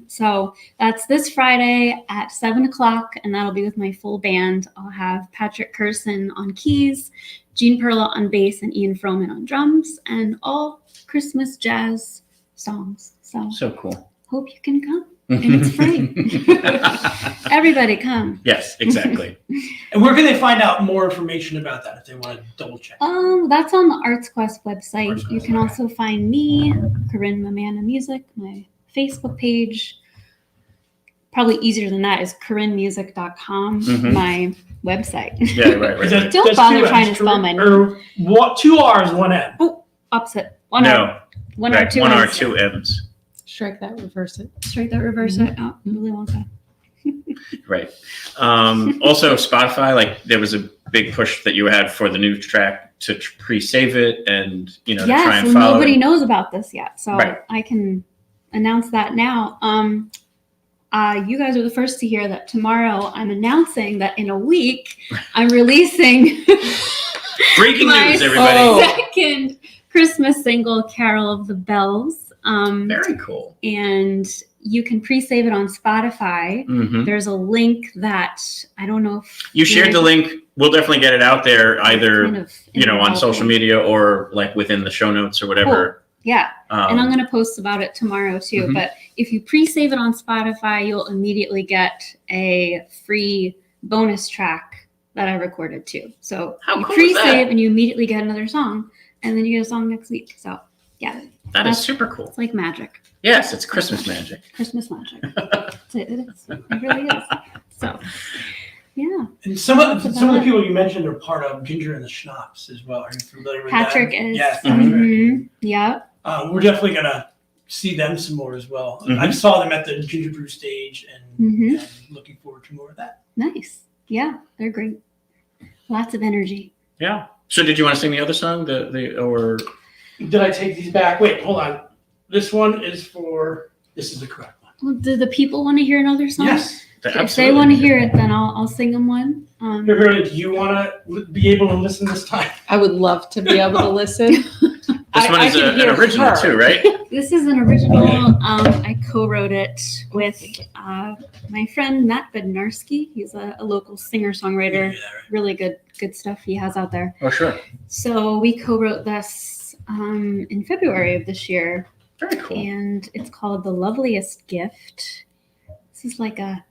So that's this Friday at 7:00, and that'll be with my full band. I'll have Patrick Curson on keys, Gene Perla on bass, and Ian Froman on drums, and all Christmas jazz songs. So cool. Hope you can come. And it's free. Everybody come. Yes, exactly. And where can they find out more information about that if they want to double check? That's on the ArtsQuest website. You can also find me, Corinne Mammana Music, my Facebook page. Probably easier than that is CorinneMusic.com, my website. Yeah, right. Don't bother trying to spell my name. Or what? 2 R's, 1 N. Oh, opposite. One no. R. One right. R, 2 1 R, N's. 2 M's. Strike that, reverse it. Strike that, reverse it. Oh, really want that. Right. Also, Spotify, like there was a big push that you had for the new track to pre-save it and, to try and follow. Nobody knows about this yet, so Right. I can announce that now. You guys are the first to hear that tomorrow I'm announcing that in a week I'm releasing Breaking my news, everybody. second Christmas single, Carol of the Bells. Very cool. And you can pre-save it on Spotify. There's a link that I don't know if you shared the link. We'll definitely get it out there either, kind of on social media or like within the show notes or whatever. Yeah. And I'm going to post about it tomorrow too. But if you pre-save it on Spotify, you'll immediately get a free bonus track that I recorded too. So you cool is that? pre-save and you immediately get another song, and then you get a song next week. So yeah. That is super cool. It's like magic. Yes, it's Christmas magic. Christmas magic. It is. It really is. So Yeah. And some of the people you mentioned are part of Ginger and the Schnapps as well. Are you familiar with Patrick that? is. Yes, Patrick. Mhm. Yep. We're definitely gonna see them some more as well. Mhm. I saw them at the Ginger Brew stage, and looking forward to more of that. Nice. Yeah, they're great. Lots of energy. Yeah. So did you want to sing the other song? Or did I take these back? Wait, hold on. This one is for. This is the correct one. Well, do the people want to hear another song? Yes. If they want to hear it, then I'll sing them one. Do you want to be able to listen this time? I would love to be able to listen. This one is an original too, right? This is an original. I co-wrote it with my friend Matt Bednarski. He's a local singer-songwriter. Really good stuff he has out there. Oh, sure. So we co-wrote this in February of this year. Very cool. And it's called The Loveliest Gift. This is like a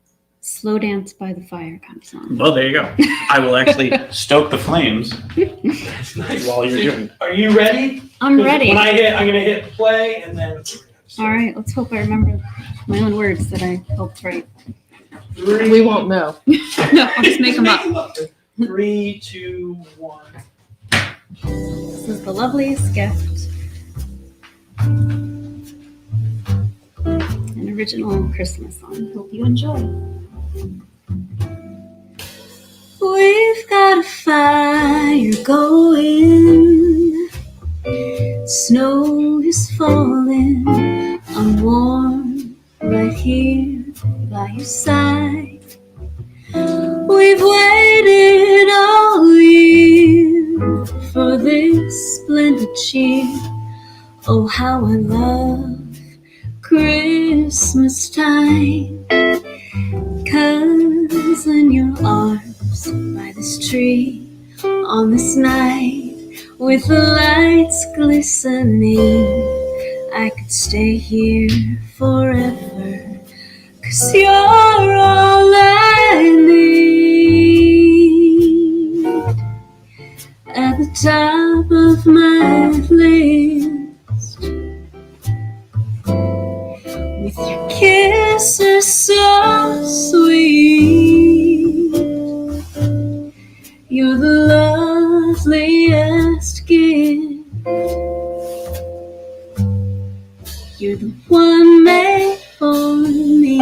slow dance by the fire kind of song. Well, there you go. I will actually stoke the flames That's nice. while you're doing it. Are you ready? I'm 'Cause ready. When I hit, I'm going to hit play, and then. All right, let's hope I remember my own words that I hoped right. We won't know. No, I'll just make them up. 3, 2, 1. This is The Loveliest Gift. An original Christmas song. Hope you enjoy. We've got a fire going. Snow is falling. I'm warm right here by your side. We've waited all year for this splendid cheer. Oh, how I love Christmas time. 'Cause in your arms by this tree on this night with the lights glistening, I could stay here forever. 'Cause you're all I need. At the top of my list, with your kisses so sweet, you're the loveliest gift. You're the one made for me.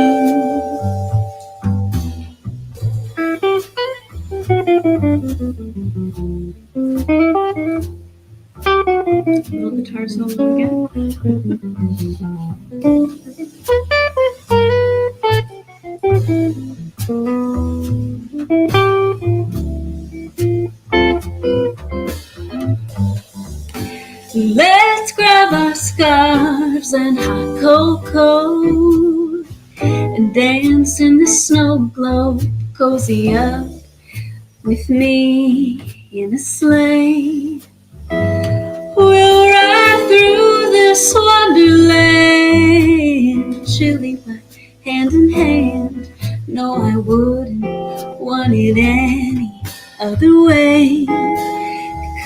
Little guitar solo again. Let's grab our scarves and hot cocoa and dance in the snow globe. Cozy up with me in a sleigh. We'll ride through this wonderland, chilly but hand in hand. No, I wouldn't want it any other way.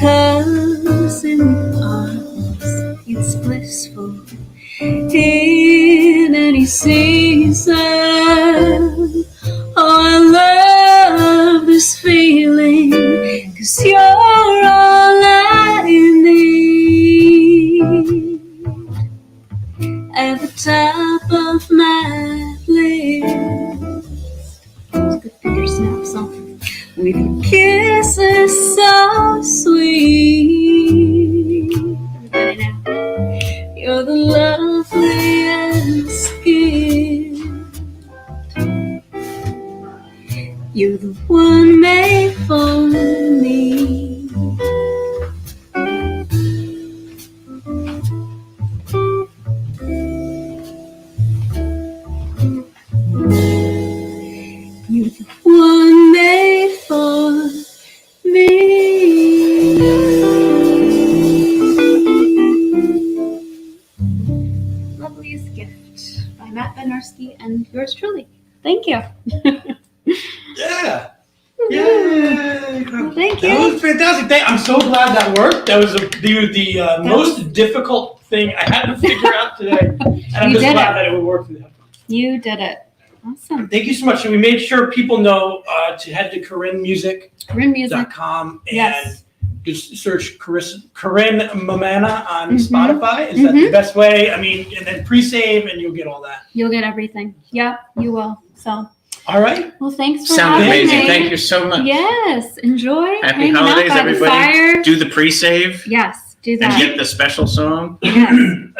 'Cause in your arms it's blissful in any season. Oh, I love this feeling, 'cause you're all I need. At the top of my list, it's a good finger snap song. With your kisses so sweet. Everybody now. You're the loveliest gift. You're the one made for me. You're the one made for me. Loveliest Gift by Matt Bednarski and yours truly. Thank you. Yeah. Yay! Well, thank That you. was fantastic. I'm so glad that worked. That was the most difficult thing I had to figure out today. And I'm You just did glad it. that it would work for them. You did it. Awesome. Thank you so much. And we made sure people know to head to CorinneMusic.com and Yes. just search Corinne Mammana on Spotify. Is that the best way? I mean, and then pre-save and you'll get all that. You'll get everything. Yep, you will. So. All right. Well, thanks for Sounds having amazing. me. Thank you so much. Yes, enjoy. Happy hanging out holidays, by the everybody. fire. Do the pre-save. Yes, do that. And get the special song. Yes. And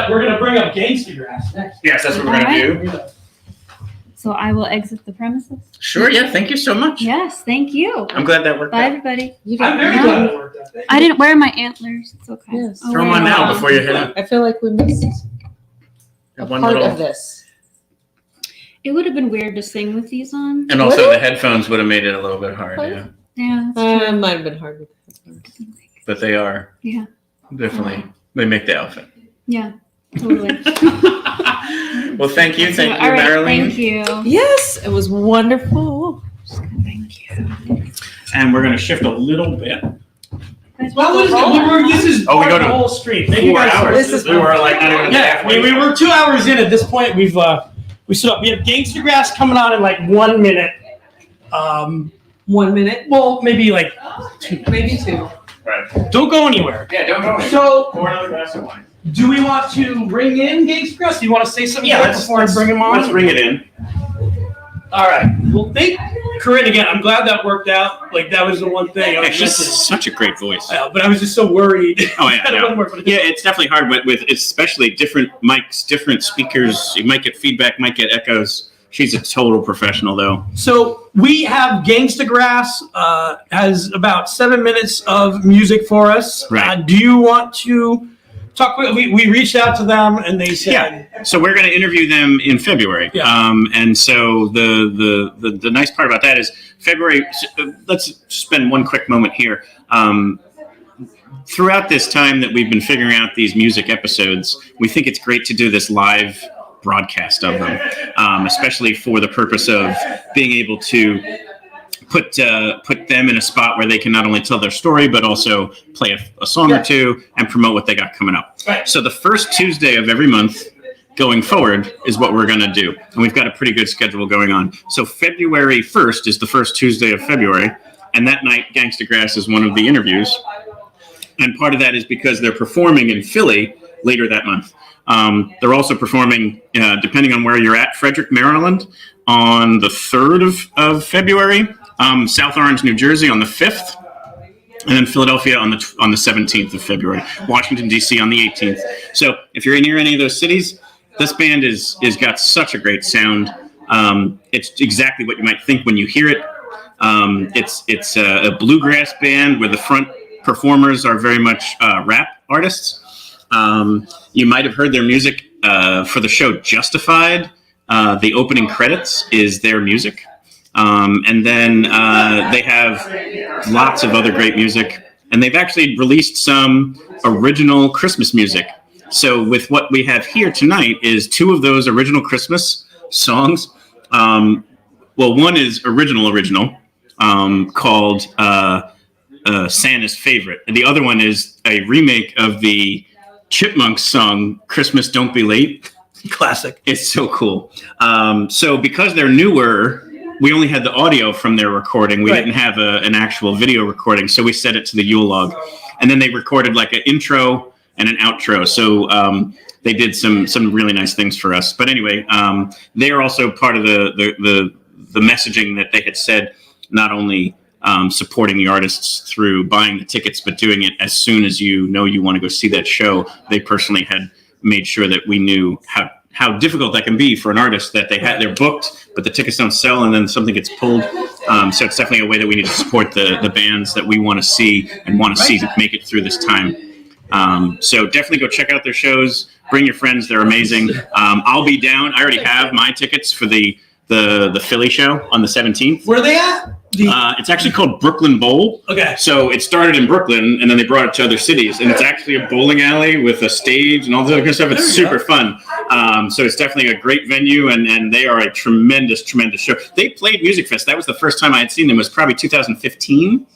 we're going to bring up Gangstagrass next. Yes, that's what we're going to do. So I will exit the premises. Sure, yeah. Thank you so much. Yes, thank you. I'm glad that worked Bye, out. everybody. I'm very glad it worked out. I didn't wear my antlers. It's okay. Yes. I'll Throw them wear on now before you head out. I feel like we missed a One part little- of this. It would have been weird to sing with these on. And also the headphones would have made it a little bit hard, yeah. Yeah. that's true. Might have been hard with the But they are Yeah. definitely, they make the outfit. Yeah. Totally. Well, thank you. Thank you, All right, Maraleen. thank you. Yes, it was wonderful. Thank you. And we're going to shift a little bit. Well, what is it? This is Oh, we part go of the to whole stream. Thank you 4 guys. hours. This is We were like not even halfway. we were 2 hours in at this point. We stood up. We have Gangstagrass coming on in like 1 minute. 1 minute? Well, maybe like 2. Maybe 2. Right. Don't go anywhere. Yeah, don't go. So, pour another glass of wine. do we want to bring in Gangstagrass? Do you want to say something before I bring him on? Let's bring it in. All right. Well, thank Corinne again. I'm glad that worked out. Like that was the one thing. I was She's missing. such a great voice. But I was just so worried. Oh yeah, that it no. wouldn't work, but it Yeah, it's definitely hard, but with especially different mics, different speakers, you might get feedback, might get echoes. She's a total professional, though. So we have Gangstagrass has about 7 minutes of music for us. Right. Do you want to talk? We reached out to them and they said, Yeah. So we're going to interview them in February. Yeah. And so the nice part about that is February. Let's spend one quick moment here. Throughout this time that we've been figuring out these music episodes, we think it's great to do this live broadcast of them, especially for the purpose of being able to put them in a spot where they can not only tell their story but also play a song or two and promote what they got coming up. Right. So the first Tuesday of every month going forward is what we're going to do, and we've got a pretty good schedule going on. So February 1st is the first Tuesday of February, and that night Gangstagrass is one of the interviews, and part of that is because they're performing in Philly later that month. They're also performing, depending on where you're at, Frederick, Maryland on the 3rd of February, South Orange, New Jersey on the 5th, and then Philadelphia on the 17th of February, Washington, D.C. on the 18th. So if you're near any of those cities, this band is got such a great sound. It's exactly what you might think when you hear it. It's a bluegrass band where the front performers are very much rap artists. You might have heard their music for the show Justified. The opening credits is their music. And then they have lots of other great music. And they've actually released some original Christmas music. So with what we have here tonight is 2 of those original Christmas songs. Well, one is original, called Santa's Favorite. And the other one is a remake of the Chipmunks song, Christmas Don't Be Late. Classic. It's so cool. So because they're newer, we only had the audio from their recording. We didn't have an actual video recording, so we set it to the Yule log. And then they recorded like an intro and an outro. So they did some really nice things for us. But anyway, they're also part of the messaging that they had said, not only supporting the artists through buying the tickets, but doing it as soon as you know you want to go see that show. They personally had made sure that we knew how difficult that can be for an artist, that they're booked, but the tickets don't sell and then something gets pulled. So it's definitely a way that we need to support the bands that we want to see and want to see make it through this time. So definitely go check out their shows. Bring your friends. They're amazing. I'll be down. I already have my tickets for the Philly show on the 17th. Where are they at? It's actually called Brooklyn Bowl. Okay. So it started in Brooklyn, and then they brought it to other cities, and it's actually a bowling alley with a stage and all this other good stuff. It's super fun. So it's definitely a great venue, and they are a tremendous show. They played Music Fest. That was the first time I had seen them. It was probably 2015.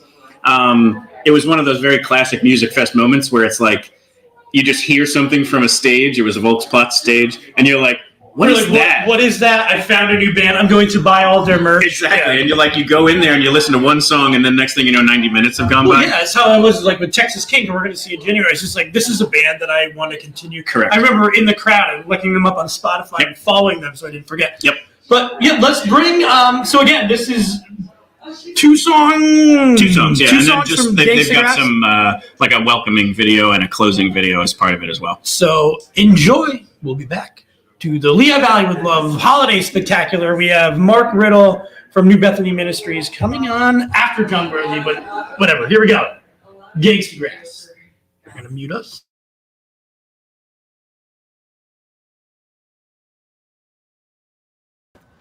It was one of those very classic Music Fest moments where it's like you just hear something from a stage. It was a Volksplatz stage, and you're like, What is that? What is that? I found a new band. I'm going to buy all their merch. Exactly. Yeah. And you're like, you go in there and you listen to one song, and then next thing you know, 90 minutes have gone by. Yeah, that's how I was like with Texas King. We're going to see in January. It's just like, this is a band that I want to continue. Correct. I remember in the crowd and looking them up on Spotify and following them so I didn't forget. Yep. But yeah, let's bring. So again, this is two songs. Yeah. Two and songs then from they've got Gangstagrass. some like a welcoming video and a closing video as part of it as well. So enjoy. We'll be back to the Lehigh Valley with Love Holiday Spectacular. We have Marc Rittle from New Bethany Ministries coming on after Jon Worthy, but whatever. Here we go. Gangstagrass. You're going to mute us.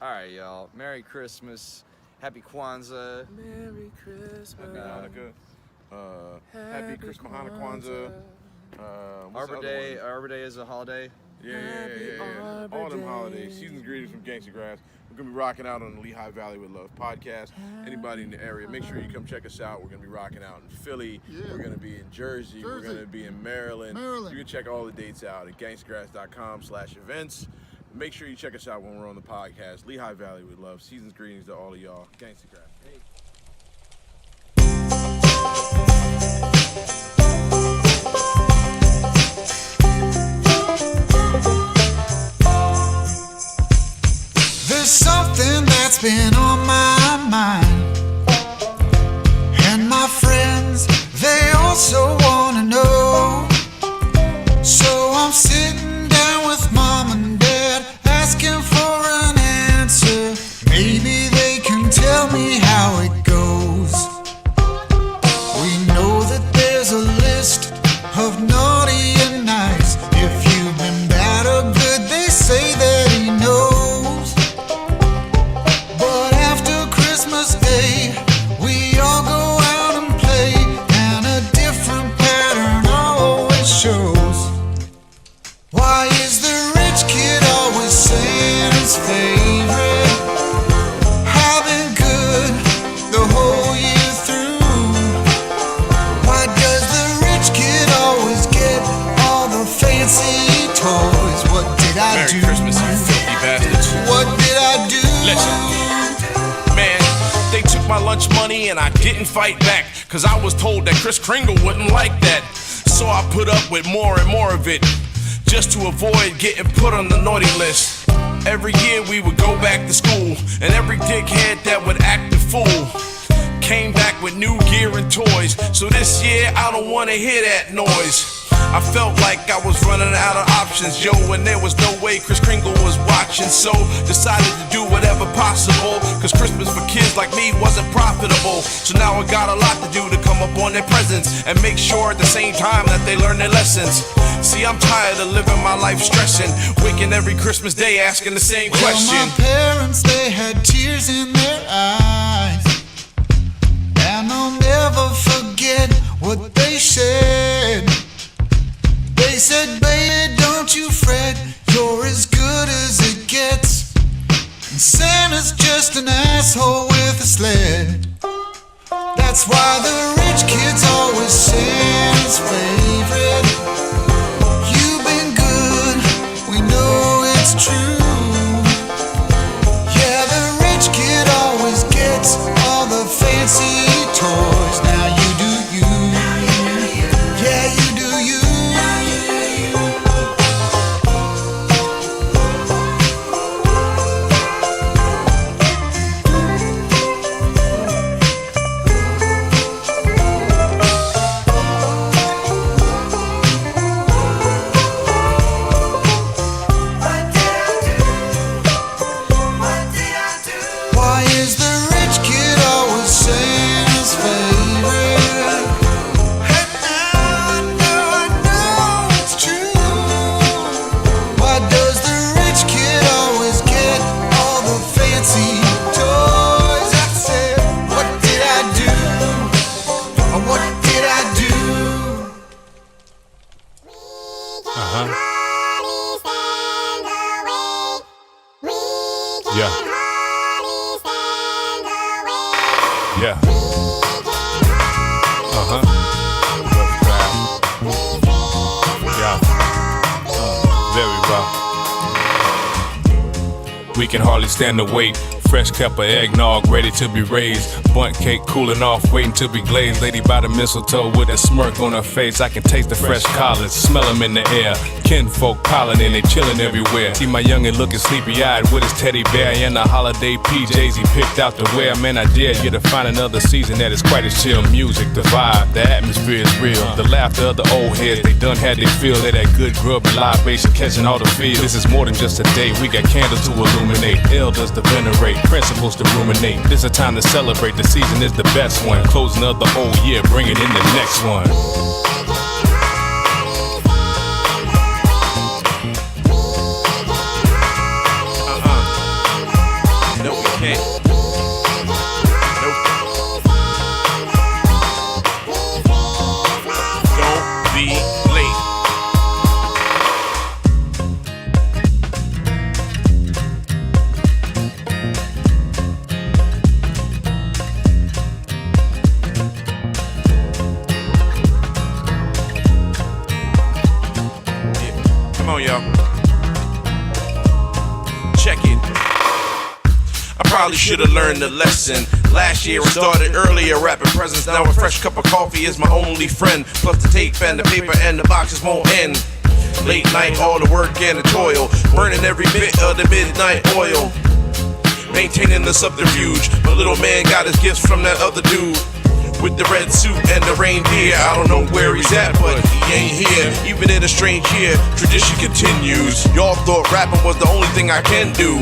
All right, y'all. Merry Christmas. Happy Kwanzaa. Merry Christmas. Happy Hanukkah. Happy Christmas, Hanukkah, Kwanzaa. Arbor Day is a holiday. Yeah. All them holidays. Season's greetings from Gangstagrass. We're going to be rocking out on the Lehigh Valley with Love podcast. Anybody in the area, make sure you come check us out. We're going to be rocking out in Philly. We're going to be in Jersey. We're going to be in Maryland. You can check all the dates out at gangstagrass.com/events. Make sure you check us out when we're on the podcast. Lehigh Valley with Love. Season's greetings to all of y'all. Gangstagrass. Hey. There's something that's been on my mind, and my friends, they also want to know. So I'm sitting down with Mom and Dad, asking for an answer. Maybe they can tell me how it goes. We know that there's a list of naughty and nice. If you've been bad or good, they say that he knows. But after Christmas Day, we all go out and play, and a different pattern always shows. Why is the rich kid always saying his favorite? Having good the whole year through. Why does the rich kid always get all the fancy toys? What did I do? Merry Christmas, you filthy bastards. What did I do? Listen, man, they took my lunch money and I didn't fight back, cause I was told that Kris Kringle wouldn't like that. So I put up with more and more of it, just to avoid getting put on the naughty list. Every year we would go back to school, and every dickhead that would act a fool came back with new gear and toys. So this year I don't wanna hear that noise. I felt like I was running out of options, yo, and there was no way Kris Kringle was watching. So decided to do whatever possible, cause Christmas for kids like me wasn't profitable. So now I got a lot to do to come up on their presents, and make sure at the same time that they learn their lessons. See, I'm tired of living my life stressing, waking every Christmas day asking the same question. Well, my parents, they had tears in their eyes, and I'll never forget what they said. They said, baby, don't you fret, you're as good as it gets, and Santa's just an asshole with a sled. That's why the rich kid's always Santa's favorite. You've been good, we know it's true. Yeah, the rich kid always gets all the fancy toys. Now you do you. Yeah, you do you. We can hardly stand the wait. Fresh cup of eggnog ready to be raised. Bunt cake cooling off, waiting to be glazed. Lady by the mistletoe with a smirk on her face. I can taste the fresh collards, smell them in the air. Kinfolk piling in, they chilling everywhere. See my youngin' looking sleepy-eyed with his teddy bear and the holiday PJs he picked out to wear. Man, I dare you to find another season that is quite as chill. Music, the vibe, the atmosphere is real. The laughter of the old heads, they done had they feel. They that good grub and libation catching all the feel. This is more than just a day, we got candles to illuminate, elders to venerate, principles to ruminate. This a time to celebrate, the season is the best one. Closing of the old year, bringing in the next one. No, we can't. Don't be late. Come on, y'all. Check it. I probably should have learned the lesson. Last year I started earlier, rapping presents. Now a fresh cup of coffee is my only friend. Plus the tape and the paper and the boxes won't end. Late night, all the work and the toil. Burning every bit of the midnight oil. Maintaining the subterfuge. My little man got his gifts from that other dude. With the red suit and the reindeer. I don't know where he's at, but he ain't here. Even in a strange year, tradition continues. Y'all thought rapping was the only thing I can do,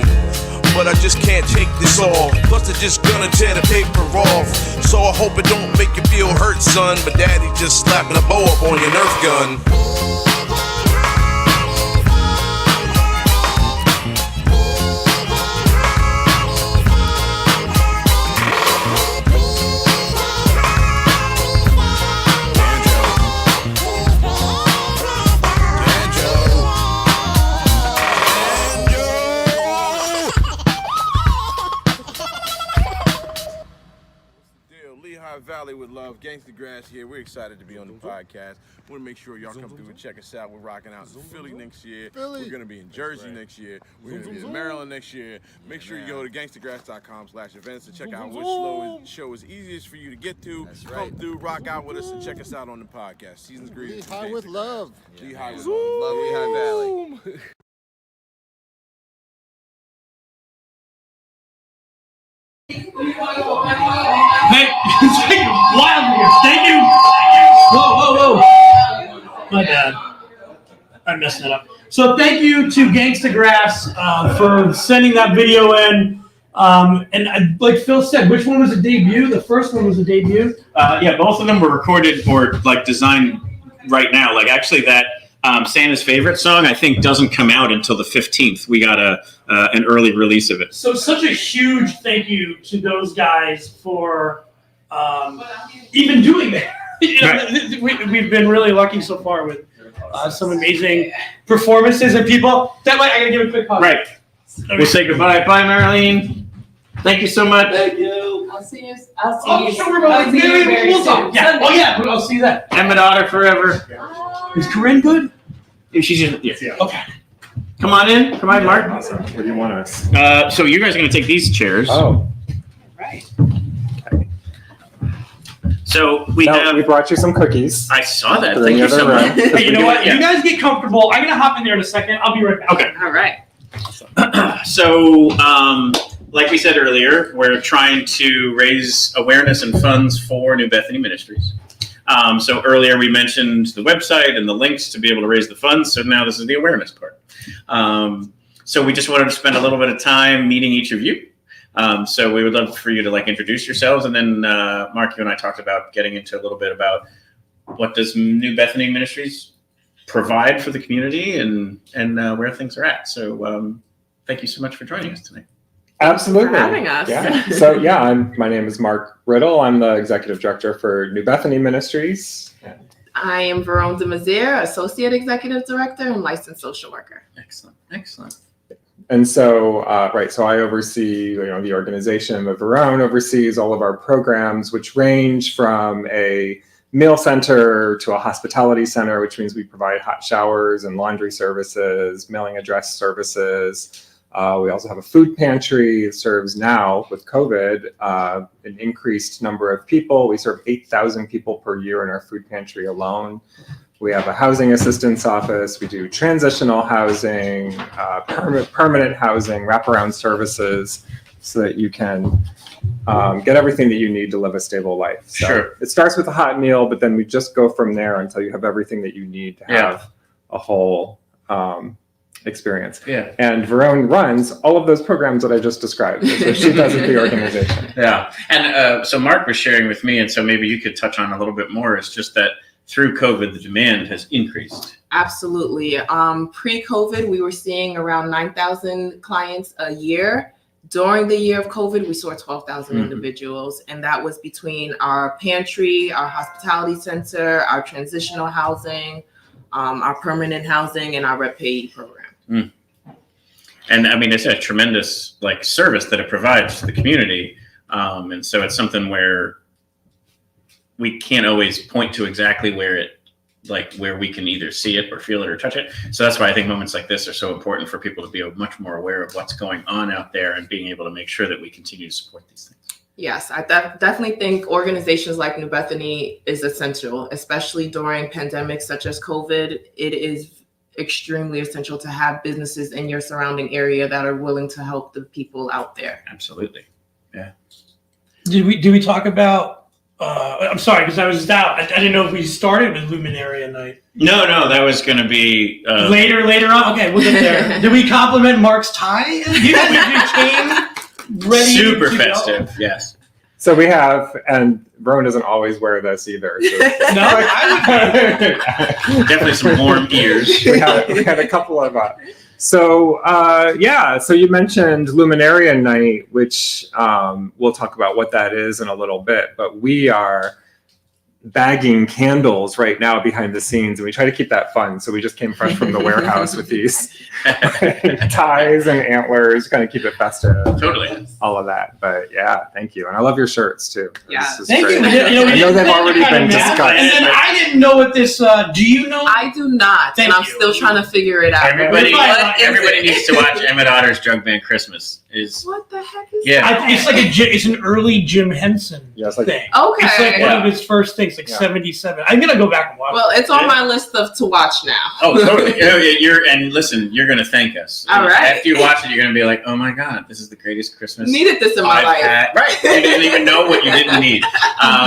but I just can't take this all. Plus they're just gonna tear the paper off. So I hope it don't make you feel hurt, son. But daddy just slapping a bow up on your Nerf gun. Lehigh Valley with love, Gangstagrass here. We're excited to be on the podcast. Want to make sure y'all come through and check us out. We're rocking out in Philly next year. We're going to be in Jersey next year. We're going to be in Maryland next year. Make sure you go to gangstagrass.com/events to check out which show is easiest for you to get to. Come through, rock out with us, and check us out on the podcast. Season's greetings. Lehigh with love. Lehigh with love. Love Lehigh Valley. Wild here. Thank you. Whoa. My bad. I messed that up. So thank you to Gangstagrass for sending that video in. And like Phil said, which one was a debut? The first one was a debut? Yeah, both of them were recorded or like designed right now. Like actually that Santa's Favorite song, I think, doesn't come out until the 15th. We got an early release of it. So such a huge thank you to those guys for even doing that. We've been really lucky so far with some amazing performances and people. That way, I gotta give a quick hug. Right. We'll say goodbye. Bye, Maraleen. Thank you so much. Thank you. I'll see you. I'll see Oh, you. sure, we'll talk. Yeah. Oh, yeah. I'll see you then. And my daughter forever. Is Corinne good? She's just, yeah. Okay. Come on in. Come on, Marc. Awesome. What do you want us? So you guys are going to take these chairs. Oh. Right. Okay. So we brought you some cookies. I saw that. Thank you so much. Hey, you know what? You guys get comfortable. I'm gonna hop in there in a second. I'll be right back. Okay. All right. So, like we said earlier, we're trying to raise awareness and funds for New Bethany Ministries. So earlier we mentioned the website and the links to be able to raise the funds. So now this is the awareness part. So we just wanted to spend a little bit of time meeting each of you. So we would love for you to introduce yourselves. And then Marc, you and I talked about getting into a little bit about what does New Bethany Ministries provide for the community and where things are at. So thank you so much for joining us tonight. Absolutely. For having us. Yeah. So my name is Marc Rittle. I'm the executive director for New Bethany Ministries. I am Verone DeMazier, associate executive director and licensed social worker. Excellent. And so, so I oversee, the organization. But Verone oversees all of our programs, which range from a meal center to a hospitality center, which means we provide hot showers and laundry services, mailing address services, We also have a food pantry that serves now, with COVID, an increased number of people. We serve 8,000 people per year in our food pantry alone. We have a housing assistance office. We do transitional housing, permanent housing, wraparound services, so that you can get everything that you need to live a stable life. So Sure. It starts with a hot meal, but then we just go from there until you have everything that you need to have a whole experience. Yeah. And Verone runs all of those programs that I just described. That's what she does at the organization. Yeah. And so Marc was sharing with me, and so maybe you could touch on a little bit more, is just that through COVID, the demand has increased. Absolutely. Pre-COVID, we were seeing around 9,000 clients a year. During the year of COVID, we saw 12,000 individuals, and that was between our pantry, our hospitality center, our transitional housing, our permanent housing, and our rep payee program. Mm. And I mean, it's a tremendous service that it provides to the community. And so it's something where we can't always point to exactly where we can either see it or feel it or touch it. So that's why I think moments like this are so important for people to be much more aware of what's going on out there and being able to make sure that we continue to support these things. Yes, I definitely think organizations like New Bethany is essential, especially during pandemics such as COVID. It is extremely essential to have businesses in your surrounding area that are willing to help the people out there. Absolutely. Yeah. Did we talk about, I'm sorry, because I was out. I didn't know if we started with Luminaria night. No, that was going to be later on. Okay, we'll get there. Did we compliment Marc's tie? You came ready. Super to festive. Go. Yes. So we have, and Verone doesn't always wear this either. So No, I would. Definitely some warm ears. we had a couple of. So you mentioned Luminaria Night, which we'll talk about what that is in a little bit. But we are bagging candles right now behind the scenes, and we try to keep that fun. So we just came fresh from the warehouse with these ties and antlers, kind of keep it festive. Totally. All of that. But yeah, thank you. And I love your shirts too. Yeah. Thank great. you. I know they've already been discussed. And then I didn't know what this, do you know? I do not, and I'm still trying to figure it out. Everybody needs to watch Emmett Otter's Drug Band Christmas. What the heck is that? It's like it's an early Jim Henson thing. Okay. It's like one of his first things, 77. I'm gonna go back and watch. Well, it's on my list to watch now. Oh, totally. And listen, you're going to thank us. All right. After you watch it, you're going to be like, oh my God, this is the greatest Christmas. Needed this in my life. Right. You didn't even know what you didn't need.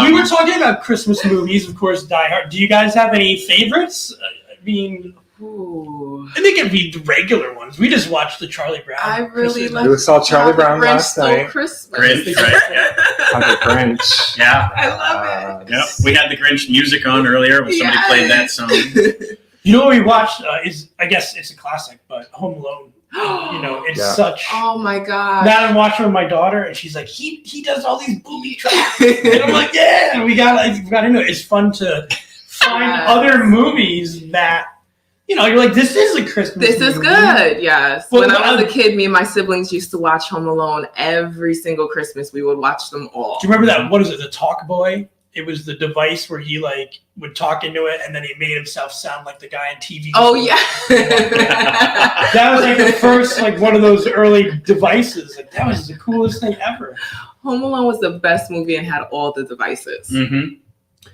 We were talking about Christmas movies, of course, Die Hard. Do you guys have any favorites? I mean, I think it'd be the regular ones. We just watched the Charlie Brown. I really like. We saw Charlie Brown Grinch last Stole night. Christmas. Grinch, right? Yeah. The Grinch. Yeah. I love it. Yep. We had the Grinch music on earlier when somebody played that song. You know what we watched is, I guess it's a classic, but Home Alone. It's such. Oh my God. Now I'm watching with my daughter, and she's like, he does all these booby traps, and I'm like, yeah. And we got into it. It's fun to find other movies that. You're like, this is a Christmas movie. This is good, yes. Well, when I was a kid, me and my siblings used to watch Home Alone every single Christmas. We would watch them all. Do you remember that? What is it? The Talk Boy? It was the device where he would talk into it, and then he made himself sound like the guy on TV. Oh yeah. That was the first one of those early devices. That was the coolest thing ever. Home Alone was the best movie and had all the devices. Mm-hmm.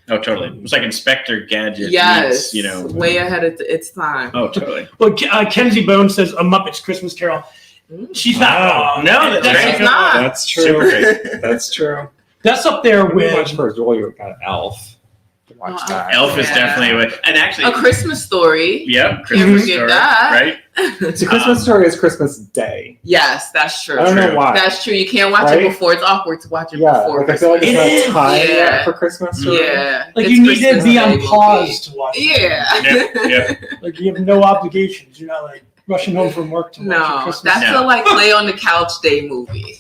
Oh, totally. It was like Inspector Gadget. Yes. Meets, way ahead of its time. Oh, totally. Well, Kenzie Bone says A Muppet's Christmas Carol. She's not wrong. No, that's not. That's true. Super great. That's true. That's up there with. Much first, you got Elf. Watch that. Elf is definitely and actually A Christmas Story. Yep, Can't forget that. Right? It's a Christmas Story is Christmas Day. Yes, that's true. I don't know why. That's true. You can't watch it before. It's awkward to watch it before. I feel like it's not time Yeah. yet for Christmas. Yeah. Like It's you need Christmas to be Day on movie. pause to watch it. Yeah. Like you have no obligations. You're not rushing home from work to watch a No, Christmas. that's the lay on the couch day movie.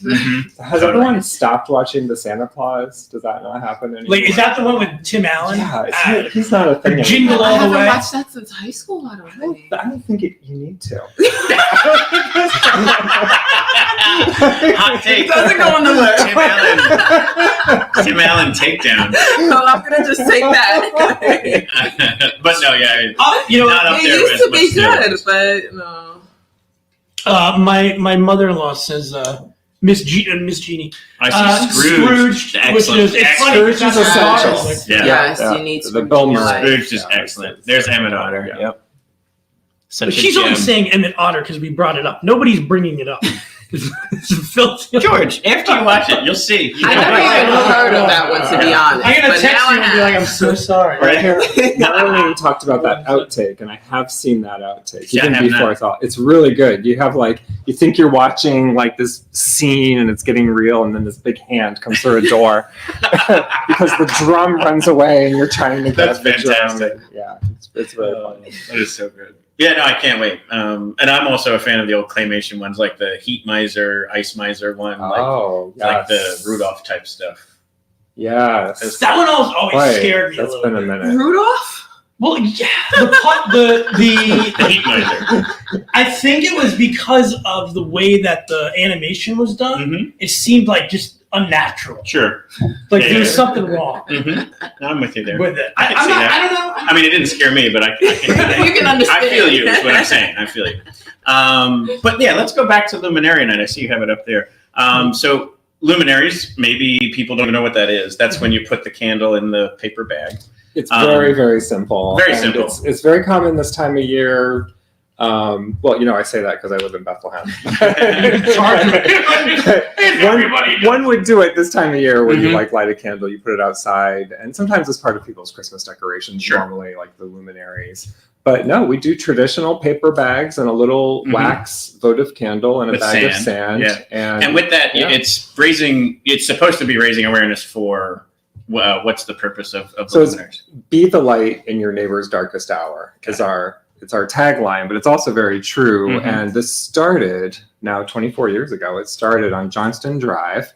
Has everyone stopped watching the Santa Claus? Does that not happen anymore? Is that the one with Tim Allen? Yeah, he's not a thing. Jingle I All the haven't Way. watched that since high school. I don't think you need to. Hot take. It doesn't go on the list. Tim Allen takedown. Well, I'm gonna just take that. But no, yeah. You know, not up It there used with to be what's new. good, but no. My mother-in-law says Miss Jeannie. I see Scrooge. Which is it's funny. Scrooge is essential. Yes, you need the Bill Murray. Scrooge is excellent. There's Emmett Otter. Yep. But she's only saying Emmett Otter because we brought it up. Nobody's bringing it up. It's filthy. George, after you watch it, you'll see. I never even heard of that one, to be honest. I'm gonna but text now you and be like, "I'm so sorry." Right here, Maraleen talked about that outtake, and I have seen that outtake even before I thought it's really good. You have you think you're watching this scene and it's getting real, and then this big hand comes through a door because the drum runs away and you're trying to get the fantastic. drum. Yeah, it's really funny. That is so good. Yeah, no, I can't wait. And I'm also a fan of the old claymation ones, like the Heat Miser, Ice Miser one, like the Rudolph type stuff. Yeah, that one always scared me. That's been a minute. Rudolph? Well, yeah, the Heat Miser. I think it was because of the way that the animation was done. Mm-hmm. It seemed just unnatural. Sure. There's something wrong. Mm-hmm. I'm with you there. With it. I can see that. I don't know. I mean, it didn't scare me, but I can. You can understand. I feel you. Is what I'm saying. I feel you. But yeah, let's go back to Luminary Night. I see you have it up there. So luminaries, maybe people don't know what that is. That's when you put the candle in the paper bag. It's very, very simple. Very simple. It's very common this time of year. I say that because I live in Bethlehem. one would do it this time of year when you light a candle, you put it outside, and sometimes it's part of people's Christmas decorations, normally like the luminaries. But no, we do traditional paper bags and a little wax votive candle and a bag of sand. Yeah. And with that, it's supposed to be raising awareness for what's the purpose of luminaries? Be the light in your neighbor's darkest hour is it's our tagline, but it's also very true. And this started now 24 years ago. It started on Johnston Drive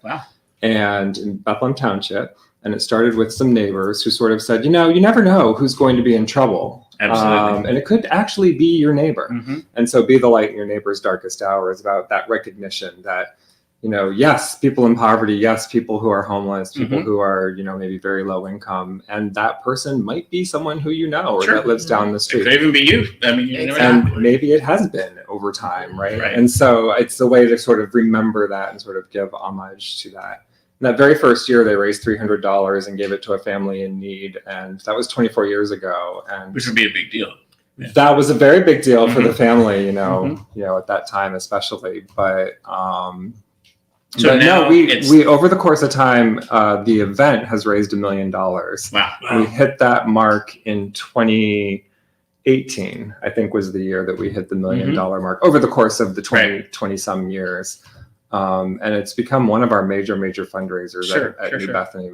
and in Bethlehem Township. And it started with some neighbors who sort of said, you never know who's going to be in trouble. Absolutely. And it could actually be your neighbor. And so be the light in your neighbor's darkest hour is about that recognition that, yes, people in poverty, yes, people who are homeless, people who are, maybe very low income. And that person might be someone who or that lives down the street. It could even be you. I mean, you never and know. Maybe it has been over time, right? And so it's the way to sort of remember that and sort of give homage to that. And that very first year, they raised $300 and gave it to a family in need. And that was 24 years ago. And which would be a big deal. Yeah. That was a very big deal for the family, at that time, especially. But we over the course of time, the event has raised $1 million. Wow. We hit that mark in 2018, I think was the year that we hit the $1 million mark over the course of the 20 some years. And it's become one of our major fundraisers at New Bethany.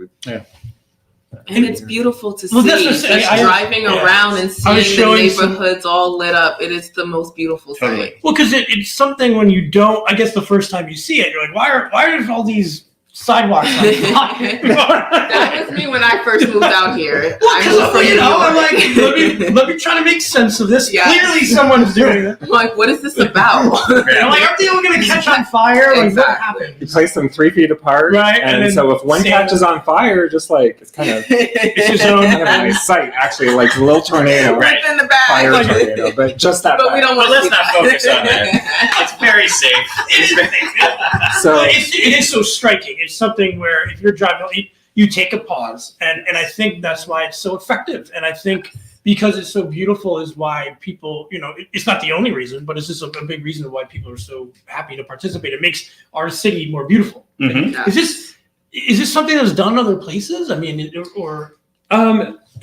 And it's beautiful to see. Just driving around and seeing the neighborhoods all lit up. It is the most beautiful thing. Well, because it's something when you don't, I guess the first time you see it, you're like, why are all these sidewalks on fire? That was me when I first moved out here. I'm like, let me try to make sense of this. Yes. Clearly someone's doing it. I'm like, what is this about? I'm like, aren't they all going to catch on fire? Like, what happened? You place them 3 feet apart. Right. And so if one catches on fire, it's kind of a nice sight, actually, like a little tornado. Right in the back. Fire tornado, but just that. But we don't want let's not focus on that. It's very safe. So it is so striking. It's something where if you're driving, you take a pause, and I think that's why it's so effective. And I think because it's so beautiful is why people, it's not the only reason, but it's just a big reason why people are so happy to participate. It makes our city more beautiful. Is this something that's done other places? I mean,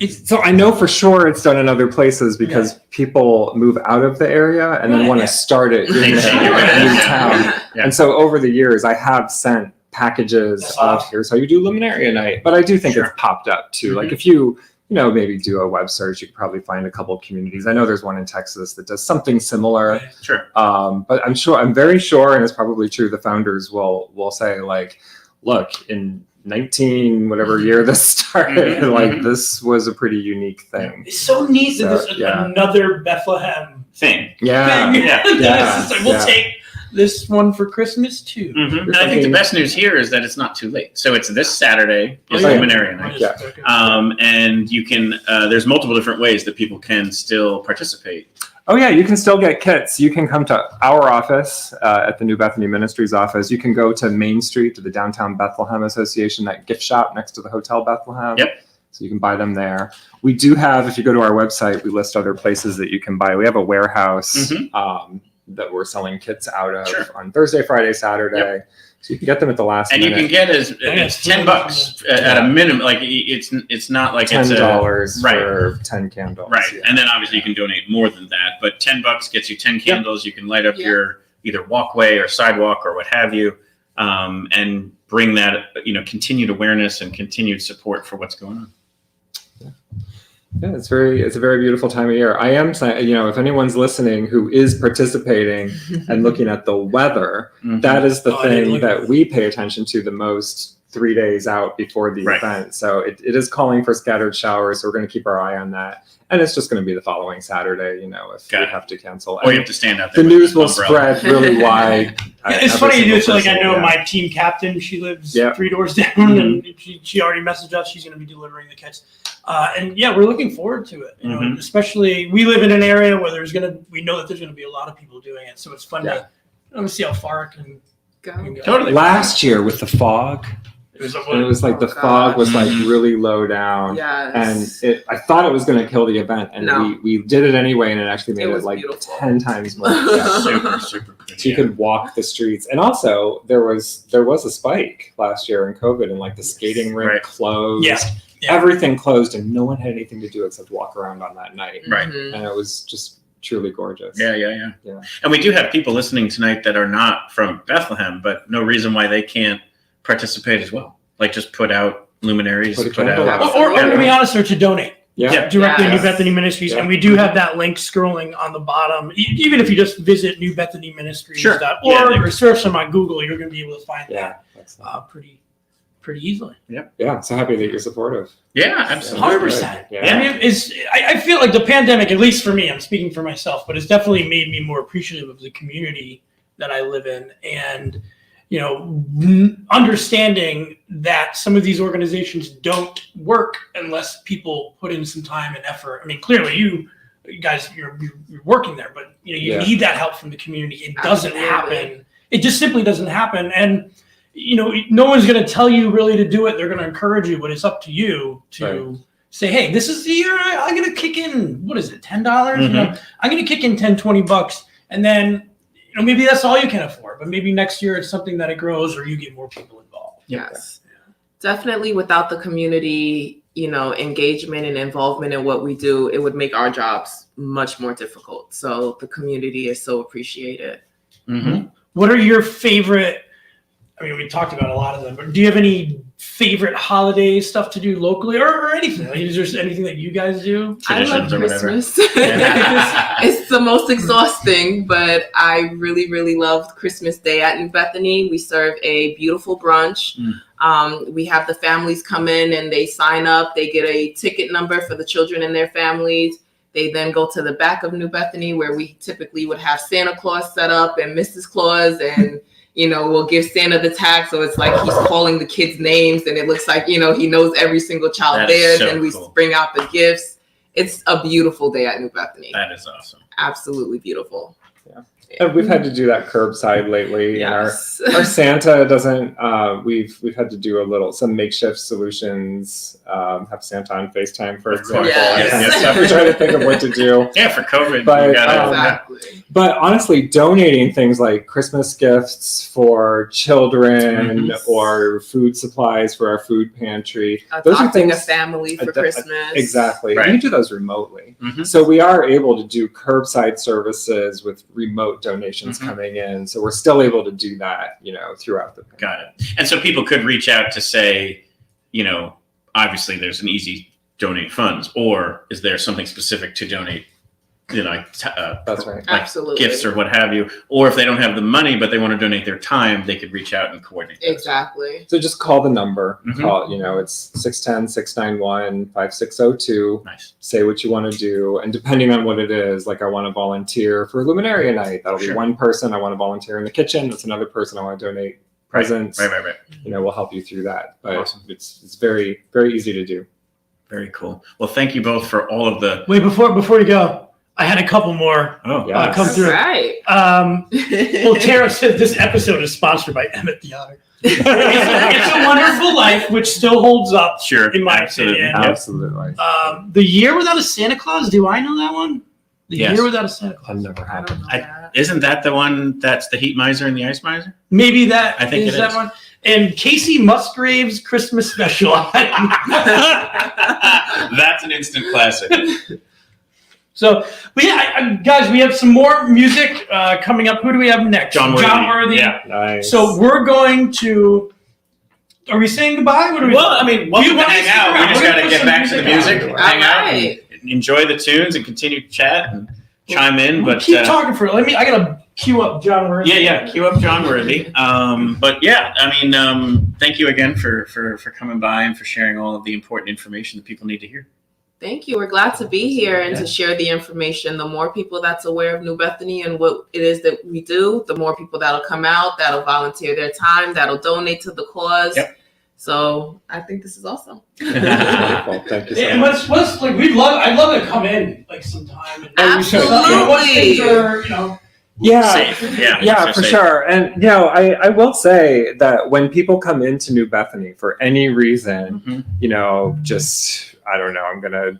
so I know for sure it's done in other places because people move out of the area and then want to start it in their new town. And so over the years, I have sent packages of here's how you do Luminaria Night. But I do think it's popped up too. Like if you maybe do a web search, you could probably find a couple of communities. I know there's one in Texas that does something similar. Sure. But I'm very sure, and it's probably true, the founders will say like, look, in 19 whatever year this started, like this was a pretty unique thing. It's so neat that this is another Bethlehem thing. It's like, we'll take this one for Christmas too. And I think the best news here is that it's not too late. So it's this Saturday is Luminaria Night. And you can there's multiple different ways that people can still participate. Oh yeah, you can still get kits. You can come to our office at the New Bethany Ministries office. You can go to Main Street to the Downtown Bethlehem Association, that gift shop next to the Hotel Bethlehem. Yep. So you can buy them there. We do have, if you go to our website, we list other places that you can buy. We have a warehouse that we're selling kits out of on Thursday, Friday, Saturday. Yep. So you can get them at the last minute. And you can get it's $10 at a minimum. Like it's not like $10 it's for 10 candles. Right. And then obviously you can donate more than that, but $10 gets you 10 candles. You can light up your either walkway or sidewalk or what have you, and bring that, continued awareness and continued support for what's going on. Yeah, it's a very beautiful time of year. I am saying, if anyone's listening who is participating and looking at the weather, that is the thing that we pay attention to the most 3 days out before the event. So it is calling for scattered showers. So we're going to keep our eye on that. And it's just going to be the following Saturday, if we have to cancel. Or you have to stand out there. The news will spread really wide. It's funny you do it. So I know my team captain, she lives 3 doors down, and she already messaged us. She's going to be delivering the kits. And we're looking forward to it. Especially we live in an area where we know that there's going to be a lot of people doing it. So it's fun to see how far it can go. Totally. Last year with the fog, it was like the fog was like really low down. Yes. And I thought it was going to kill the event, and we did it anyway, and it actually made it like beautiful. 10 times more. Super. So you could walk the streets, and also there was a spike last year in COVID, and like the skating rink closed. Everything closed, and no one had anything to do except walk around on that night. Right. And it was just truly gorgeous. Yeah. And we do have people listening tonight that are not from Bethlehem, but no reason why they can't participate as well. Like just put out luminaries, or to be honest, or to donate. Directly to New Bethany Ministries. And we do have that link scrolling on the bottom. Even if you just visit newbethanyministries.org or search them on Google, you're going to be able to find that pretty easily. Yeah. So happy that you're supportive. Yeah, absolutely. 100%. I mean, I feel like the pandemic, at least for me, I'm speaking for myself, but it's definitely made me more appreciative of the community that I live in, and understanding that some of these organizations don't work unless people put in some time and effort. I mean, clearly you guys, you're working there, but you need that help from the community. It doesn't happen. It just simply doesn't happen. And no one's going to tell you really to do it. They're going to encourage you, but it's up to you to say, hey, this is the year I'm going to kick in, what is it, $10? I'm going to kick in $10-20, and then maybe that's all you can afford, but maybe next year it's something that it grows or you get more people involved. Yes. Definitely without the community, engagement and involvement in what we do, it would make our jobs much more difficult. So the community is so appreciated. What are your favorite, we talked about a lot of them, but do you have any favorite holiday stuff to do locally or anything? Is there anything that you guys do? I love Christmas. It's the most exhausting, but I really, really loved Christmas Day at New Bethany. We serve a beautiful brunch. We have the families come in and they sign up. They get a ticket number for the children and their families. They then go to the back of New Bethany where we typically would have Santa Claus set up and Mrs. Claus, and we'll give Santa the tag, so it's like he's calling the kids' names, and it looks like, he knows every single child there. Then we bring out the gifts. It's a beautiful day at New Bethany. That is awesome. Absolutely beautiful. And we've had to do that curbside lately. Yes. And our Santa doesn't. We've had to do some makeshift solutions. Have Santa on FaceTime, for example. We're trying to think of what to do. For COVID. But honestly, donating things like Christmas gifts for children or food supplies for our food pantry. Those are things. A family for Christmas. Exactly. Right. We do those remotely. So we are able to do curbside services with remote donations coming in. So we're still able to do that, throughout the pandemic. Got it. And so people could reach out to say, obviously there's an easy donate funds, or is there something specific to donate, that's right. Absolutely. Gifts or what have you. Or if they don't have the money, but they want to donate their time, they could reach out and coordinate. Exactly. So just call the number. Call, it's 610-691-5602. Nice. Say what you want to do. And depending on what it is, like I want to volunteer for Luminaria night. That'll be one person. I want to volunteer in the kitchen. That's another person. I want to donate presents. Right. We'll help you through that. But awesome. It's very, very easy to do. Very cool. Well, thank you both for all of the... Wait, before you go, I had a couple more come through. Right. Well, Tara said this episode is sponsored by Emmett the Otter. It's a Wonderful Life, which still holds up, in my opinion. Absolutely. The Year Without a Santa Claus, do I know that one? The Year Without a Santa Claus. I've never had it. Isn't that the one that's the Heat Miser and the Ice Miser? Maybe that I think is it that is. one. And Casey Musgrave's Christmas Special. That's an instant classic. So, but yeah, guys, we have some more music coming up. Who do we have next? Jon Worthy. Yeah. Nice. So we're going to. Are we saying goodbye? What are we? Well, I mean, welcome to hang out. We just got to get back to the music, hang out, right. and enjoy the tunes, and continue to chat and chime in. But keep talking for. I gotta queue up Jon Worthy. Yeah, queue up Jon Worthy. But yeah, I mean, thank you again for coming by and for sharing all of the important information that people need to hear. Thank you. We're glad to be here and to share the information. The more people that's aware of New Bethany and what it is that we do, the more people that'll come out, that'll volunteer their time, that'll donate to the cause. Yep. So I think this is awesome. Wonderful. Thank you so And much. let's like I'd love to come in like sometime. And Absolutely. what things are, Yeah, Safe. yeah, for sure. And I will say that when people come into New Bethany for any reason, just I don't know, I'm gonna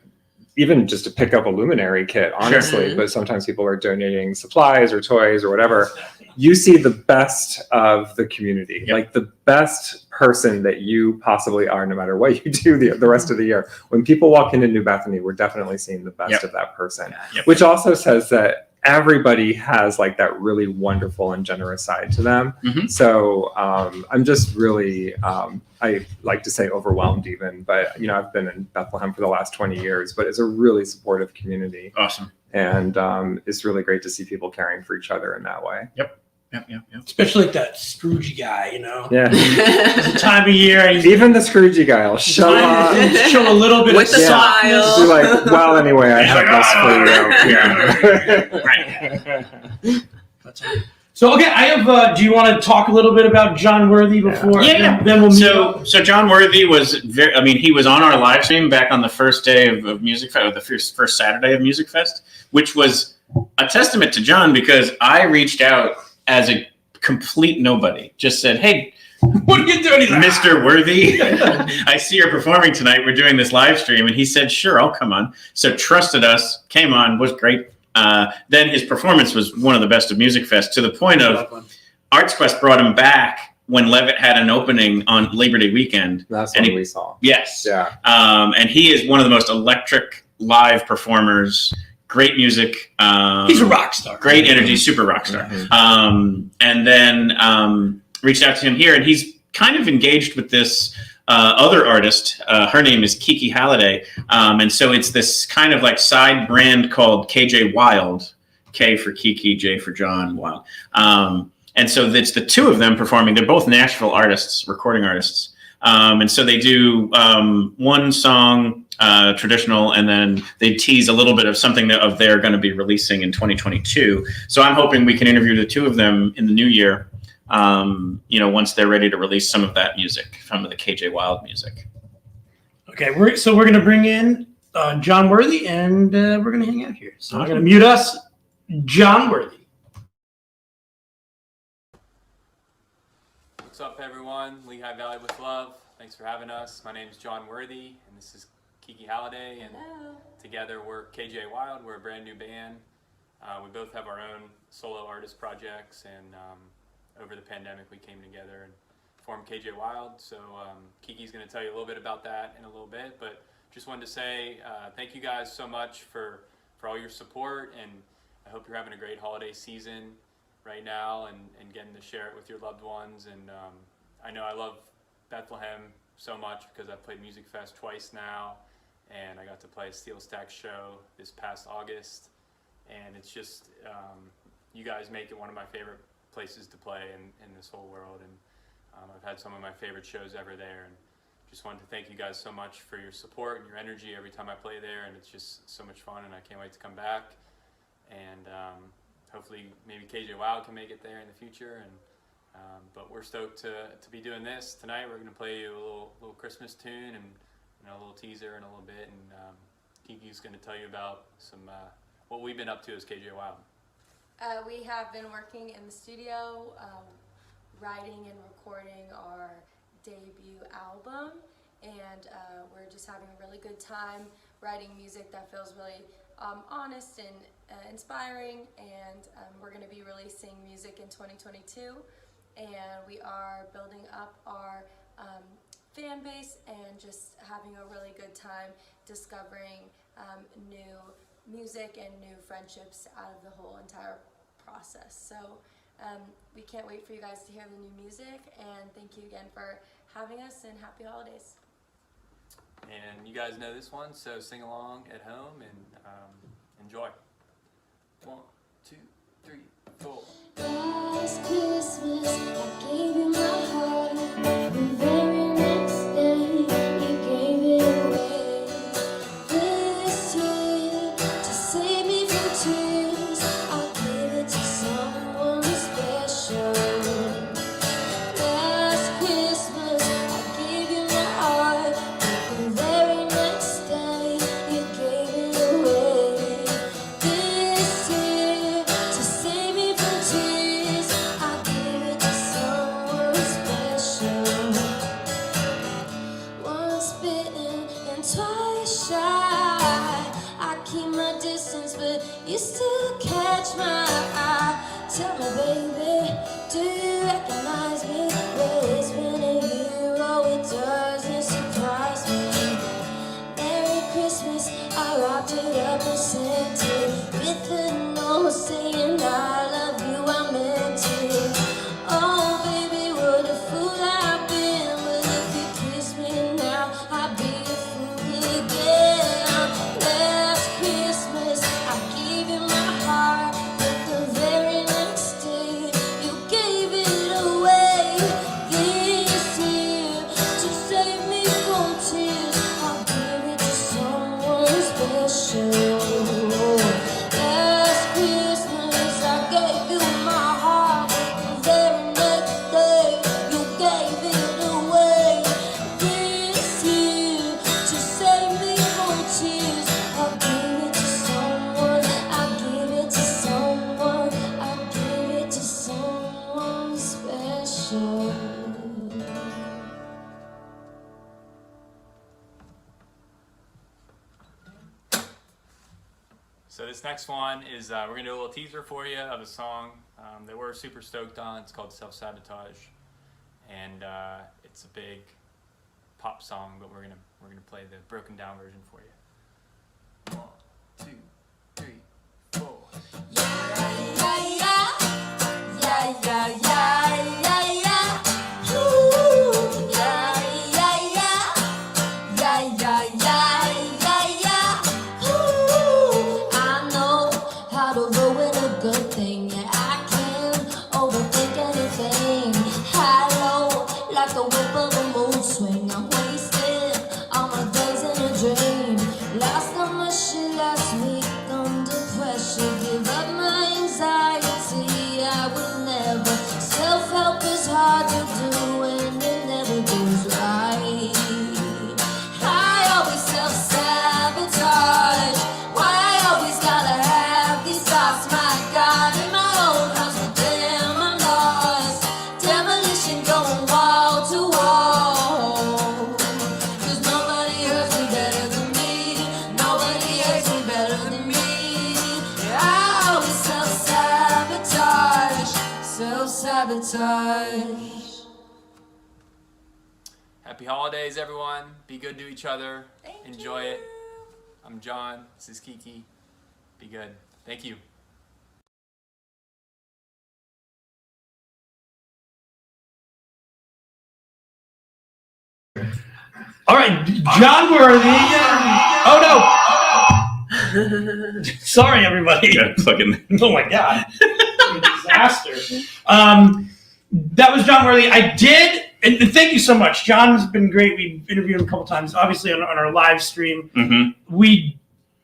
even just to pick up a luminary kit, honestly. Sure. But sometimes people are donating supplies or toys or whatever. You see the best of the community, like the best person that you possibly are, no matter what you do the rest of the year. When people walk into New Bethany, we're definitely seeing the best of that person, which also says that everybody has like that really wonderful and generous side to them. So I'm just really, I like to say overwhelmed even, but I've been in Bethlehem for the last 20 years, but it's a really supportive community. Awesome. And it's really great to see people caring for each other in that way. Yep. Especially like that Scroogey guy, Yeah. It's the time of year. And even the Scroogey guy will show up. Show a little bit With of the softness. Be like, well, anyway, I have this for you. So, okay, I have, do you want to talk a little bit about Jon Worthy before? Yeah. Then we'll move So Jon Worthy was he was on our live stream back on the first day of Music Fest, or the first Saturday of Music Fest, which was a testament to Jon because I reached out as a complete nobody, just said, hey, what are you doing, Mr. Worthy? I see you're performing tonight. We're doing this live stream. And he said, sure, I'll come on. So trusted us, came on, was great. Then his performance was one of the best of Music Fest, to the point of ArtsQuest brought him back when Levitt had an opening on Labor Day weekend. That's what we saw. Yes. Yeah. And he is one of the most electric live performers. Great music. He's a rock star. Great energy, super rock star. And then reached out to him here, and he's kind of engaged with this other artist. Her name is Kiki Halliday. And so it's this kind of like side brand called KJ Wild. K for Kiki, J for Jon, Wild. And so it's the two of them performing. They're both Nashville artists, recording artists. And so they do one song, traditional, and then they tease a little bit of something that they're going to be releasing in 2022. So I'm hoping we can interview the two of them in the new year, once they're ready to release some of that music, some of the KJ Wild music. Okay, we're going to bring in Jon Worthy, and we're going to hang out here. So I'm going to mute us, Jon Worthy. What's up, everyone? Lehigh Valley with Love. Thanks for having us. My name is Jon Worthy, and this is Kiki Halliday, and together we're KJ Wild. We're a brand new band. We both have our own solo artist projects, and over the pandemic we came together and formed KJ Wild. So Kiki's going to tell you a little bit about that in a little bit, but just wanted to say thank you guys so much for all your support, and I hope you're having a great holiday season right now and getting to share it with your loved ones. And I know I love Bethlehem so much because I've played Music Fest twice now, and I got to play a Steel Stack show this past August, and it's just you guys make it one of my favorite places to play in this whole world, and I've had some of my favorite shows ever there, and just wanted to thank you guys so much for your support and your energy every time I play there, and it's just so much fun, and I can't wait to come back. And hopefully maybe KJ Wild can make it there in the future, and but we're stoked to be doing this tonight. We're going to play you a little Christmas tune and a little teaser in a little bit, and Kiki's going to tell you about some what we've been up to as KJ Wild. We have been working in the studio, writing and recording our debut album, and we're just having a really good time writing music that feels really honest and inspiring, and we're going to be releasing music in 2022, and we are building up our fan base and just having a really good time discovering new music and new friendships out of the whole entire process. So we can't wait for you guys to hear the new music, and thank you again for having us, and happy holidays. And you guys know this one, so sing along at home and enjoy. 1, 2, 3, 4. Last Christmas, I gave you my heart. The very next day, you gave it away. This year, to save me from tears, I'll give it to someone special. Last Christmas, I gave you my heart. The very next day, you gave it away. This year, to save me from tears, I'll give it to someone special. Once bitten and twice shy, I keep my distance, but you still catch my eye. Tell me, baby, do you recognize me? Well, it's been a year, oh, it doesn't surprise me. Merry Christmas, I wrapped it up and sent it with a note saying I love you, I meant it. Oh, baby, what a fool I've been, but if you kiss me now, I'll be a fool again. Last Christmas, I gave you my heart, but the very next day, you gave it away. This year, to save me from tears, I'll give it to someone special. Last Christmas, I gave you my heart, but the very next day, you gave it away. This year, to save me from tears, I'll give it to someone, I'll give it to someone, I'll give it to someone special. So this next one is, we're going to do a little teaser for you of a song that we're super stoked on. It's called Self-Sabotage. And it's a big pop song, but we're gonna play the broken down version for you. 1, 2, 3, 4. I know how to ruin a good thing. Yeah, I can overthink anything. High low, like the whip of a mood swing. I'm wasted all my days in a dream. Lost all my shit last week under pressure. Give up my anxiety, I would never. Self-help is hard to do and it never goes right. I always self-sabotage. Why I always gotta have these thoughts? My God, in my own house, but damn, I'm lost. Demolition going wall to wall. 'Cause nobody hurts me better than me. Nobody hurts me better than me. Yeah, I always self-sabotage. Self-sabotage. Happy holidays, everyone. Be good to each other. Enjoy it. I'm John. This is Kiki. Be good. Thank you. All right, Jon Worthy. Oh no! Sorry, everybody. Oh my God! Disaster. That was Jon Worthy. I did, and thank you so much. John's been great. We've interviewed him a couple times, obviously on our live stream. Mm-hmm. We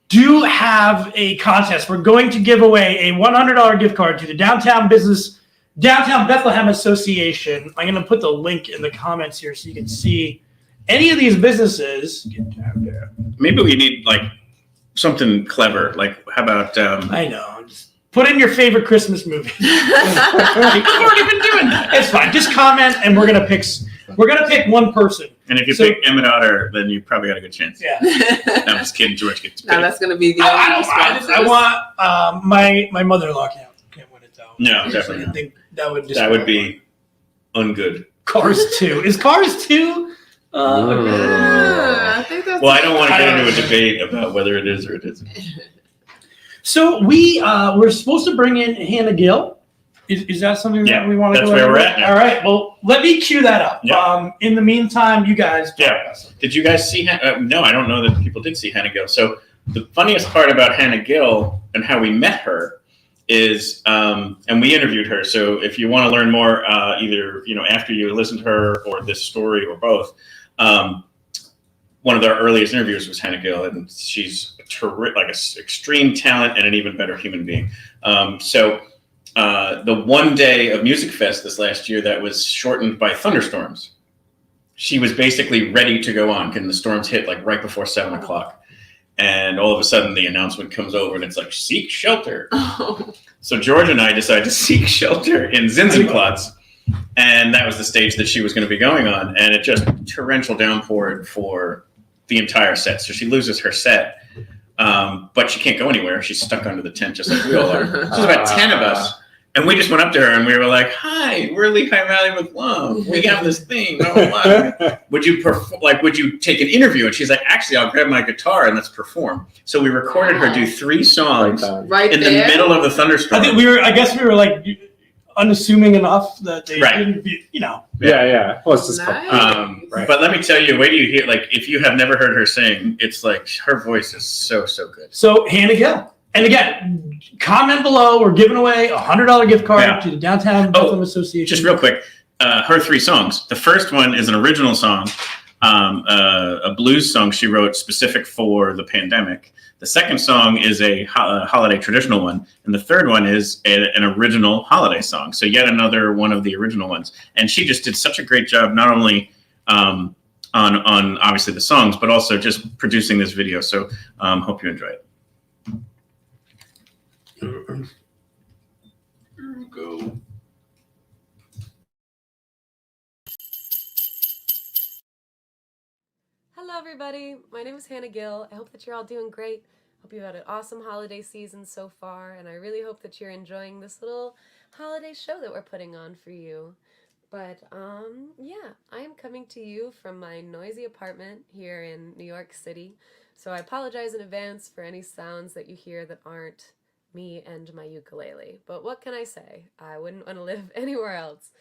do have a contest. We're going to give away a $100 gift card to the Downtown Bethlehem Association. I'm going to put the link in the comments here so you can see any of these businesses. Get down there. Maybe we need something clever. Like, how about? I know. Just put in your favorite Christmas movie. You've already been doing that. It's fine. Just comment, and we're gonna pick one person. And if you pick Emmett Otter, then you probably got a good chance. Yeah. I'm just kidding. George gets to Now pick. that's going to be the I want my mother-in-law can't win it though. No, definitely I not. think that would be ungood. Cars 2. Is Cars 2? I think that's. Well, I don't want to get into a debate about whether it is or it isn't. So we're supposed to bring in Hannah Gill. Is that something that we want to go that's where over? we're at now. All right. Well, let me cue that up. Yeah. In the meantime, you guys. Yeah. Did you guys see? No, I don't know that people did see Hannah Gill. So the funniest part about Hannah Gill and how we met her is, and we interviewed her. So if you want to learn more, either after you listen to her or this story or both, one of their earliest interviews was Hannah Gill, and she's an extreme talent and an even better human being. The one day of Music Fest this last year that was shortened by thunderstorms, she was basically ready to go on, and the storms hit like right before 7:00. And all of a sudden the announcement comes over and it's like, seek shelter. So George and I decided to seek shelter in Zinzenplatz. And that was the stage that she was going to be going on. And it just torrential downpoured for the entire set. So she loses her set, but she can't go anywhere. She's stuck under the tent just like we all are. So there's about 10 of us. And we just went up to her and we were like, hi, we're Lehigh Valley with Love. We have this thing. Blah, blah, blah. Would you take an interview? And she's like, actually, I'll grab my guitar and let's perform. So we recorded her do 3 songs right in the middle of the thunderstorm. I guess we were like unassuming enough that they didn't be, Yeah. Well, it's just right. But let me tell you, wait till you hear, like, if you have never heard her sing, it's like her voice is so good. So Hannah Gill. And again, comment below. We're giving away a $100 gift card to the Downtown Bethlehem Association. Just real quick, her 3 songs. The first one is an original song, a blues song she wrote specific for the pandemic. The second song is a holiday traditional one. And the third one is an original holiday song. So yet another one of the original ones. And she just did such a great job, not only on obviously the songs, but also just producing this video. So hope you enjoy it. Go. Hello, everybody. My name is Hannah Gill. I hope that you're all doing great. Hope you've had an awesome holiday season so far, and I really hope that you're enjoying this little holiday show that we're putting on for you. But, yeah, I am coming to you from my noisy apartment here in New York City, so I apologize in advance for any sounds that you hear that aren't me and my ukulele. But what can I say? I wouldn't want to live anywhere else.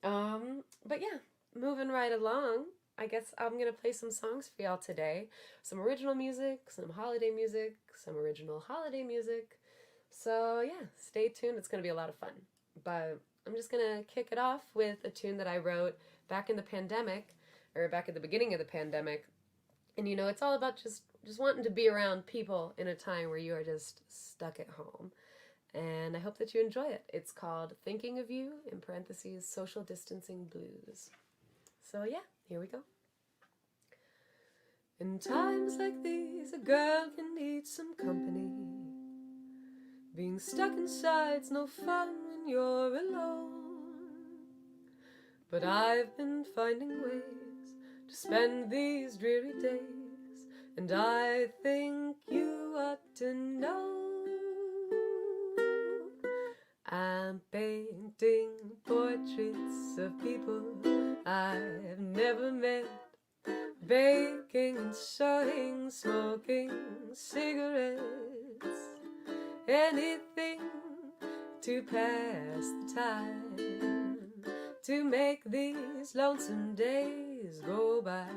But yeah, moving right along, I guess I'm going to play some songs for y'all today. Some original music, some holiday music, some original holiday music. So yeah, stay tuned. It's going to be a lot of fun. But I'm just going to kick it off with a tune that I wrote back in the pandemic, or back at the beginning of the pandemic. And you know, it's all about just wanting to be around people in a time where you are just stuck at home. And I hope that you enjoy it. It's called Thinking of You, in parentheses, Social Distancing Blues. So yeah, here we go. In times like these, a girl can need some company. Being stuck inside's no fun when you're alone. But I've been finding ways to spend these dreary days, and I think you ought to know. I'm painting portraits of people I've never met, baking and sewing, smoking cigarettes, anything to pass the time, to make these lonesome days go by.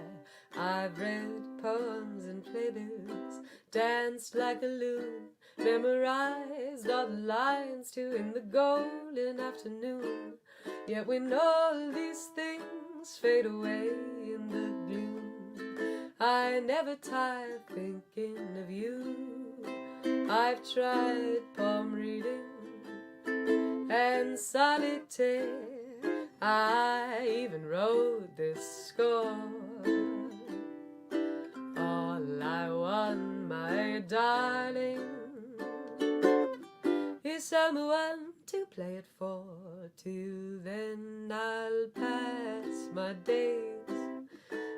I've read poems and playbills, danced like a loon, memorized all the lines to In the Golden Afternoon. Yet when all these things fade away in the gloom, I never tire thinking of you. I've tried palm reading and solitaire, I even wrote this score. All I want, my darling. Is someone to play it for? Till then I'll pass my days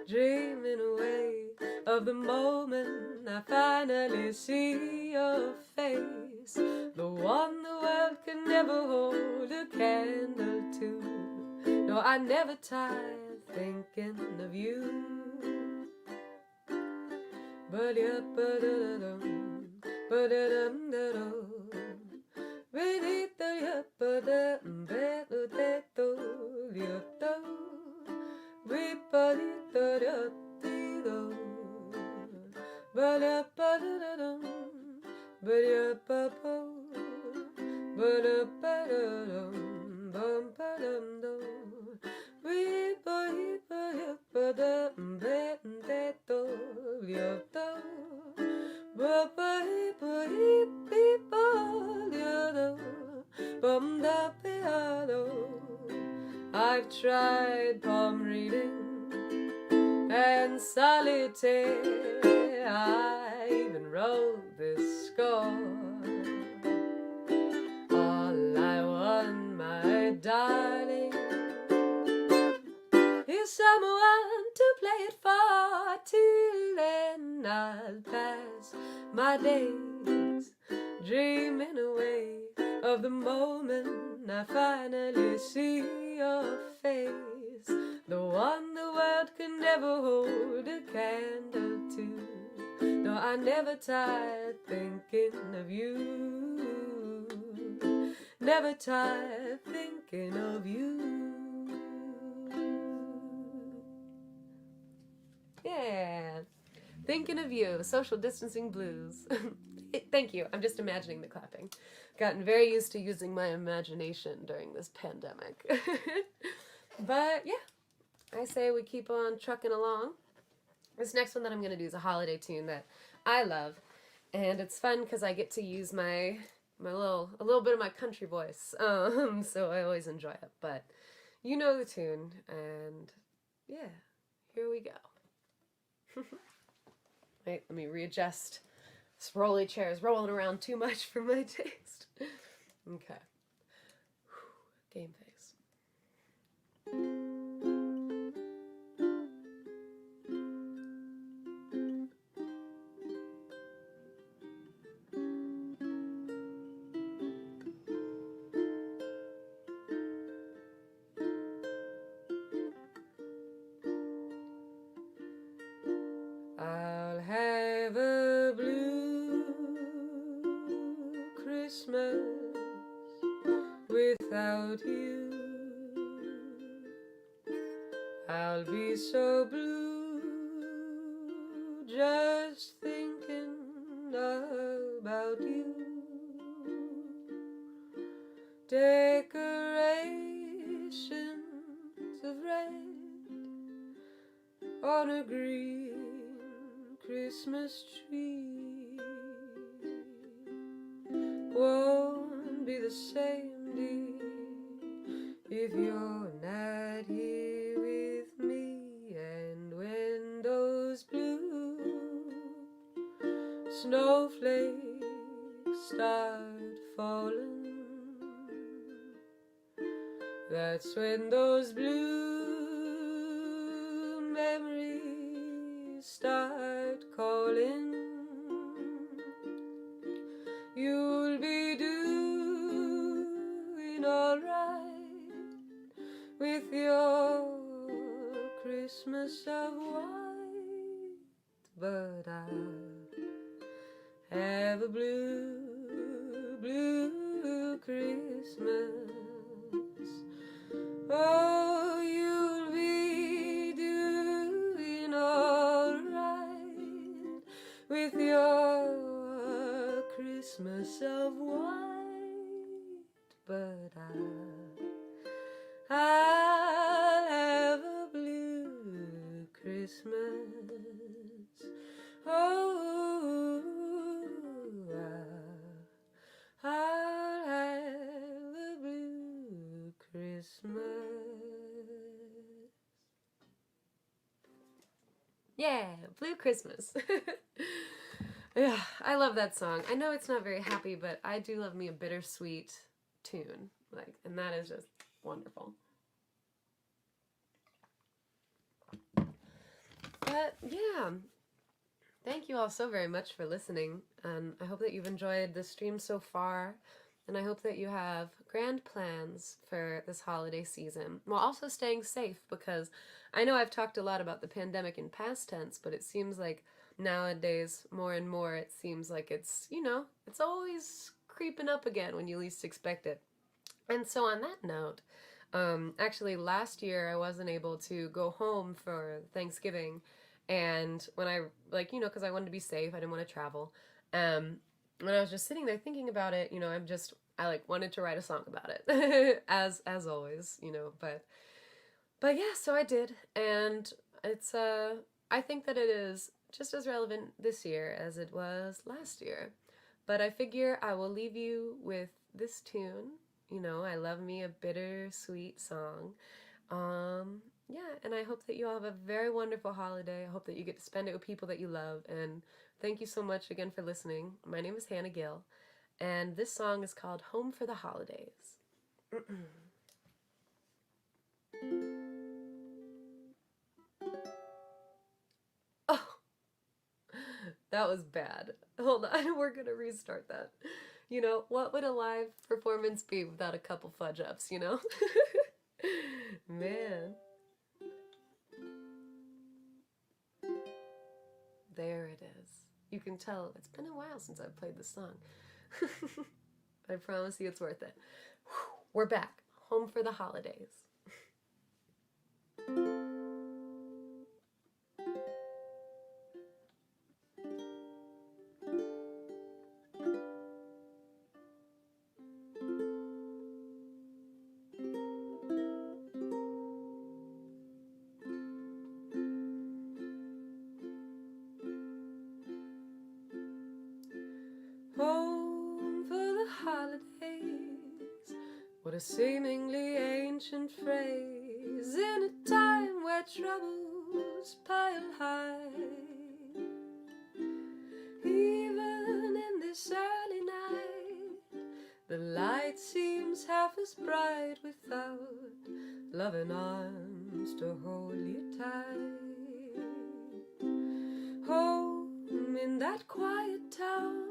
dreaming away of the moment I finally see your face, the one the world can never hold a candle to. No, I never tire thinking of you. Ba-da-ba-da-da-dum, ba-da-dum-da-dum. I've tried palm reading and solitaire. I even wrote this score. All I want, my darling, is someone to play it for. Till then I'll pass my days dreaming away of the moment I finally see your face, the one the world can never hold a candle to. No, I never tire thinking of you, never tire thinking of you. Yeah, thinking of you, social distancing blues. Thank you. I'm just imagining the clapping. Gotten very used to using my imagination during this pandemic. But yeah, I say we keep on trucking along. This next one that I'm going to do is a holiday tune that I love. And it's fun because I get to use a little bit of my country voice. So I always enjoy it. But you know the tune. And yeah, here we go. Wait, let me readjust. This rolly chair is rolling around too much for my taste. Okay. Game face. I'll have a blue Christmas without you. I'll be so blue just thinking about you. Decorations of red on a green Christmas tree won't be the same, dear, if you're not here with me. And when those blue snowflakes start falling, that's when those blue memories start calling. You'll be doing alright with your Christmas of white, but I'll have a blue, blue Christmas. Oh, you'll be doing alright with your Christmas of white, but I'll have a blue Christmas. Oh, I'll have a blue Christmas. Yeah, Blue Christmas. Yeah, I love that song. I know it's not very happy, but I do love me a bittersweet tune. And that is just wonderful. But yeah, thank you all so very much for listening. And I hope that you've enjoyed the stream so far. And I hope that you have grand plans for this holiday season while also staying safe, because I know I've talked a lot about the pandemic in past tense, but it seems like nowadays more and more it seems like it's always creeping up again when you least expect it. And so on that note, actually last year I wasn't able to go home for Thanksgiving, and when I because I wanted to be safe, I didn't want to travel. When I was just sitting there thinking about it, I wanted to write a song about it, as always, but yeah, so I did, and it's I think that it is just as relevant this year as it was last year. But I figure I will leave you with this tune. I love me a bittersweet song. Yeah, and I hope that you all have a very wonderful holiday. I hope that you get to spend it with people that you love, and thank you so much again for listening. My name is Hannah Gill, and this song is called Home for the Holidays. Oh, that was bad. Hold on, we're gonna restart that. What would a live performance be without a couple fudge ups, Man. There it is. You can tell it's been a while since I've played this song. I promise you it's worth it. We're back. Home for the holidays. Home for the holidays. What a seemingly ancient phrase in a time where troubles pile high. Even in this early night, the light seems half as bright without loving arms to hold you tight. Home in that quiet town,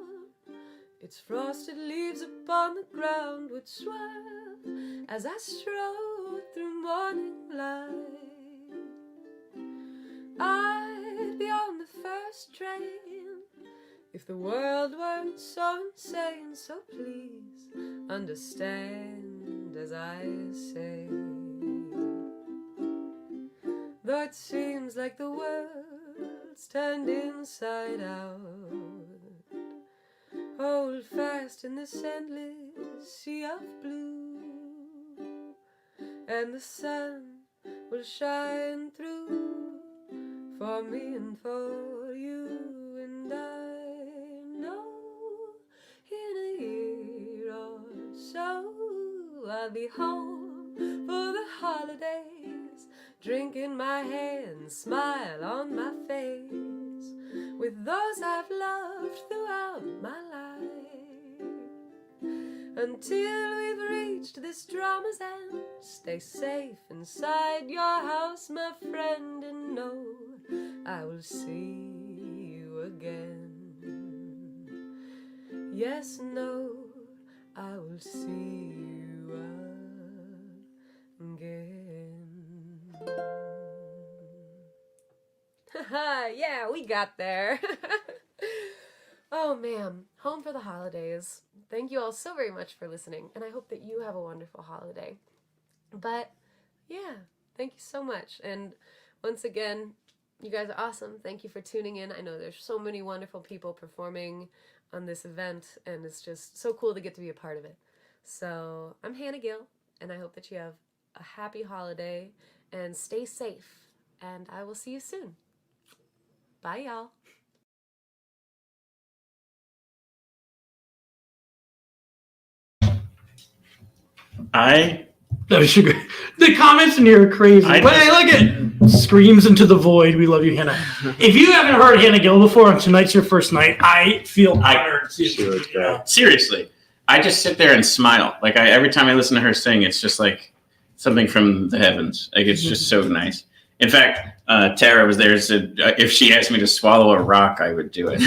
its frosted leaves upon the ground would swirl as I strode through morning light. I'd be on the first train if the world weren't so insane. So please understand as I say, though it seems like the world's turned inside out, hold fast in this endless sea of blue, and the sun will shine through for me and for you. And I know in a year or so I'll be home for the holidays, drinking my hand, smile on my face, with those I've loved throughout my life. Until we've reached this drama's end, stay safe inside your house, my friend, and know I will see you again. Yes, no, I will see you again. Yeah, we got there. Oh man, home for the holidays. Thank you all so very much for listening, and I hope that you have a wonderful holiday. But yeah, thank you so much. And once again, you guys are awesome. Thank you for tuning in. I know there's so many wonderful people performing on this event, and it's just so cool to get to be a part of it. So I'm Hannah Gill, and I hope that you have a happy holiday and stay safe, and I will see you soon. Bye, y'all. The comments in here are crazy. Wait, look at screams into the void. We love you, Hannah. If you haven't heard Hannah Gill before and tonight's your first night, I feel honored. Seriously, I just sit there and smile. Like every time I listen to her sing, it's just like something from the heavens. Like it's just so nice. In fact, Tara was there and said if she asked me to swallow a rock, I would do it.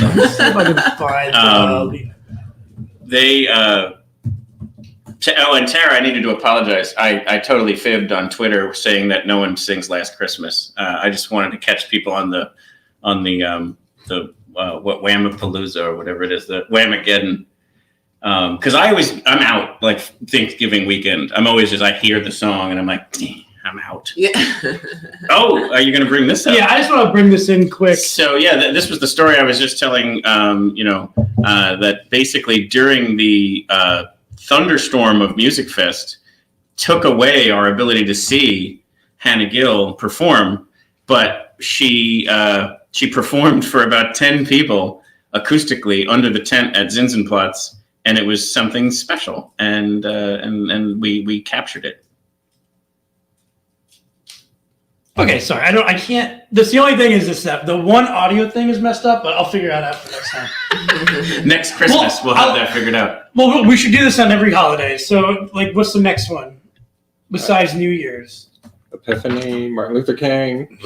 And Tara, I needed to apologize. I totally fibbed on Twitter saying that no one sings Last Christmas. I just wanted to catch people on the Whamapalooza or whatever it is, the Whamageddon. Because I'm out like Thanksgiving weekend. I'm always I hear the song and I'm like, I'm out. Yeah. Oh, are you going to bring this up? Yeah, I just want to bring this in quick. So yeah, this was the story I was just telling. That basically during the thunderstorm of Music Fest took away our ability to see Hannah Gill perform, but she performed for about 10 people acoustically under the tent at Zinsenplatz, and it was something special, and we captured it. Okay, sorry. I can't. The only thing is this: that the one audio thing is messed up, but I'll figure it out after next time. Next Christmas, we'll have that figured out. Well, we should do this on every holiday. So, like, what's the next one besides New Year's? Epiphany, Martin Luther King,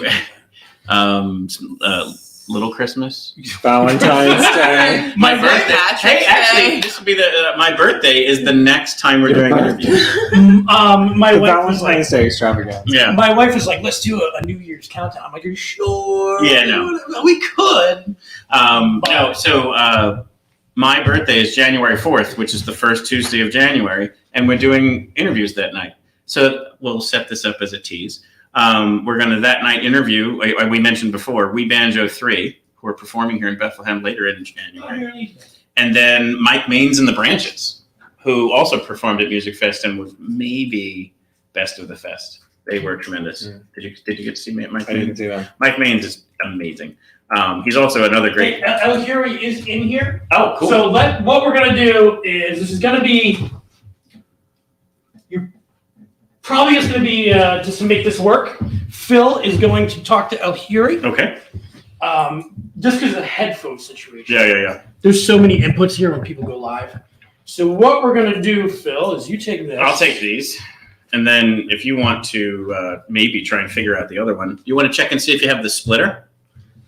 Little Christmas, Valentine's Day, my birthday. Hey, actually, this will be my birthday is the next time we're doing interviews. My wife was Valentine's Day extravaganza. Yeah, my wife was like, "Let's do a New Year's countdown." I'm like, "Are you sure?" Yeah, no, we could. No, so my birthday is January 4th, which is the first Tuesday of January, and we're doing interviews that night. So we'll set this up as a tease. We're going to that night interview, we mentioned before, We Banjo 3, who are performing here in Bethlehem later in January. And then Mike Maines and the Branches, who also performed at Music Fest and was maybe best of the fest. They were tremendous. Did you get to see Mike Maines? I didn't see that. Mike Maines is amazing. He's also another great... Eljuri is in here. Oh, cool. So what we're going to do is, this is going to be... Probably is going to be, just to make this work, Phil is going to talk to Eljuri. Okay. Just because of the headphone situation. Yeah. There's so many inputs here when people go live. So what we're going to do, Phil, is you take this. I'll take these. And then if you want to maybe try and figure out the other one, you want to check and see if you have the splitter?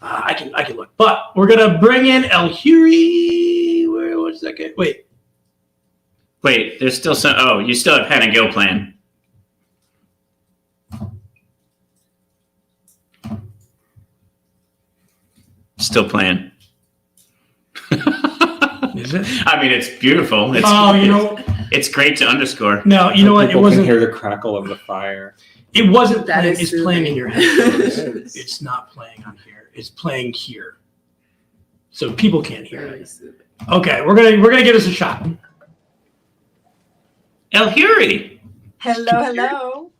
I can look. But we're going to bring in Eljuri. What's that guy? Wait, there's still some. Oh, you still have Hannah Gill playing. Still playing. Is it? I mean, it's beautiful. It's great to underscore. No, you know what? It wasn't. Can hear the crackle of the fire. It wasn't. That is it's soothing. playing in your headphones. It's not playing on here. It's playing here, so people can't hear it. Okay, we're gonna give this a shot. Eljuri. Hello.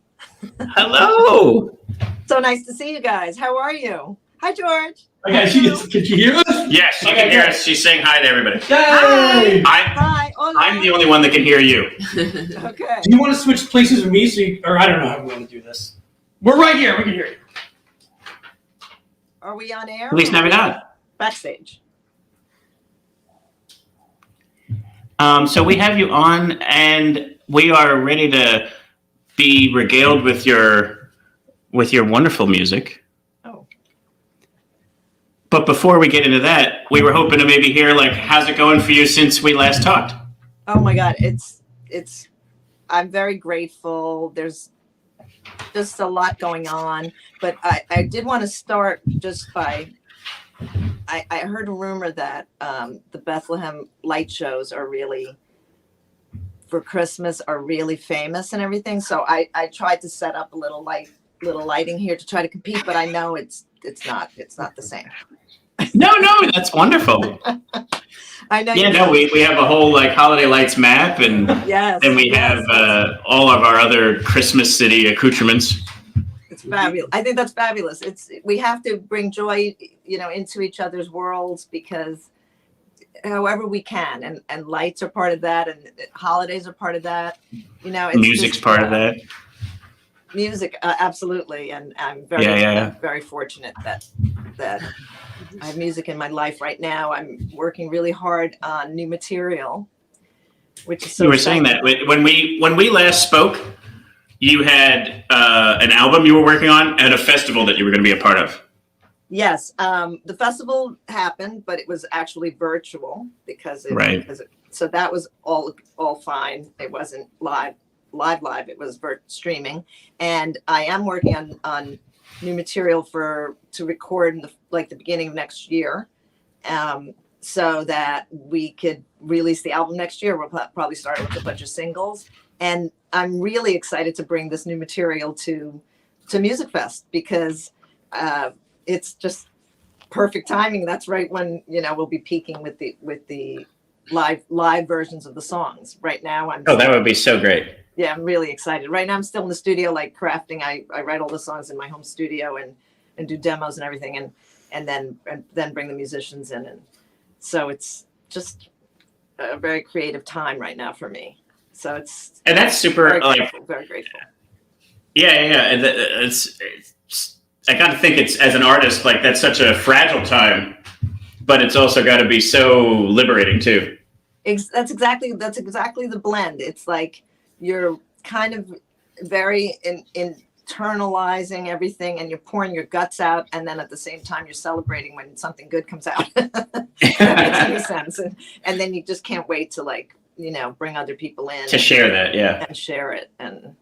Hello. So nice to see you guys. How are you? Hi, George. Okay, can you hear us? Yes, she can hear us. She's saying hi to everybody. Yay! Hi. I'm the only one that can hear you. Okay. Do you want to switch places with me? Or I don't know how we want to do this. We're right here. We can hear you. Are we on air? Feliz Navidad. Backstage. So we have you on, and we are ready to be regaled with your wonderful music. But before we get into that, we were hoping to maybe hear, how's it going for you since we last talked? Oh my God, it's. I'm very grateful. There's just a lot going on, but I did want to start just by. I heard a rumor that the Bethlehem light shows are really, for Christmas, are really famous and everything. So I tried to set up a little lighting here to try to compete, but I know it's not the same. No, that's wonderful. I know. Yeah, no, we have a whole holiday lights map, and yes, and we have all of our other Christmas city accoutrements. It's fabulous. I think that's fabulous. We have to bring joy, into each other's worlds, because however we can, and lights are part of that, and holidays are part of that. Music's part of that. Music, absolutely, and I'm very, very fortunate that I have music in my life right now. I'm working really hard on new material, which is so. You were saying that when we last spoke, you had an album you were working on and a festival that you were going to be a part of. Yes, the festival happened, but it was actually virtual because so that was all fine. It wasn't live. It was streaming, and I am working on new material to record in the beginning of next year, so that we could release the album next year. We'll probably start with a bunch of singles, and I'm really excited to bring this new material to Music Fest because it's just perfect timing. That's right when we'll be peaking with the live versions of the songs. Right now, that would be so great. Yeah, I'm really excited. Right now, I'm still in the studio, crafting. I write all the songs in my home studio and do demos and everything, and then bring the musicians in, and so it's just a very creative time right now for me. So that's super very grateful. Yeah, and it's I got to think it's as an artist that's such a fragile time, but it's also got to be so liberating too. That's exactly the blend. It's like you're kind of very internalizing everything, and you're pouring your guts out, and then at the same time you're celebrating when something good comes out. That makes any sense, and then you just can't wait to bring other people in to share that, and share it, and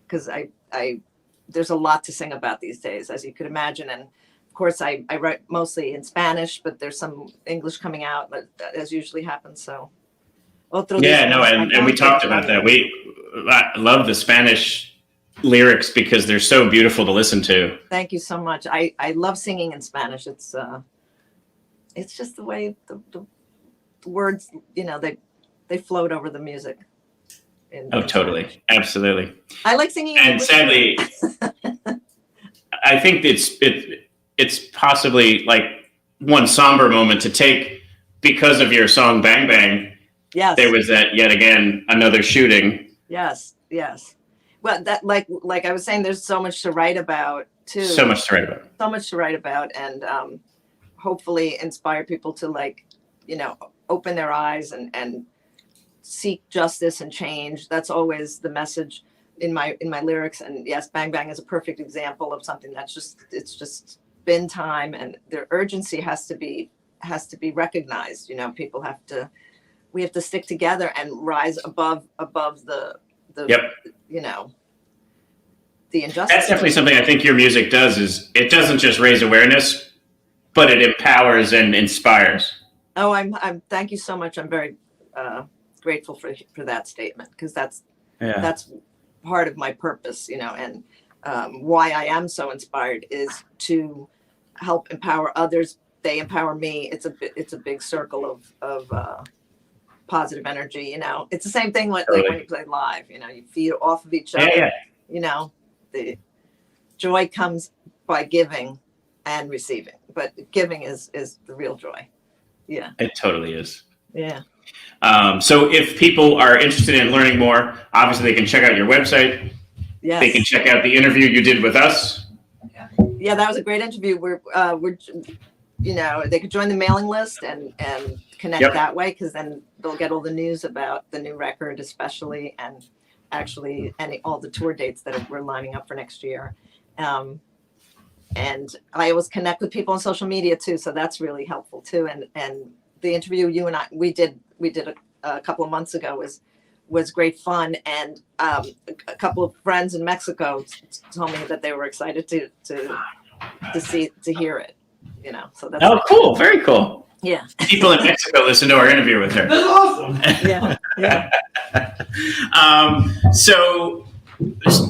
because I there's a lot to sing about these days, as you could imagine, and of course I write mostly in Spanish, but there's some English coming out, but as usually happens. So and we talked about that. I love the Spanish lyrics because they're so beautiful to listen to. Thank you so much. I love singing in Spanish. It's just the way the words, they float over the music. Totally. Spanish. Absolutely. I like singing. And sadly, I think it's possibly one somber moment to take because of your song Bang Bang. Yes. There was that yet again, another shooting. Yes. Well, that like I was saying, there's so much to write about too. So much to write about, and hopefully inspire people to open their eyes and seek justice and change. That's always the message in my lyrics. And yes, Bang Bang is a perfect example of something that's just been time, and their urgency has to be recognized. We have to stick together and rise above the the injustice. That's definitely something I think your music does. Is it doesn't just raise awareness, but it empowers and inspires. Oh, I'm thank you so much. I'm very grateful for that statement, because that's part of my purpose, and why I am so inspired is to help empower others. They empower me. It's a big circle of positive energy. It's the same thing when you play live. You feed off of each other. The joy comes by giving and receiving, but giving is the real joy. Yeah, it totally is. Yeah. So if people are interested in learning more, obviously they can check out your website. Yes. They can check out the interview you did with us. Yeah, that was a great interview. We're they could join the mailing list and connect that way, because then they'll get all the news about the new record, especially, and actually all the tour dates that we're lining up for next year. And I always connect with people on social media too, so that's really helpful too. And the interview you and I we did a couple of months ago was great fun, and a couple of friends in Mexico told me that they were excited to hear it. So that's cool, very cool. Yeah, people in Mexico listen to our interview with her. That's awesome. Yeah. So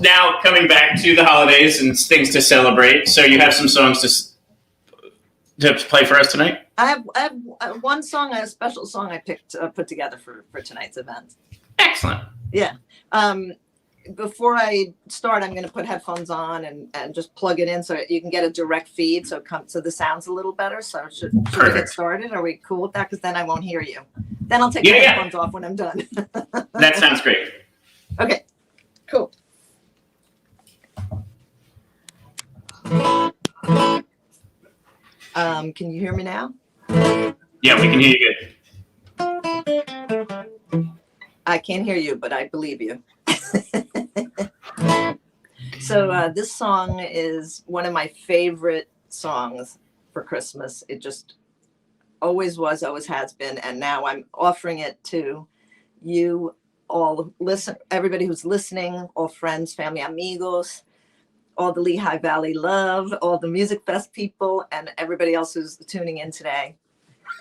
now coming back to the holidays and things to celebrate. So you have some songs to play for us tonight? I have one song, a special song I put together for tonight's event. Excellent. Yeah. Before I start, I'm going to put headphones on and just plug it in so you can get a direct feed, so the sound's a little better. So should we get started? Are we cool with that? Because then I won't hear you. Then I'll take the headphones off when I'm done. That sounds great. Okay. Cool. Can you hear me now? Yeah, we can hear you good. I can't hear you, but I believe you. So this song is one of my favorite songs for Christmas. It just always was, always has been, and now I'm offering it to you all, everybody who's listening, all friends, family, amigos, all the Lehigh Valley love, all the Music Fest people, and everybody else who's tuning in today.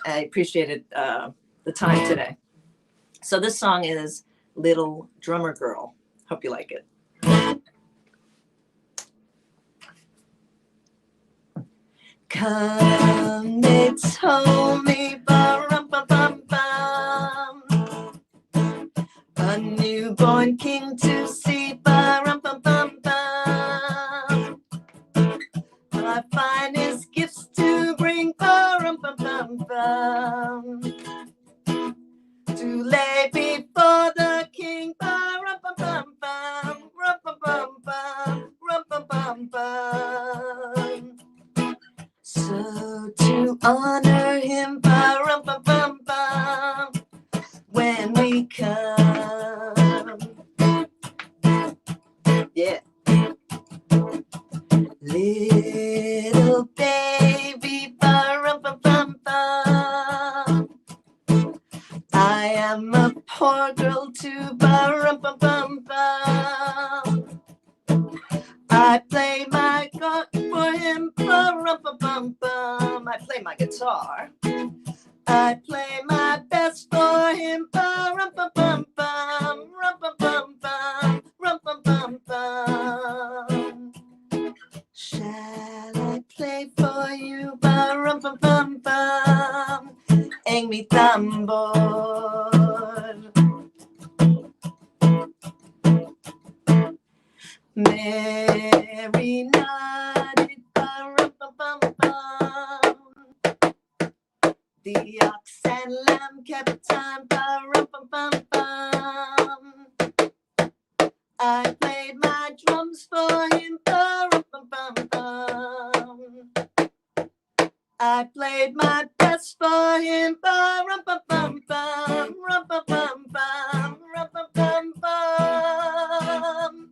I appreciated the time today. So this song is Little Drummer Girl. Hope you like it. Come, they told me, ba-rum-bum-bum-bum, a newborn king to see, ba-rum-bum-bum-bum, my finest gifts to bring, ba-rum-bum-bum-bum, to lay before the king, ba-rum-bum-bum-bum, rum-bum-bum-bum, rum-bum-bum-bum. So to honor him, ba-rum-bum-bum-bum, when we come, yeah. Little baby, ba-rum-bum-bum-bum, I am a poor girl too, ba-rum-bum-bum-bum. I play my gun for him, ba-rum-bum-bum-bum. I play my guitar. I play my best for him, ba-rum-bum-bum-bum, rum-bum-bum-bum, rum-bum-bum-bum. Shall I play for you, ba-rum-bum-bum-bum, en mi tambor? Mary nodded, ba-rum-bum-bum-bum. The ox and lamb kept time, ba-rum-bum-bum-bum. I played my drums for him, ba-rum-bum-bum-bum. I played my best for him, ba-rum-bum-bum-bum, rum-bum-bum-bum, rum-bum-bum-bum.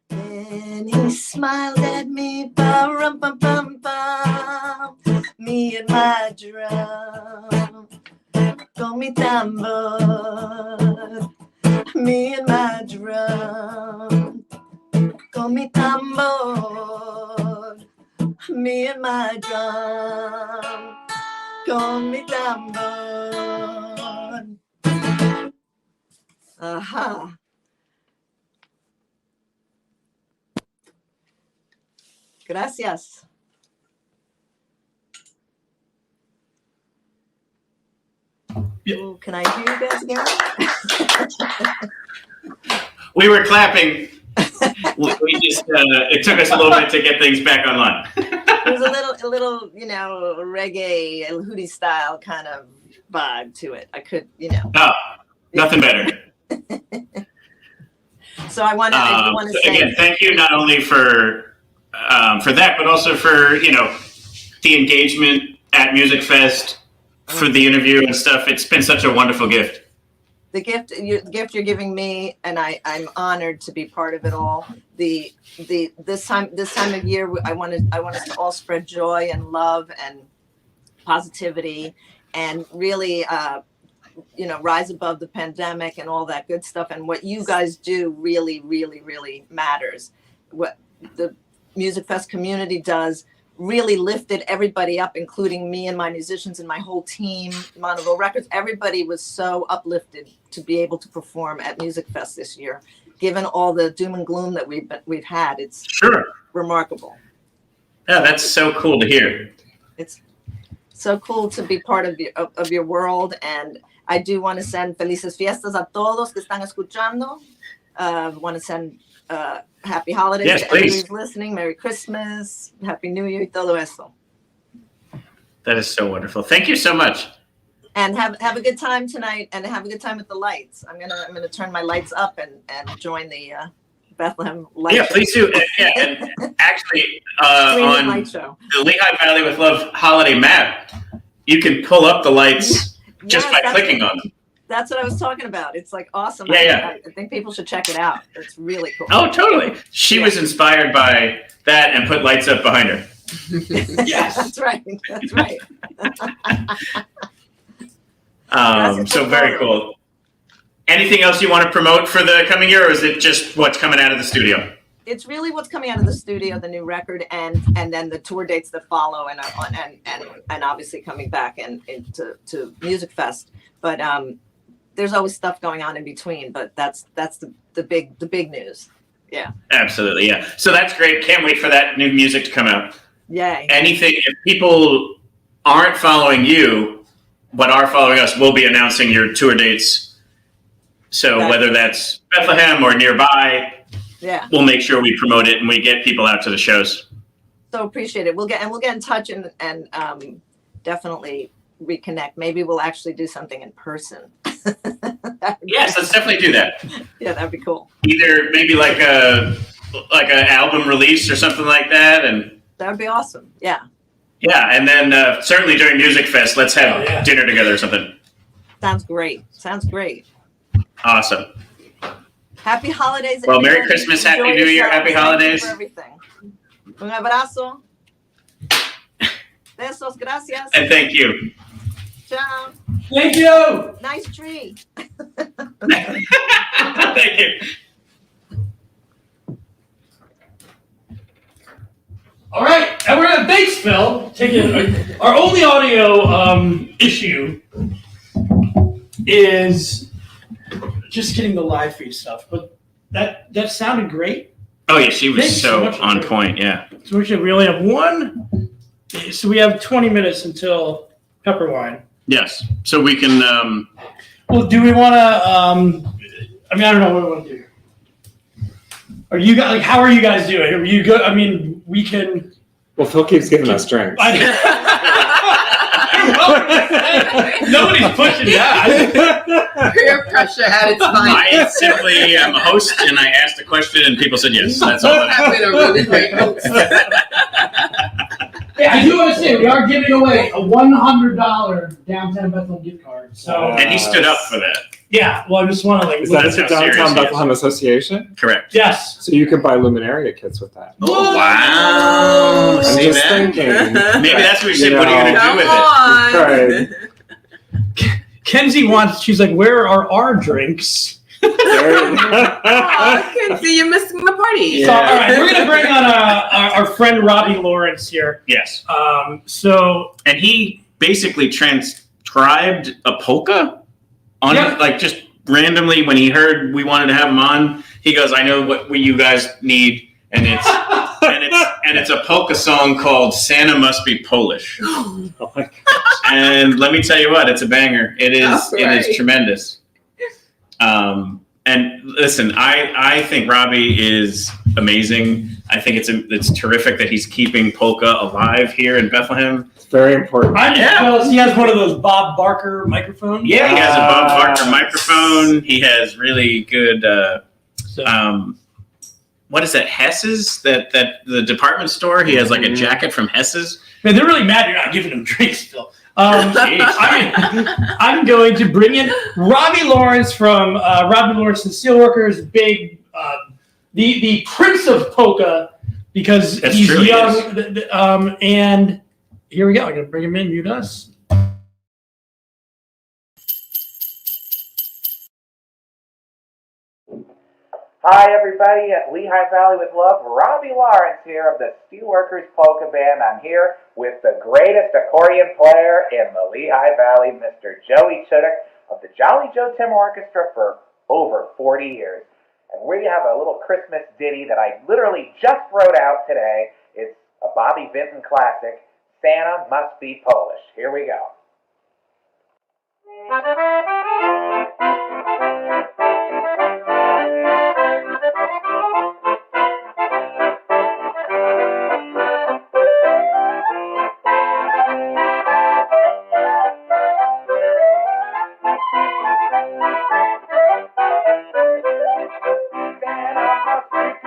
Then he smiled at me, ba-rum-bum-bum-bum, me and my drum, con mi tambor, me and my drum, con mi tambor, me and my drum, con mi tambor. Aha. Gracias. Ooh, can I hear you guys again? We were clapping. We just it took us a little bit to get things back online. There's a little, reggae, Eljuri style kind of vibe to it. I could, Oh, nothing better. So I want to say again, thank you not only for that, but also for the engagement at Music Fest, for the interview and stuff. It's been such a wonderful gift. The gift you're giving me, and I'm honored to be part of it all. This time of year, I want us to all spread joy and love and positivity, and really, rise above the pandemic and all that good stuff. And what you guys do really, really, really matters. What the Music Fest community does really lifted everybody up, including me and my musicians and my whole team, Monovo Records. Everybody was so uplifted to be able to perform at Music Fest this year, given all the doom and gloom that we've had. It's remarkable. Yeah, that's so cool to hear. It's so cool to be part of your world, and I do want to send felices fiestas a todos que están escuchando. Want to send happy holidays to everybody who's listening. Merry Christmas, Happy New Year, y todo eso. That is so wonderful. Thank you so much. And have a good time tonight, and have a good time with the lights. I'm gonna turn my lights up and join the Bethlehem light Yeah, show. please do. And actually, Screen and on light show. the Lehigh Valley with Love holiday map, you can pull up the lights just Yes, by that's clicking on them. That's what I was talking about. It's like awesome. Yeah. I think people should check it out. It's really cool. Oh, totally. She was inspired by that and put lights up behind her. Yes, that's right. That's right. So very cool. Anything else you want to promote for the coming year, or is it just what's coming out of the studio? It's really what's coming out of the studio, the new record, and then the tour dates that follow, and obviously coming back and into Music Fest. But there's always stuff going on in between. But that's the big news. Yeah. Absolutely, yeah. So that's great. Can't wait for that new music to come out. Yay. Anything, if people aren't following you, but are following us, we'll be announcing your tour dates. So whether that's Bethlehem or nearby, we'll make sure we promote it and we get people out to the shows. So appreciate it. We'll get in touch and definitely reconnect. Maybe we'll actually do something in person. Yes, let's definitely do that. Yeah, that'd be cool. Either maybe like an album release or something like that, and that'd be awesome. Yeah. Yeah, and then certainly during Music Fest, let's have dinner together or something. Sounds great. Awesome. Happy holidays. Well, Merry everybody. Christmas, Happy Enjoy New Year, yourselves. Happy Thank you holidays. for everything. Un abrazo. Besos, gracias. And thank you. Ciao. Thank you. Nice tree. Thank you. All right, and we're at Batesville. Taking our only audio issue is just getting the live feed stuff, but that sounded great. Oh yeah, she was Thanks so so much for on doing point. Yeah. So we only have one. So we have 20 minutes until Pepperwine. Yes. So we can. Well, do we want to? I don't know what we want to do. Are you guys like? How are you guys doing? Are you good? I mean, we can. Well, Phil keeps giving us drinks. Nobody's pushing that. Peer pressure at its finest. I simply am a host, and I asked a question, and people said yes. That's all. I've been a really great host. Hey, I do want to say we are giving away a $100 downtown Bethlehem gift card. So And he stood up for that. Yeah, well, I just want to Is that the Downtown Bethlehem Association? Correct. Yes. So you could buy Luminaria kits with that. Oh, wow. I'm See just that? thinking. Maybe that's what we said. What are you going to do with it? Right. Kenzie she's like, where are our drinks? I can see you missing the party. So, all right, we're going to bring on our friend Robbie Lawrence here. Yes. And he basically transcribed a polka on like just randomly when he heard we wanted to have him on. He goes, I know what you guys need, and it's and it's a polka song called Santa Must Be Polish. Oh my gosh. And let me tell you what, it's a banger. It is Right. it is tremendous. And listen, I think Robbie is amazing. I think it's terrific that he's keeping polka alive here in Bethlehem. It's very important. I'm just jealous. He has one of those Bob Barker microphones. Yeah, he has a Bob Barker microphone. He has really good. What is that? Hess's? That the department store. He has like a jacket from Hess's. Man, they're really mad you're not giving them drinks still. I'm going to bring in Robbie Lawrence from Robbie Lawrence and Steelworkers, big, the Prince of Polka, because That's he's true, young. And here we go. I'm going to bring him in. Mute us. Hi, everybody at Lehigh Valley with Love. Robbie Lawrence here of the Steelworkers Polka Band. I'm here with the greatest accordion player in the Lehigh Valley, Mr. Joey Chuduk of the Jolly Joe Tim Orchestra for over 40 years. And we have a little Christmas ditty that I literally just wrote out today. It's a Bobby Vinton classic, Santa Must Be Polish. Here we go. Santa must be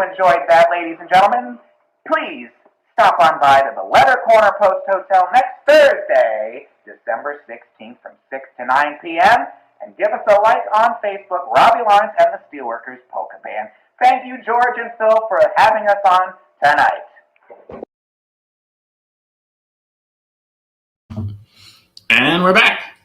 enjoyed that, ladies and gentlemen, please stop on by to the Leather Corner Post Hotel next Thursday, December 16th from 6 to 9 p.m. and give us a like on Facebook, Robbie Lawrence and the Steelworkers Polka Band. Thank you, George and Phil, for having us on tonight. And we're back.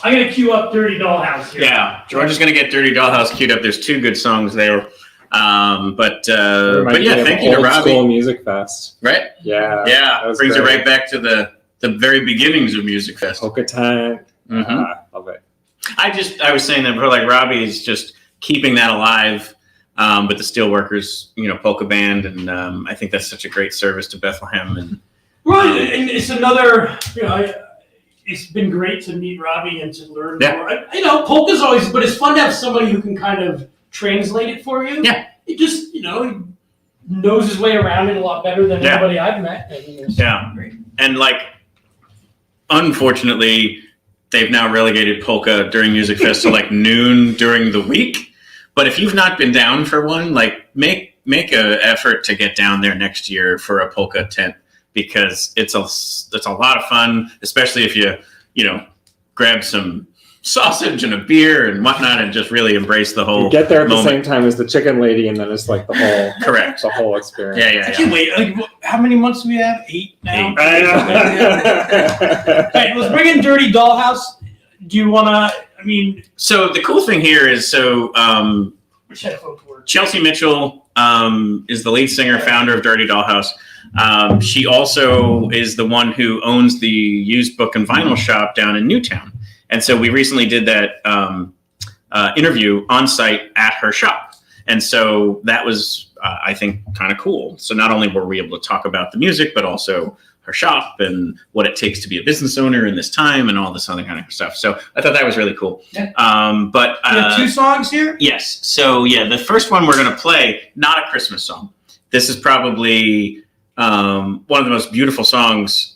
I'm going to cue up Dirty Dollhouse here. Yeah, George is going to get Dirty Dollhouse queued up. There's 2 good songs there. But yeah, thank you to Robbie. School Music Fest. Right? Yeah. Yeah, brings it right back to the very beginnings of Music Fest. Polka time. Love it. I was saying that for like Robbie is just keeping that alive with the Steelworkers, polka band, and I think that's such a great service to Bethlehem. And right, and it's another, it's been great to meet Robbie and to learn more. Polka's always, but it's fun to have somebody who can kind of translate it for you. Yeah, he just he knows his way around it a lot better than anybody I've met. Great. And like, unfortunately, they've now relegated polka during Music Fest to like noon during the week. But if you've not been down for one, like make an effort to get down there next year for a polka tent, because it's a lot of fun, especially if you grab some sausage and a beer and whatnot and just really embrace the whole. You get there at moment. the same time as the chicken lady, and then it's like the whole correct the whole experience. Yeah. I can't wait. Like, how many months do we have? 8 now. 8. I know. Okay, let's bring in Dirty Dollhouse. Do you want to? I mean, so the cool thing here is Chelsea Mitchell is the lead singer, founder of Dirty Dollhouse. She also is the one who owns the used book and vinyl shop down in Newtown. And so we recently did that interview on site at her shop. And so that was, I think, kind of cool. So not only were we able to talk about the music, but also her shop and what it takes to be a business owner in this time and all this other kind of stuff. So I thought that was really cool. Yeah. But we have 2 songs here? Yes. So yeah, the first one we're going to play, not a Christmas song. This is probably one of the most beautiful songs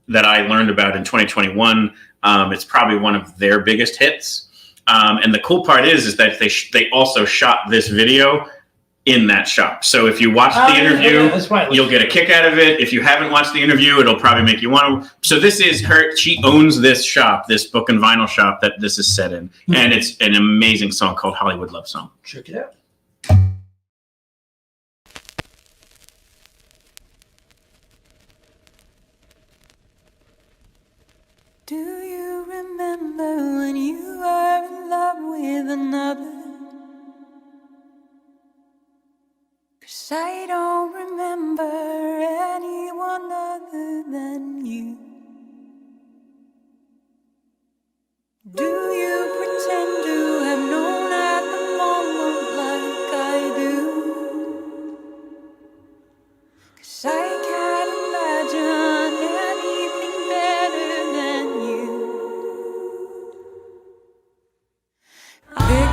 that I learned about in 2021. It's probably one of their biggest hits. And the cool part is that they also shot this video in that shop. So if you watch the interview, you'll get a kick out of it. If you haven't watched the interview, it'll probably make you want to. So this is her. She owns this shop, this book and vinyl shop that this is set in. And it's an amazing song called Hollywood Love Song. Check it out. Do you remember when you were in love with another? 'Cause I don't remember anyone other than you. Do you pretend to have known at the moment like I do? 'Cause I can't imagine anything better than you. Pick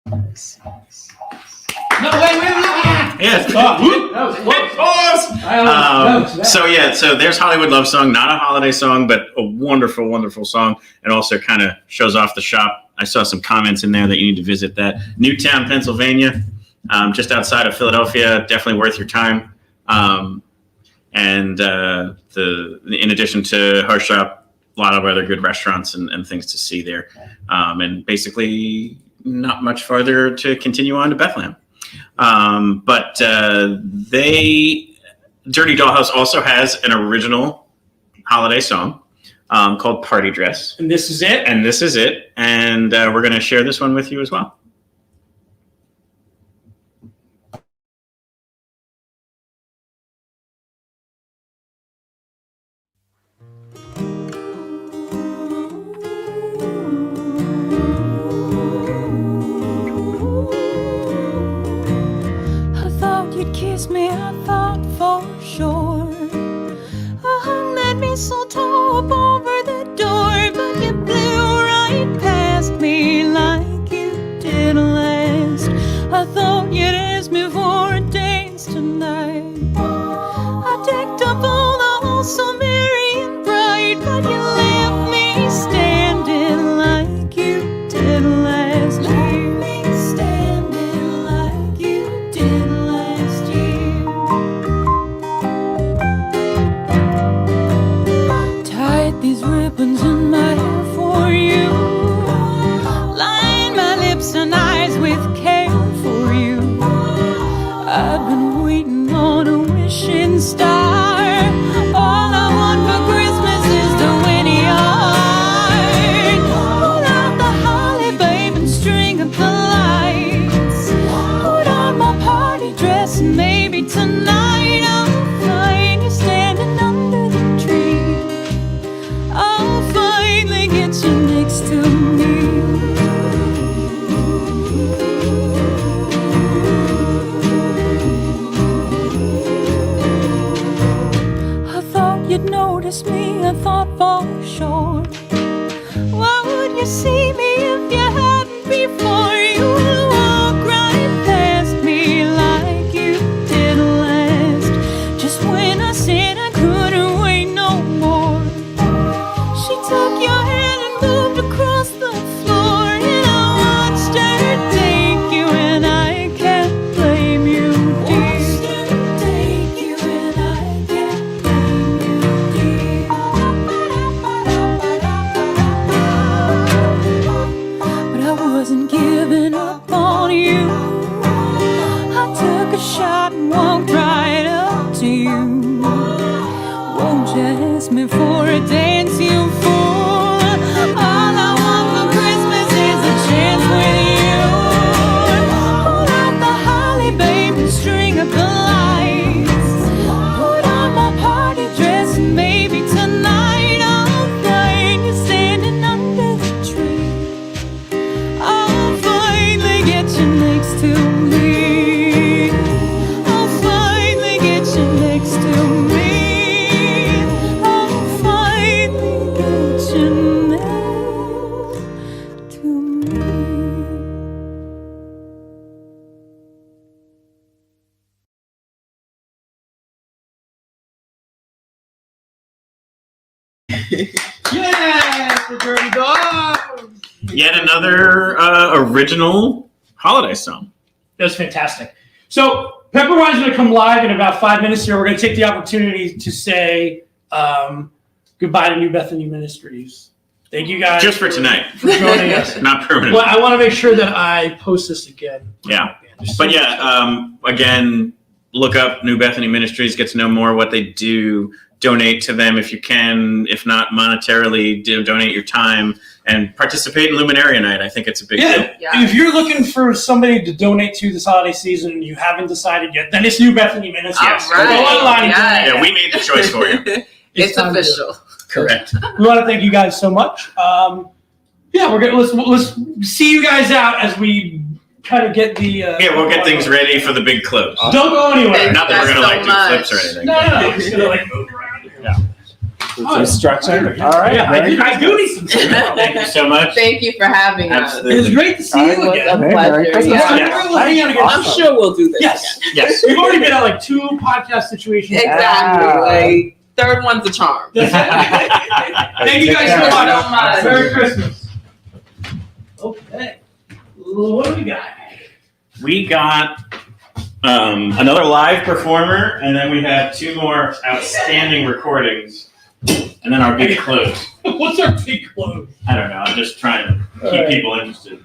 No, wait. Yes. Pause. So there's Hollywood Love Song, not a holiday song, but a wonderful, wonderful song. It also kind of shows off the shop. I saw some comments in there that you need to visit that. Newtown, Pennsylvania, just outside of Philadelphia, definitely worth your time. In addition to her shop, a lot of other good restaurants and things to see there. And basically not much farther to continue on to Bethlehem. Dirty Dollhouse also has an original holiday song called Party Dress. And this is it? And we're going to share this one with you as well. Kiss me, I thought for sure. I hung that mistletoe up over the door, but you blew right past me like you did last. I thought you'd ask me for a dance tonight. I decked up all the halls so merry and bright, but you left me standing like you did last year. Ribbons in my hair for you, line my lips and eyes with care for you. I've been waiting on a wishing star. All I want for Christmas is to win your heart. Pull out the holly, babe, and string up the lights. Put on my party dress and maybe tonight I'll find you standing under the tree. I'll finally get you next to me. I thought you'd notice me, I thought for sure. Why would you see me if you hadn't before? You would walk right past me like you did last. Just when I said I couldn't wait no more, she took your hand and moved across the floor, and I watched her take you, and I can't blame you, dear. But I wasn't giving up on you. I took a shot and walked right up to you. Won't you ask me for a dance, you fool? All I want for Christmas is a chance with you. Pull out the holly, babe, and string up the lights. Put on my party dress and maybe tonight I'll find you standing under the tree. I'll finally get you next to me. I'll finally get you next to me. Yes, the Dirty Dog. Yet another original holiday song. That was fantastic. So Pepperwine's going to come live in about 5 minutes here. We're going to take the opportunity to say goodbye to New Bethany Ministries. Thank you guys. Just for tonight. For joining us. Not permanent. Well, I want to make sure that I post this again. Yeah. But yeah, again, look up New Bethany Ministries, get to know more what they do. Donate to them if you can. If not monetarily, donate your time and participate in Luminaria Night. I think it's a big deal. Yeah. If you're looking for somebody to donate to this holiday season and you haven't decided yet, then it's New Bethany Ministries. Yes. Go online and donate. Yeah, we made the choice for you. It's official. Correct. We want to thank you guys so much. Yeah, we're gonna let's see you guys out as we kind of get the. We'll get things ready for the big close. Don't go anywhere. Not that we're gonna do flips or anything. No. We're just gonna move around. Yeah. Some stretching. All right. Yeah, I do need some stretching. Thank you so much. Thank you for having Absolutely. It was great to see you It again. was a pleasure. Yeah. I'm sure we'll do this. Yes. again. Yes. We've already been at like 2 podcast situations. Exactly. Like, third one's a charm. Thank you guys so much. Merry Christmas. Okay. What do we got? We got another live performer, and then we have 2 more outstanding recordings, and then our big close. What's our big close? I don't know. I'm just trying to keep people interested.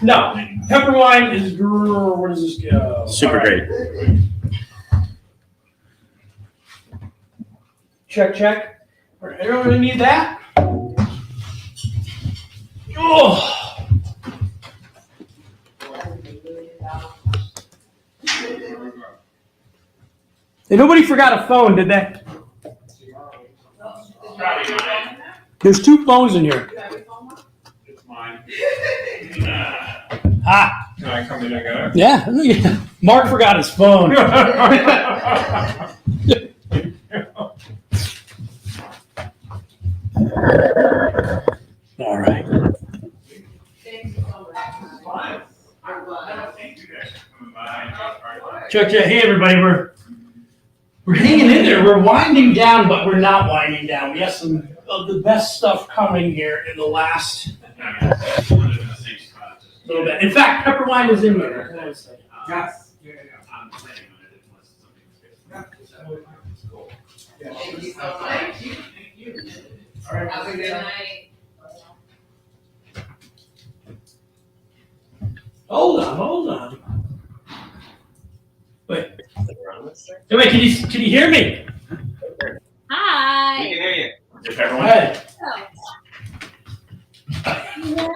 No, Pepperwine is. Where does this go? Super great. Check. Everyone really need that? Oh. Hey, nobody forgot a phone, did they? There's 2 phones in here. It's mine. Ah. Can I come in and go? Yeah. Marc forgot his phone. All right. Check. Hey, everybody. We're hanging in there. We're winding down, but we're not winding down. We have some of the best stuff coming here in the last little bit. In fact, Pepperwine is in here. Yes. Thank you so much. All right. Have a good night. Hold on. Wait, can you hear me? Hi. We can hear you. Hey. Oh.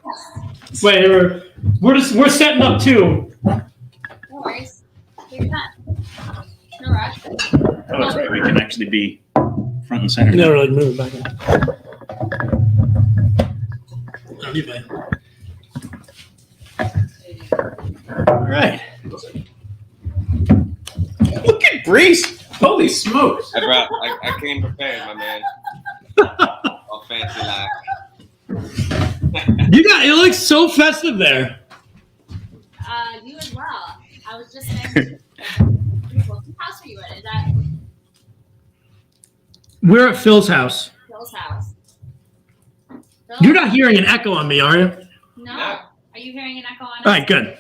Wait, we're setting up too. No worries. Take your time. No rush. Oh, that's right. We can actually be front and center. No, like move it back in. I'll leave it. All right. Look at Reese. Holy smokes. I came prepared, my man. All fancy like. It looks so festive there. You as well. I was just saying. What house are you in? Is that We're at Phil's house. Phil's house? Phil? You're not hearing an echo on me, are you? No. Are you hearing an echo on us? All right, good.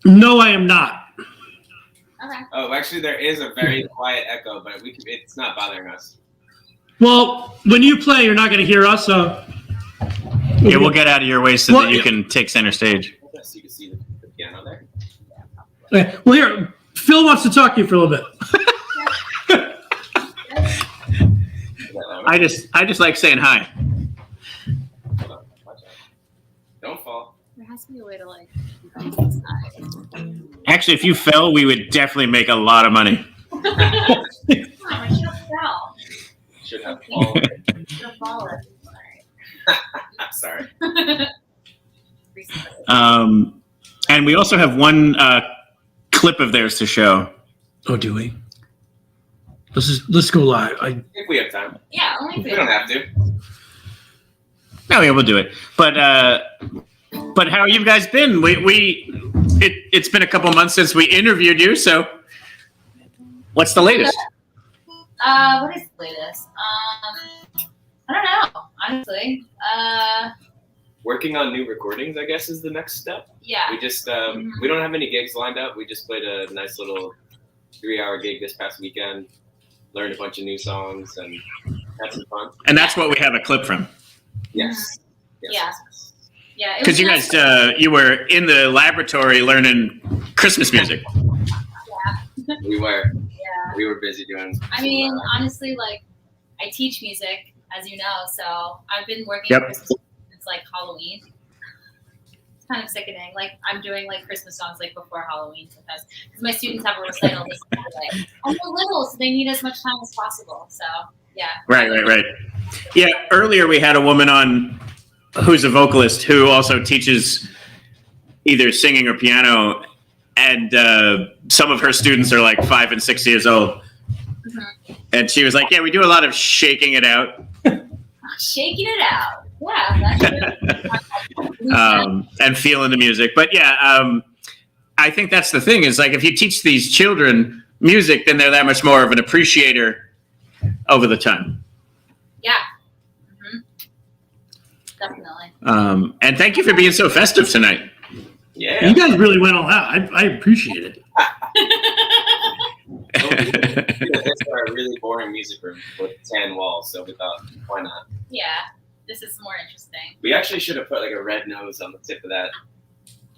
No, I am not. Okay. Oh, actually, there is a very quiet echo, but it's not bothering us. Well, when you play, you're not going to hear us, so. Yeah, we'll get out of your way so that you can take center stage. So you can see the piano there. Okay. Well, here, Phil wants to talk to you for a little bit. I just like saying hi. Hold on, watch out. Don't fall. There has to be a way to like. Actually, if you fell, we would definitely make a lot of money. Should have fallen. Sorry. And we also have one clip of theirs to show. Oh, do we? Let's go live. If we have time. Yeah, only we don't have to. No, yeah, we'll do it. But how have you guys been? It's been a couple months since we interviewed you, so what's the latest? What is the latest? I don't know, honestly. Working on new recordings, I guess, is the next step. Yeah. We just we don't have any gigs lined up. We just played a nice little 3-hour gig this past weekend. Learned a bunch of new songs and had some fun. And that's what we have a clip from. Yes. Yeah. Yeah. Because you guys, you were in the laboratory learning Christmas music. Yeah. We were. Yeah. We were busy doing. I mean, honestly, like, I teach music, as you know, so I've been working on Christmas since like Halloween. It's kind of sickening. Like, I'm doing like Christmas songs like before Halloween because my students have a recital this Saturday. And they're little, so they need as much time as possible. So yeah. Right. Yeah, earlier we had a woman on who's a vocalist who also teaches either singing or piano, and some of her students are like 5 and 6 years old. And she was like, "Yeah, we do a lot of shaking it out." Shaking it out. Yeah. That's And feeling the music. But yeah, I think that's the thing is like if you teach these children music, then they're that much more of an appreciator over the time. Yeah. Definitely. And thank you for being so festive tonight. Yeah. You guys really went all out. I appreciate it. It's a really boring music room with 10 walls, so we thought, why not? Yeah. This is more interesting. We actually should have put like a red nose on the tip of that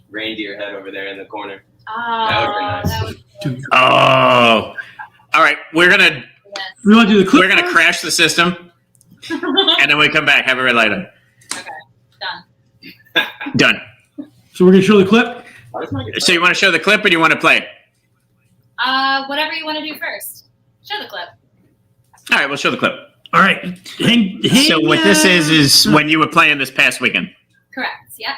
reindeer head over there in the corner. Oh, that would be nice. Oh, all right. We're gonna do the clip. We're gonna crash the system, and then we come back. Have a red light on. Done. Done. So we're gonna show the clip. So you want to show the clip, or do you want to play it? Whatever you want to do first. Show the clip. All right, we'll show the clip. All right. So what this is when you were playing this past weekend. Correct. Yep.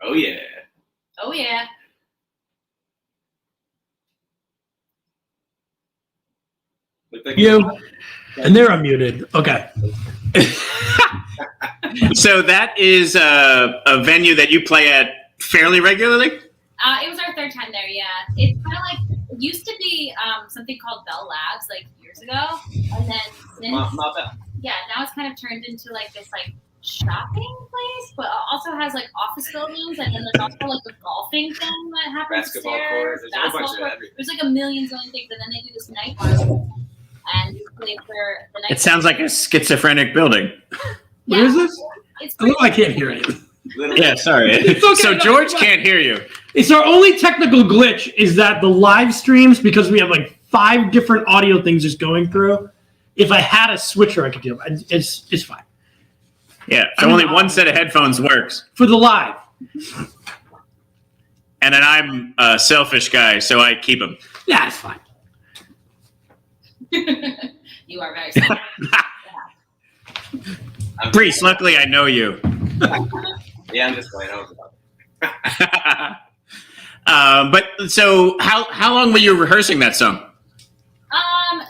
Oh yeah. Oh yeah. You. And they're unmuted. Okay. So that is a venue that you play at fairly regularly? It was our third time there, yeah. It's kind of like, it used to be something called Bell Labs, like, years ago. And then since... Not Bell. Yeah, now it's kind of turned into, like, this, like, shopping place, but also has, like, office buildings, and then there's also, like, a golfing thing that happens Basketball upstairs. court. There's a whole bunch of everything. There's, like, a million zillion things, and then they do this night market. And you play for the night It sounds like a schizophrenic building. What is this? It's I can't hear you. Yeah, sorry. It's okay, So no, George no. can't hear you. It's our only technical glitch is that the live streams, because we have like 5 different audio things just going through. If I had a switcher, I could deal with it. It's fine. Yeah, only one set of headphones works. For the live. And then I'm a selfish guy, so I keep them. Yeah, it's fine. You are very smart. Reese, luckily I know you. Yeah, I'm just playing. But so how long were you rehearsing that song?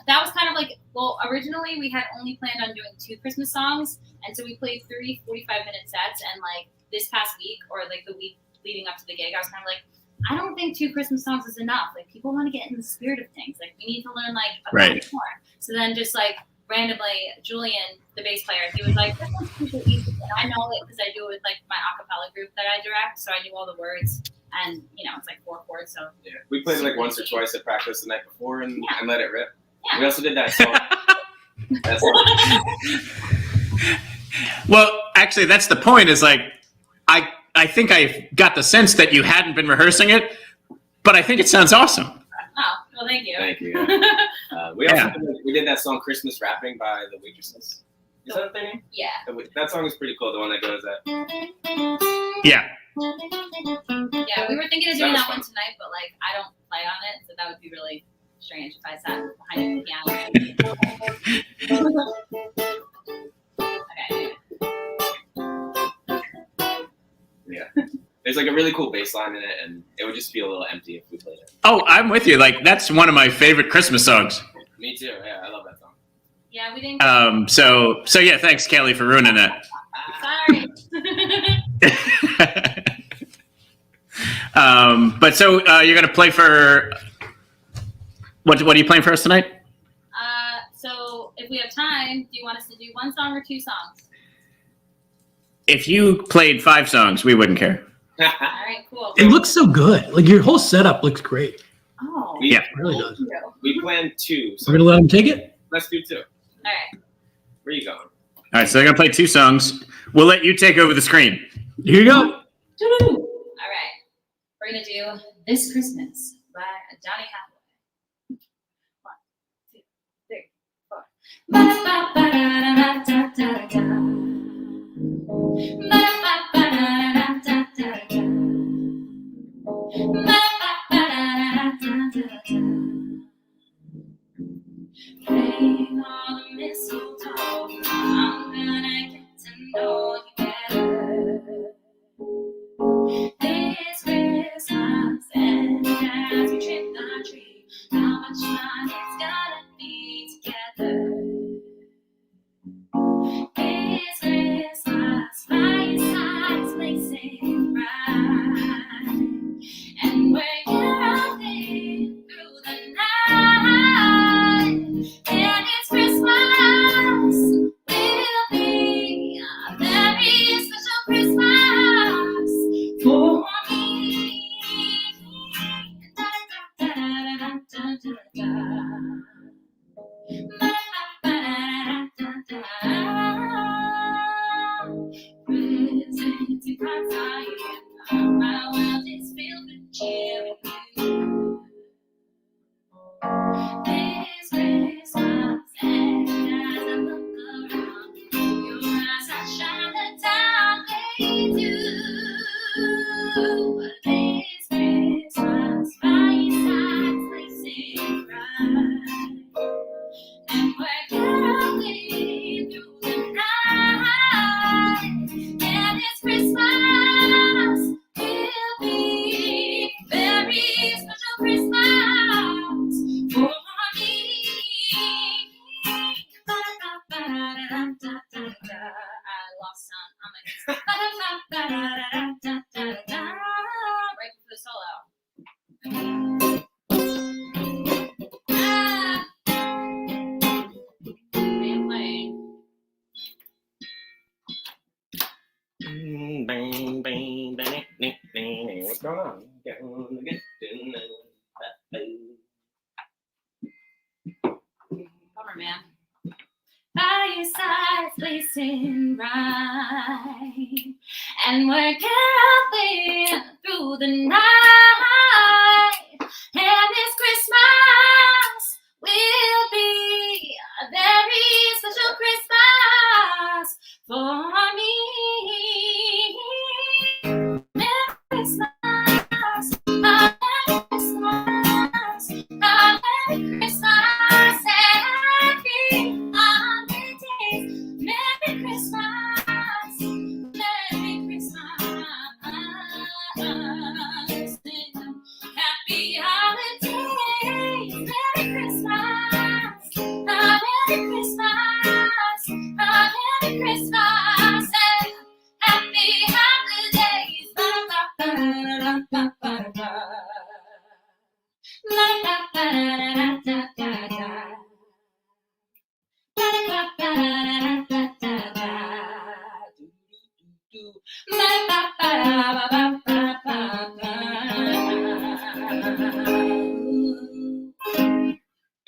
That was kind of like, well, originally we had only planned on doing 2 Christmas songs, and so we played 3 45-minute sets, and like this past week, or like the week leading up to the gig, I was kind of like, I don't think 2 Christmas songs is enough. Like, people want to get in the spirit of things. Like, we need to learn like a bunch more. So then just like randomly, Julian, the bass player, he was like, this one's super easy. And I know it because I do it with like my a cappella group that I direct, so I knew all the words. And you know, it's like 4 chords, so Yeah, we played like once or twice at practice the night before and let it rip. Yeah. We also did that song. Well, actually, that's the point. Is like, I think I got the sense that you hadn't been rehearsing it, but I think it sounds awesome. Oh, well, thank you. Thank you. We also we did that song "Christmas Rapping" by the Waitresses. Is that their name? Yeah. That song is pretty cool. The one that goes that. Yeah. Yeah, we were thinking of doing that one tonight, but like I don't play on it, so that would be really strange if I sat behind the piano. Okay. Yeah. There's like a really cool bass line in it, and it would just feel a little empty if we played it. Oh, I'm with you. Like, that's one of my favorite Christmas songs. Me too. Yeah, I love that song. Yeah, we didn't. So yeah, thanks, Kelly, for ruining that. Sorry. But so you're gonna play for what are you playing for us tonight? So if we have time, do you want us to do one song or two songs? If you played 5 songs, we wouldn't care. All right, cool. It looks so good. Like your whole setup looks great. Oh, Yeah. It really does. We planned 2. So We're gonna let them take it. let's do 2. All right. Where you going? All right, so they're gonna play 2 songs. We'll let you take over the screen. Here you go. All right. We're going to do This Christmas by Johnny Hathaway. 1, 2, 3, 4. Playing all the mistletoe, I'm gonna get to know you better. This Christmas, and as we trim the tree, how much fun it's gonna be together. This Christmas, fireside's blazing bright, and we're caroling through the night. And it's Christmas, will be a very special Christmas for me. Presents and cards are here. My world is filled with cheer with you. This Christmas, and as I look around, your eyes outshine the time they do. This Christmas, fireside's blazing bright, and we're caroling through the night. And this Christmas will be a very special Christmas for me. I lost some. I'm like, right for the solo. Man playing. Bang, bang, bang, bang, bang. What's going on? Bummer, man. Fireside's blazing bright, and we're caroling through the night. And this Christmas will be a very special Christmas for me. Merry Christmas, Merry Christmas, Merry Christmas, happy holidays. Merry Christmas, Merry Christmas, happy holidays. Merry Christmas, Merry Christmas, Merry Christmas, and happy holidays.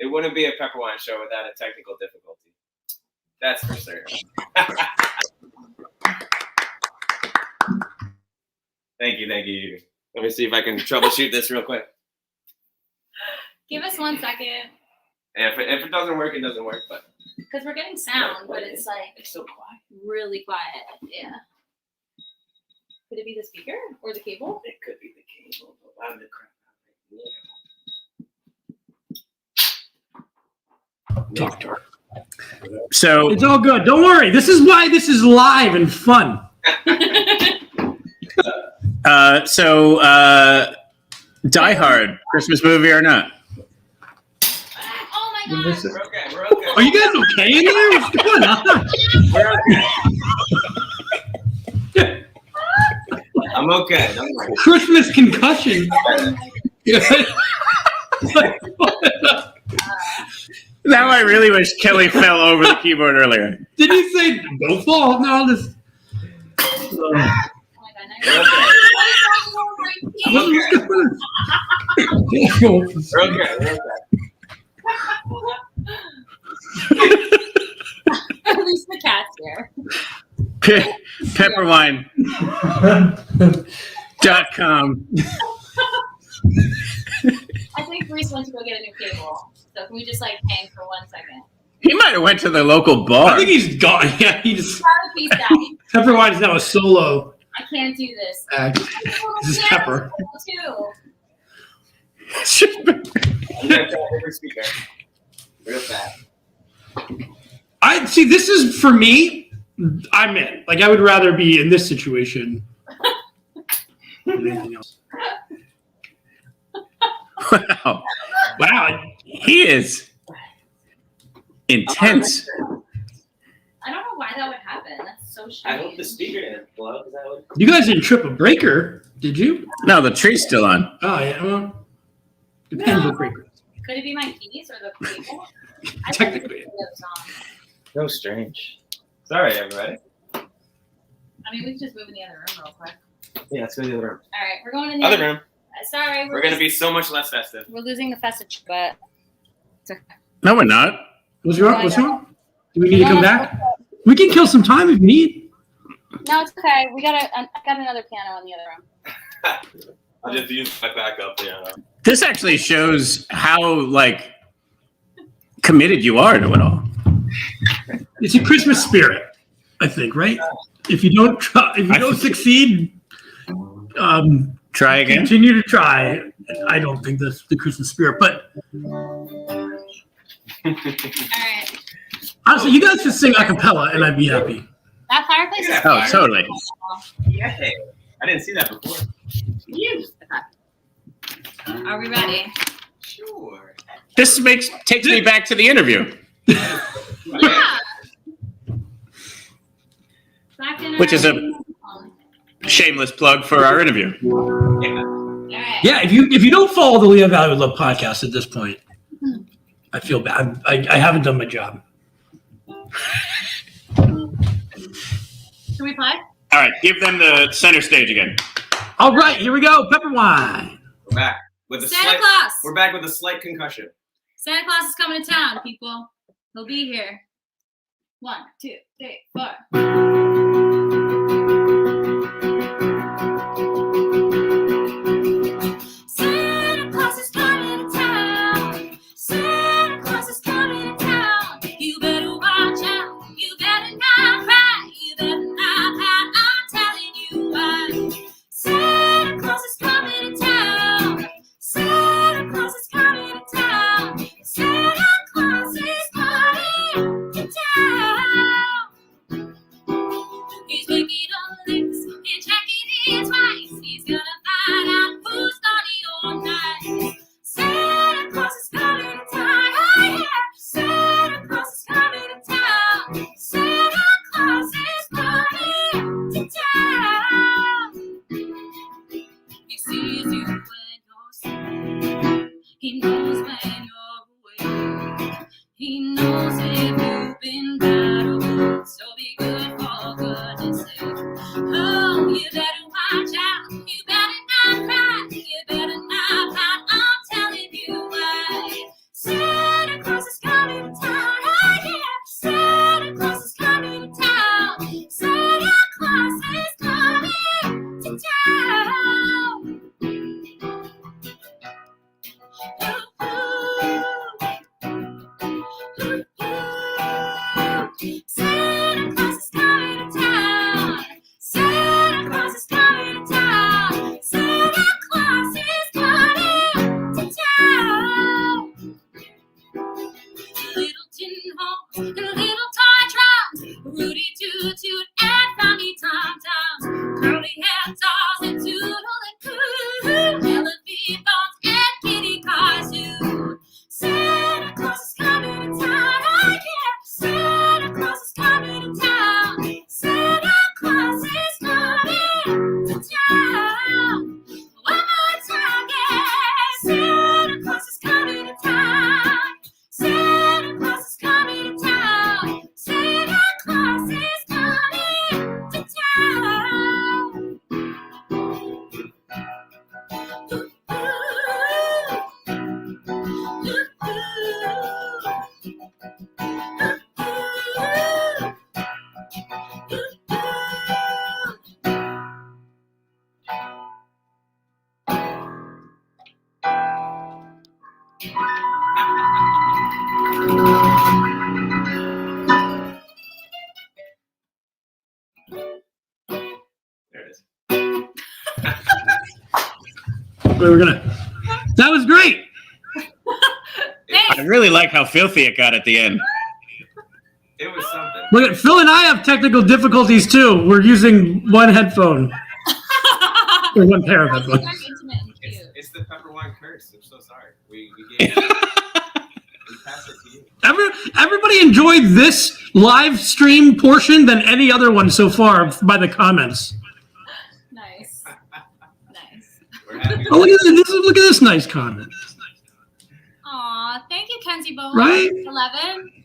It wouldn't be a Pepperwine show without a technical difficulty. That's for certain. Thank you. Let me see if I can troubleshoot this real quick. Give us 1 second, And if it doesn't work, it doesn't work. But because we're getting sound, but it's like it's so quiet. really quiet. Yeah. Could it be the speaker or the cable? It could be the cable, but I'm the crap out right now. Talk to her. So it's all good. Don't worry. This is why this is live and fun. Die Hard, Christmas movie or not? Oh my god. We're okay. Are you guys okay in there? What's going on? We're okay. I'm okay. Don't worry. Christmas concussion. Now I really wish Kelly fell over the keyboard earlier. Did you say don't fall? No, this. We're okay. At least the cat's here. Pepperwine.com. I think Reese went to go get a new cable. So can we just like hang for 1 second? He might have went to the local bar. I think he's gone. Yeah, he just. Gotta peace out. Pepperwine is now a solo I can't do this. act. This is Pepper. Too. Real fast. I see. This is for me. I'm in. Like I would rather be in this situation than anything else. Wow. He is intense. I don't know why that would happen. That's so I strange. hope the speaker didn't blow. Is that what? You guys didn't trip a breaker, did you? No, the tree's still on. Oh yeah. Well, depends what breaker. Could it be my keys or the cable? Technically. No, strange. Sorry, everybody. I mean, we can just move in the other room real quick. Yeah, let's go to the other room. All right, we're going in the Other room. Sorry, We're gonna be so much less festive. We're losing the festive, but it's okay. No, we're not. What's wrong? What's wrong? Do we need to come back? We can kill some time if you need. No, it's okay. I got another piano in the other room. I'll just use my backup piano. This actually shows how committed you are to it all. It's a Christmas spirit, I think, right? If you don't try, if you don't succeed, try again. Continue to try. I don't think that's the Christmas spirit, but All right. honestly, you guys just sing a cappella, and I'd be happy. That fireplace is Oh, totally. Yeah, I didn't see that before. Are we ready? Sure. This takes me back to the interview, Yeah. which is a shameless plug for our interview. Yeah, if you don't follow the Lehigh Valley with Love podcast at this point, I feel bad. I haven't done my job. Can we play? All right, give them the center stage again. All right, here we go. Pepperwine. We're back with a Santa Claus. We're back with a slight concussion. Santa Claus is coming to town, people. He'll be here. 1, 2, 3, 4. Santa Claus is coming to town. Santa Claus is coming to town. You better watch out. You better not cry. You better not pout. I'm telling you why. Santa Claus is coming to town. Santa Claus is coming to town. Santa Claus is coming to town. He's making all licks and checking it twice. He's gonna find out who's naughty or nice. Santa Claus is coming to town. Oh yeah. Santa Claus is coming to town. Santa Claus is coming to town. He sees you when you're sick. He knows when you're away. He knows if you've been bad or good. So be good for goodness sake. toot toot and funny tom-toms, curly hair dolls and doodle and coo, elephant bones and kitty cars too. Santa Claus is coming to town, oh yeah. Santa Claus is coming to town. Santa Claus is coming to town. One more time, yeah. Santa Claus is coming to town. Santa Claus is coming to town. Santa Claus is coming to town. There it is. That was great. I really like how filthy it got at the end. It was something. Look at Phil and I have technical difficulties too. We're using one headphone or one pair of headphones. It's the Pepperwine curse. I'm so sorry. We gave we passed it to you. Everybody enjoyed this live stream portion than any other one so far by the comments. Nice. Nice. Oh, look at this nice comment. Aw, thank you, Kenzie Bowen. Right? 11.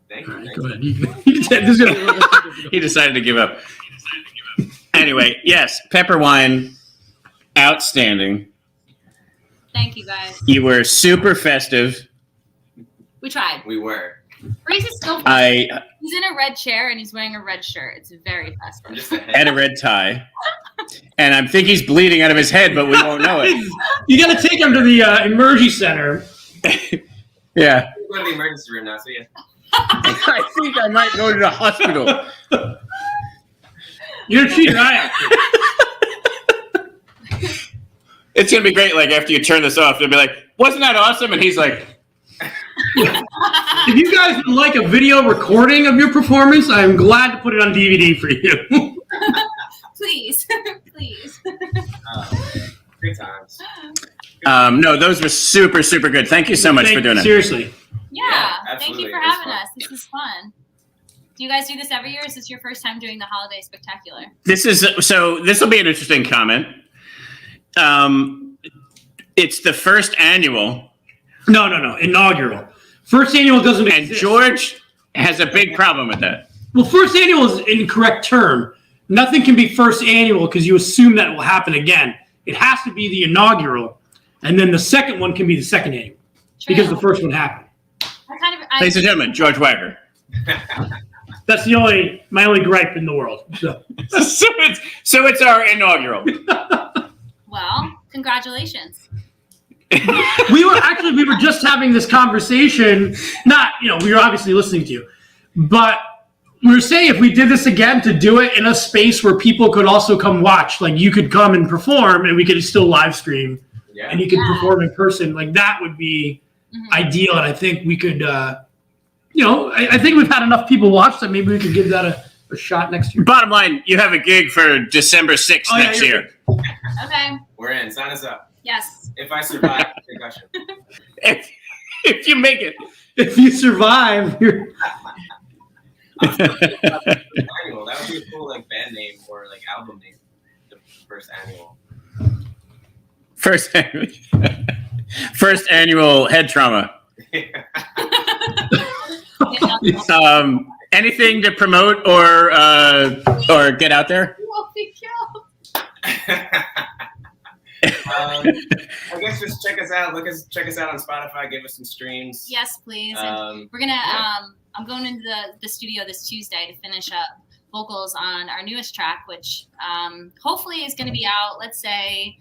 Thank All right, go ahead. He decided to give up. Anyway, yes, Pepperwine, outstanding. Thank you, guys. You were super festive. We tried. We were. Reese is still. I He's in a red chair and he's wearing a red shirt. It's very festive. had a red tie, and I think he's bleeding out of his head, but we won't know it. You got to take him to the emergency center. Yeah. We're in the emergency room now, so yeah. I think I might go to the hospital. You're gonna cheat your eye out. It's gonna be great. Like after you turn this off, they'll be like, "Wasn't that awesome?" And he's like, If you guys would like a video recording of your performance, I'm glad to put it on DVD for you. Please. Please. Good times. No, those were super, super good. Thank you so much for doing it. Seriously. Yeah. Thank absolutely. you for It was having fun. us. This is fun. Do you guys do this every year? Or is this your first time doing the Holiday Spectacular? This will be an interesting comment. It's the first annual. No. Inaugural. First annual doesn't exist. And George has a big problem with that. Well, first annual is an incorrect term. Nothing can be first annual because you assume that it will happen again. It has to be the inaugural, and then the second one can be the second annual because the first one happened. Ladies and gentlemen, George Wacker. That's my only gripe in the world. So, so it's our inaugural. Well, congratulations. we were just having this conversation. We were obviously listening to you, but we were saying if we did this again, to do it in a space where people could also come watch, like you could come and perform, and we could still live stream, and you could perform in person. Like that would be ideal, and I think we could. I think we've had enough people watch that maybe we could give that a shot next year. Bottom line, you have a gig for December 6th next year. Okay. We're in. Sign us up. Yes. If I survive the concussion. If you make it. If you survive, you're. Annual. That would be a cool band name or album name. The first annual. First annual head trauma. Anything to promote or get out there? I guess just check us out. Check us out on Spotify. Give us some streams. Yes, please. And we're gonna. I'm going into the studio this Tuesday to finish up vocals on our newest track, which hopefully is going to be out. Let's say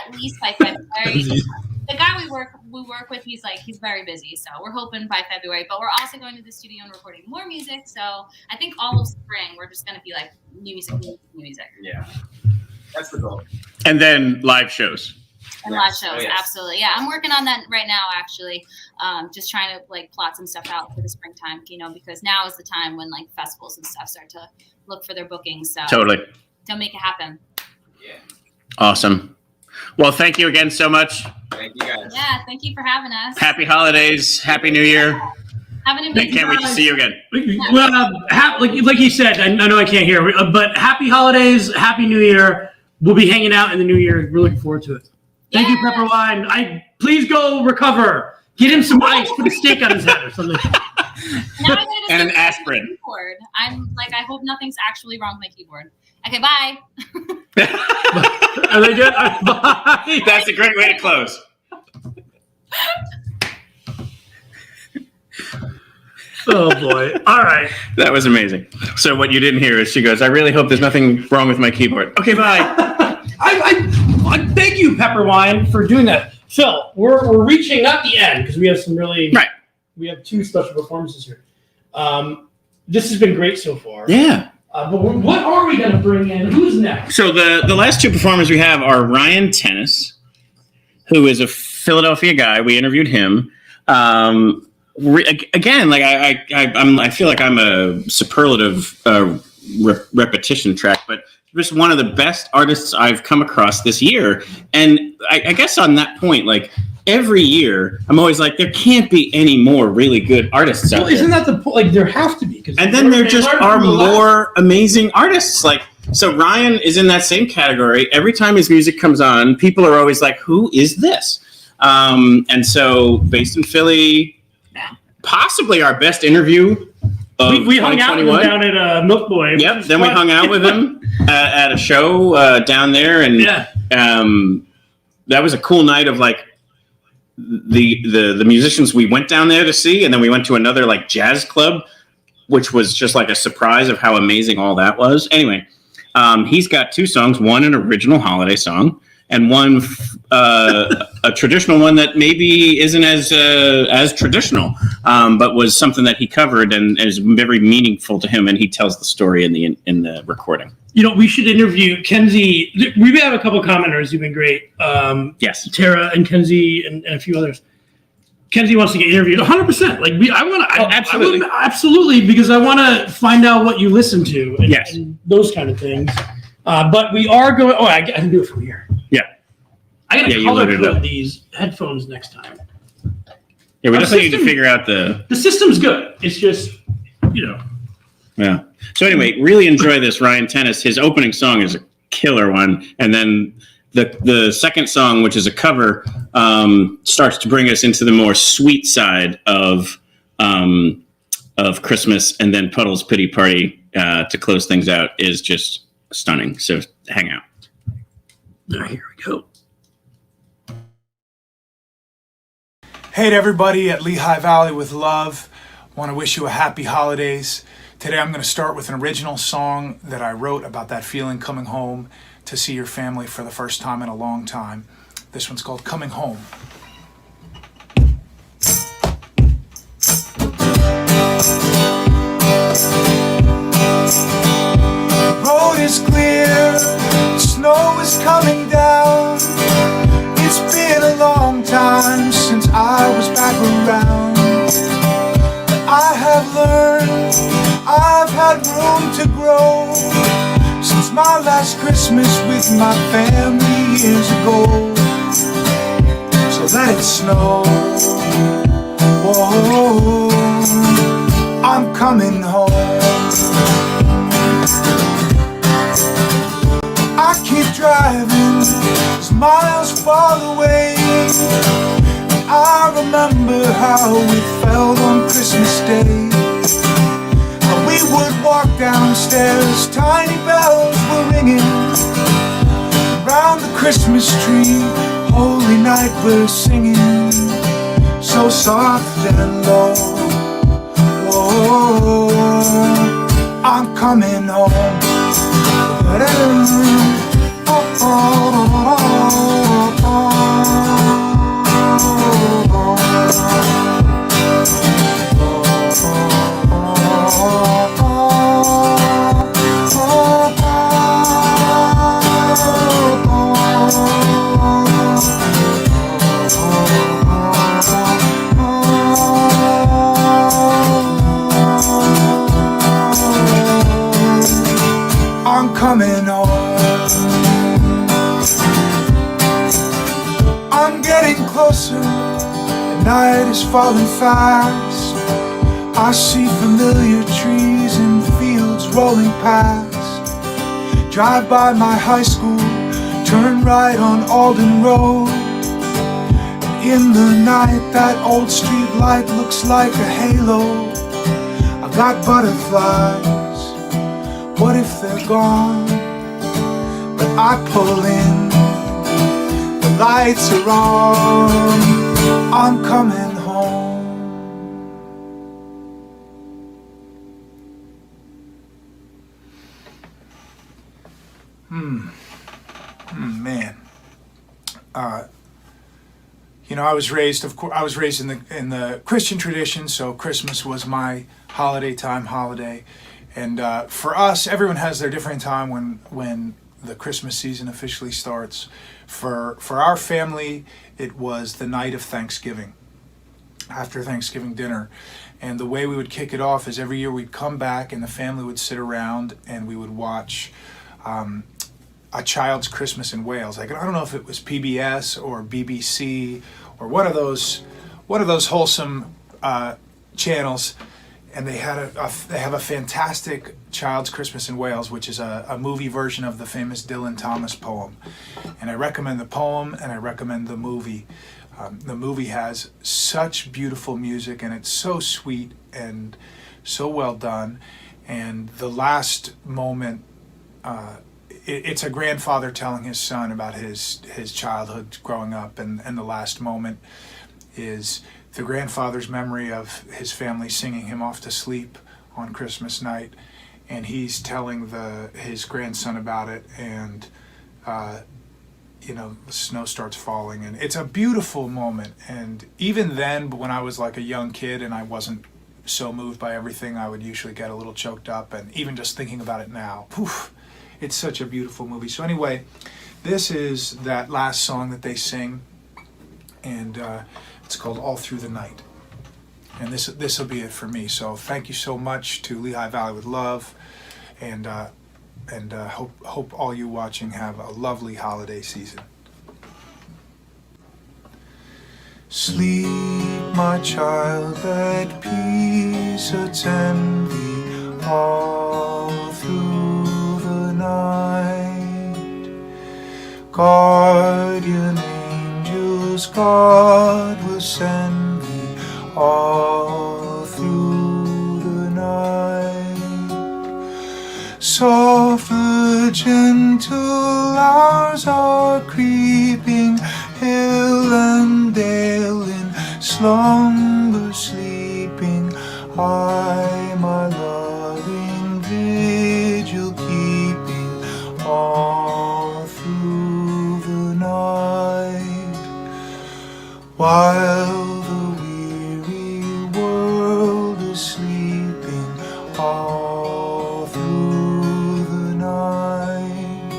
at least by February. The guy we work with, he's very busy, so we're hoping by February. But we're also going to the studio and recording more music. So I think all of spring we're just going to be new music. Yeah, that's the goal. And then live shows. And live shows, absolutely. Yeah, I'm working on that right now, actually. Just trying to like plot some stuff out for the springtime, because now is the time when like festivals and stuff start to look for their bookings. So Totally. Don't make it happen. Awesome. Well, thank you again so much. Thank you guys. Yeah, thank you for having us. Happy holidays. Happy New Year. Have an I amazing can't wait to see you again. Well, like you said, I know I can't hear, but happy holidays, happy New Year. We'll be hanging out in the New Year. We're looking forward to it. Thank you, Pepperwine. Please go recover. Get him some ice. Put a steak on his head or something. And an aspirin. Keyboard. I'm like, I hope nothing's actually wrong with my keyboard. Okay, bye. Are they good? Bye. That's a great way to close. Oh boy. All right. That was amazing. So what you didn't hear is she goes, I really hope there's nothing wrong with my keyboard. Okay, bye. I thank you, Pepperwine, for doing that. Phil, we're reaching not the end because we have some really we have 2 special performances here. This has been great so far. Yeah. But what are we going to bring in? Who's next? So the last 2 performers we have are Ryan Tennis, who is a Philadelphia guy. We interviewed him. Again, like I feel like I'm a superlative repetition track, but just one of the best artists I've come across this year. And I guess on that point, like every year, I'm always like, there can't be any more really good artists out there. Isn't that the point? Like there have to be. And then there just are more amazing artists. Like, so Ryan is in that same category. Every time his music comes on, people are always like, who is this? And so based in Philly, possibly our best interview of we hung out with him down at Milk Boy. Yep. Then we hung out with him at a show down there, and that was a cool night of like the musicians we went down there to see, and then we went to another like jazz club, which was just like a surprise of how amazing all that was. Anyway, he's got 2 songs, one an original holiday song, and one a traditional one that maybe isn't as traditional, but was something that he covered and is very meaningful to him, and he tells the story in the recording. We should interview Kenzie. We have a couple of commenters who've been great. Yes, Tara and Kenzie and a few others. Kenzie wants to get interviewed 100%. Like I want to, absolutely, absolutely, because I want to find out what you listen to and those kind of things. But we are going. Oh, I can do it from here. Yeah, I got to color code these headphones next time. Yeah, we definitely need to figure out the system's good. It's just Yeah. So anyway, really enjoy this Ryan Tennis. His opening song is a killer one, and then the second song, which is a cover, starts to bring us into the more sweet side of Christmas, and then Puddles' Pity Party to close things out is just stunning. So hang out. Here we go. Hey to everybody at Lehigh Valley with Love. Want to wish you a happy holidays. Today I'm going to start with an original song that I wrote about that feeling coming home to see your family for the first time in a long time. This one's called Coming Home. The road is clear, the snow is coming down. It's been a long time since I was back around. But I have learned, I've had room to grow since my last Christmas with my family years ago. So let it snow. Whoa, I'm coming home. I keep driving, 'cause miles far away. And I remember how it felt on Christmas Day. And we would walk downstairs, tiny bells were ringing. Around the Christmas tree, holy night we're singing. So soft and low. Whoa, I'm coming home. coming home. I'm getting closer, the night is falling fast. I see familiar trees and fields rolling past. Drive by my high school, turn right on Alden Road. And in the night, that old street light looks like a halo. I got butterflies, what if they're gone? But I pull in, the lights are on, I'm coming home. Man, you know, I was raised in the Christian tradition, so Christmas was my holiday. And for us, everyone has their different time when the Christmas season officially starts. For our family, it was the night of Thanksgiving, after Thanksgiving dinner. And the way we would kick it off is every year we'd come back and the family would sit around and we would watch A Child's Christmas in Wales. Like, I don't know if it was PBS or BBC or one of those wholesome channels, and they have a fantastic Child's Christmas in Wales, which is a movie version of the famous Dylan Thomas poem. And I recommend the poem and I recommend the movie. The movie has such beautiful music and it's so sweet and so well done. And the last moment, it's a grandfather telling his son about his childhood growing up, and the last moment is the grandfather's memory of his family singing him off to sleep on Christmas night, and he's telling his grandson about it, and the snow starts falling, and it's a beautiful moment. And even then, when I was like a young kid and I wasn't so moved by everything, I would usually get a little choked up, and even just thinking about it now, poof. It's such a beautiful movie. So anyway, this is that last song that they sing, and it's called All Through the Night. And this will be it for me. So thank you so much to Lehigh Valley with Love, and hope all you watching have a lovely holiday season. Sleep, my child, let peace attend thee all through night. Guardian angels, God will send thee all through the night. Soft the gentle hours are creeping, hill and dale in slumber sleeping. I, my loving vigil keeping all through the night, while the weary world is sleeping all through the night,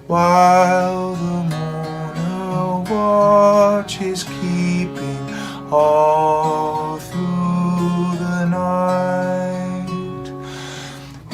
while the mourner watches keeping all through the night.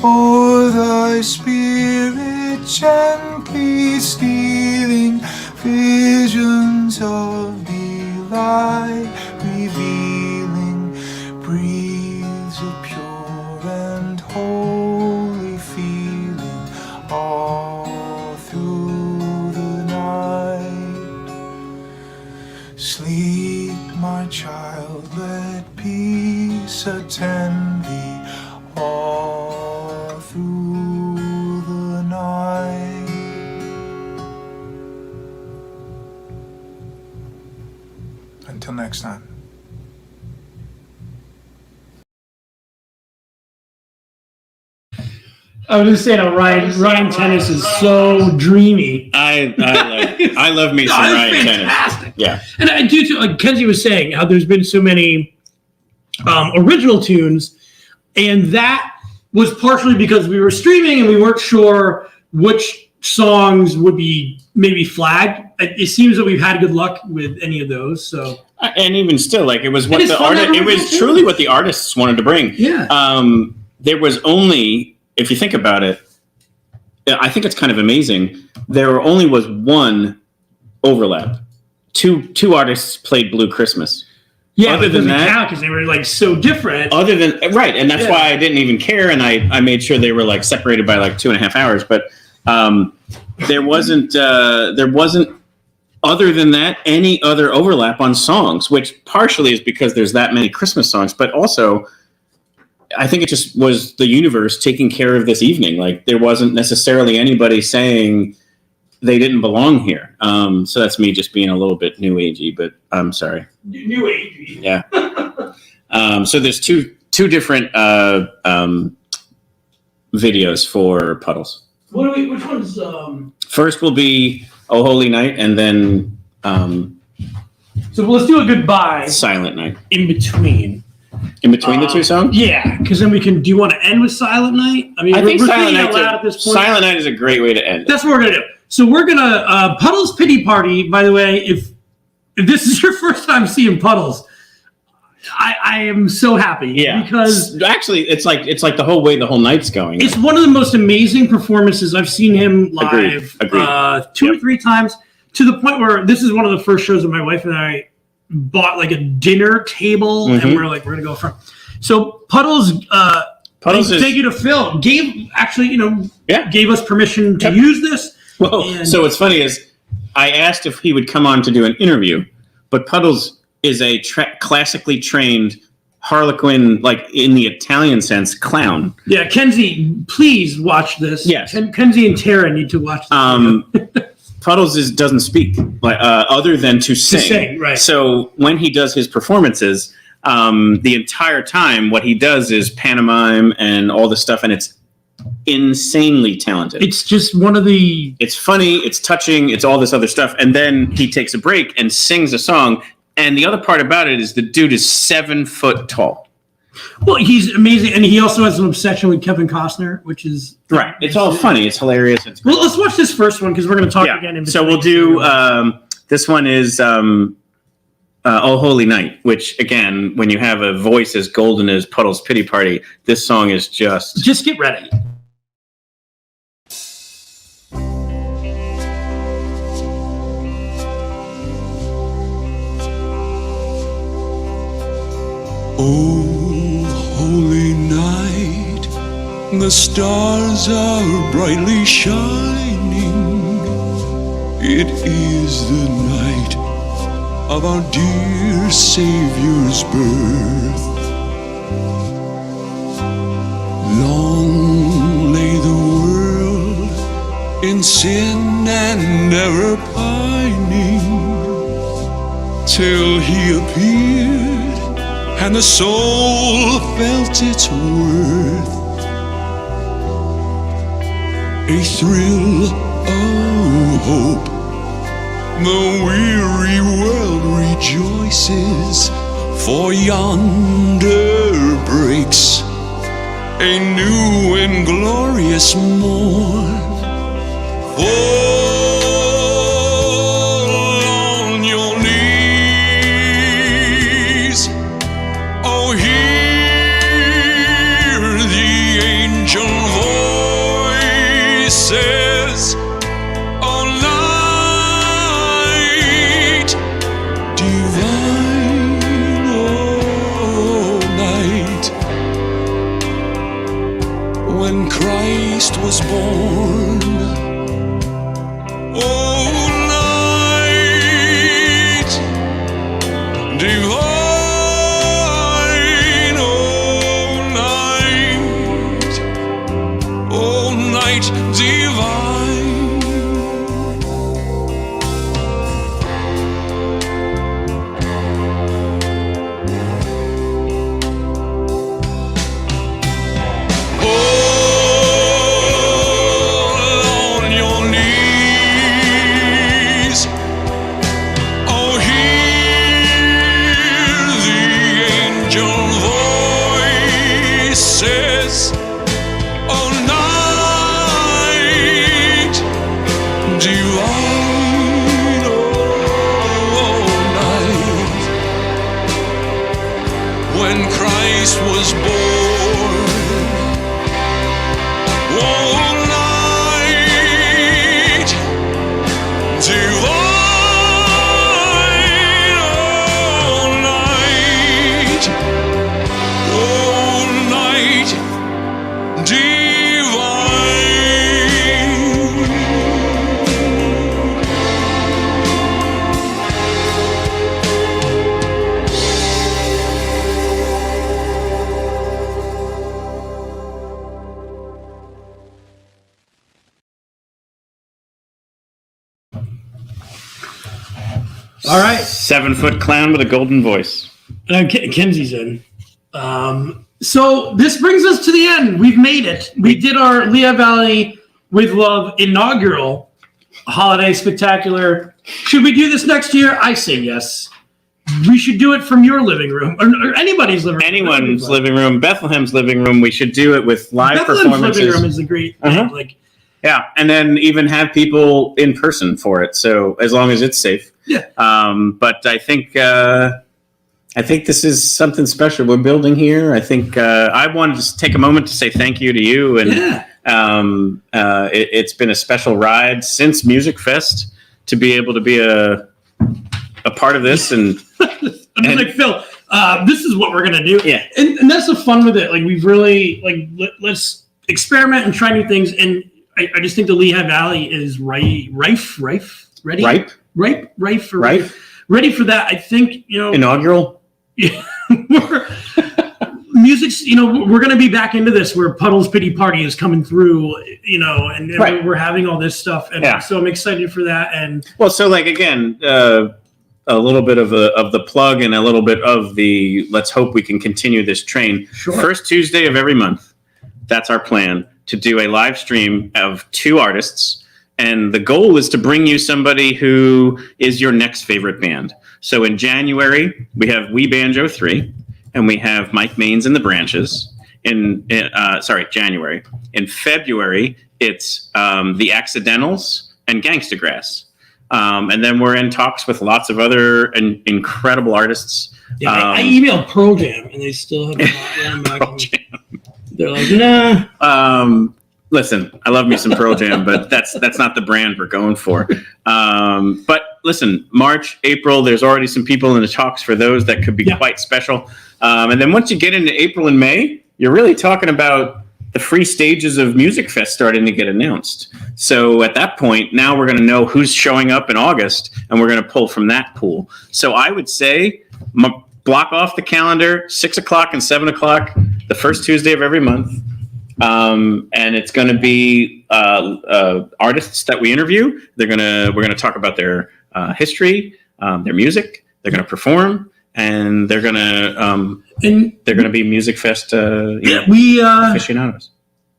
O'er thy spirit gently stealing, visions of delight revealing, breathes a pure and holy feeling all through the night. Sleep, my child, let peace attend thee all through the night. Until next time. I was just saying, Ryan Tennis is so dreamy. I love me some Ryan Tennis. Yeah, and I do too. Like Kenzie was saying, how there's been so many original tunes, and that was partially because we were streaming and we weren't sure which songs would be maybe flagged. It seems that we've had good luck with any of those. So, and even still, like it was what the artist. It was truly what the artists wanted to bring. Yeah. There was only, if you think about it, I think it's kind of amazing. There only was one overlap. Two artists played Blue Christmas. Yeah, other than that, because they were like so different. Other than right, and that's why I didn't even care, and I made sure they were like separated by like 2.5 hours. But there wasn't other than that any other overlap on songs, which partially is because there's that many Christmas songs, but also I think it just was the universe taking care of this evening. Like there wasn't necessarily anybody saying they didn't belong here. So that's me just being a little bit new agey, but I'm sorry. New agey. Yeah. So there's two different videos for Puddles. Which one's First will be Oh Holy Night, and then so let's do a goodbye. Silent Night. In between the two songs? Yeah, because then we can. Do you want to end with Silent Night? I mean, I think we're Silent thinking out loud at this point. Silent Night is a great way to end. That's what we're gonna do. So we're gonna Puddles Pity Party. By the way, if this is your first time seeing Puddles, I am so happy. Yeah, because actually, it's like the whole way the whole night's going. It's one of the most amazing performances I've seen him live. Agreed. 2 or 3 times, to the point where this is one of the first shows that my wife and I bought like a dinner table, and we're gonna go from. So Puddles. Thank you to Phil. Gave us permission to use this. Well, so what's funny is I asked if he would come on to do an interview, but Puddles is a classically trained Harlequin, like in the Italian sense, clown. Yeah, Kenzie, please watch this. Yes. Kenzie and Tara need to watch this. Puddles doesn't speak other than to sing. Right. So when he does his performances, the entire time, what he does is pantomime and all this stuff, and it's insanely talented. It's just one of the... It's funny, it's touching, it's all this other stuff, and then he takes a break and sings a song, and the other part about it is the dude is 7 foot tall. Well, he's amazing, and he also has an obsession with Kevin Costner, which is... Right, it's all funny, it's hilarious. Well, let's watch this first one, because we're going to talk again in between. So we'll do... this one is... Oh Holy Night, which, again, when you have a voice as golden as Puddles' Pity Party, this song is just... Just get ready. Oh, holy night, the stars are brightly shining. It is the night of our dear Savior's birth. Long lay the world in sin and error pining, till he appeared and the soul felt its worth. A thrill of hope, the weary world rejoices, for yonder breaks a new and glorious morn. Fall on your knees, oh, hear the angel voices. Oh, night divine, oh, night when Christ was born. Oh, night divine, oh, night divine. Fall on your knees, oh, hear the angel voices. Oh, night All right. 7-foot clown with a golden voice. And Kenzie's in. So this brings us to the end. We've made it. We did our Lehigh Valley with Love inaugural holiday spectacular. Should we do this next year? I say yes. We should do it from your living room or anybody's living room. Anyone's living room, Bethlehem's living room. We should do it with live Bethlehem's performances. living room is a great thing. Like, yeah, and then even have people in person for it. So as long as it's safe. Yeah. But I think this is something special we're building here. I think I wanted to take a moment to say thank you to you, and it's been a special ride since Music Fest to be able to be a part of this. And I'm just like, Phil, this is what we're gonna do. Yeah, and that's the fun with it. Like, we've really let's experiment and try new things. And I just think the Lehigh Valley is ready for that. I think, inaugural. Yeah, music's, we're going to be back into this where Puddles Pity Party is coming through, and we're having all this stuff. And so I'm excited for that. And well, so again, a little bit of the plug and a little bit of the, let's hope we can continue this train. Sure. First Tuesday of every month. That's our plan, to do a live stream of 2 artists. And the goal is to bring you somebody who is your next favorite band. So in January, we have We Banjo 3, and we have Mike Maines and the Branches. January. In February, it's The Accidentals and Gangstagrass. And then we're in talks with lots of other incredible artists. Yeah, I emailed Pearl Jam, and they still haven't gotten back. They're like, nah. Listen, I love me some Pearl Jam, but that's not the brand we're going for. But listen, March, April, there's already some people in the talks for those that could be quite special. And then once you get into April and May, you're really talking about the free stages of Music Fest starting to get announced. So at that point, now we're going to know who's showing up in August, and we're going to pull from that pool. So I would say block off the calendar, 6 o'clock and 7 o'clock, the first Tuesday of every month. And it's going to be artists that we interview. We're going to talk about their history, their music. They're going to perform, and they're going to be Music Fest. Aficionados.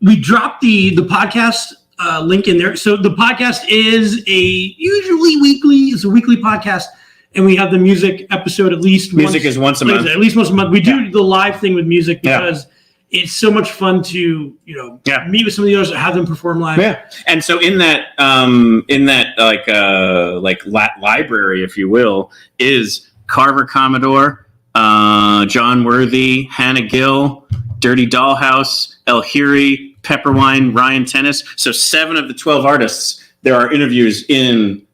We dropped the podcast link in there. So the podcast is usually weekly. It's a weekly podcast. And we have the music episode at least is once a month. At least once a month. We do the live thing with music because it's so much fun to meet with some of the others, have them perform live. Yeah, and so in that library, if you will, is Carver Commodore, Jon Worthy, Hannah Gill, Dirty Dollhouse, Eljuri, Pepperwine, Ryan Tennis. So 7 of the 12 artists. There are interviews in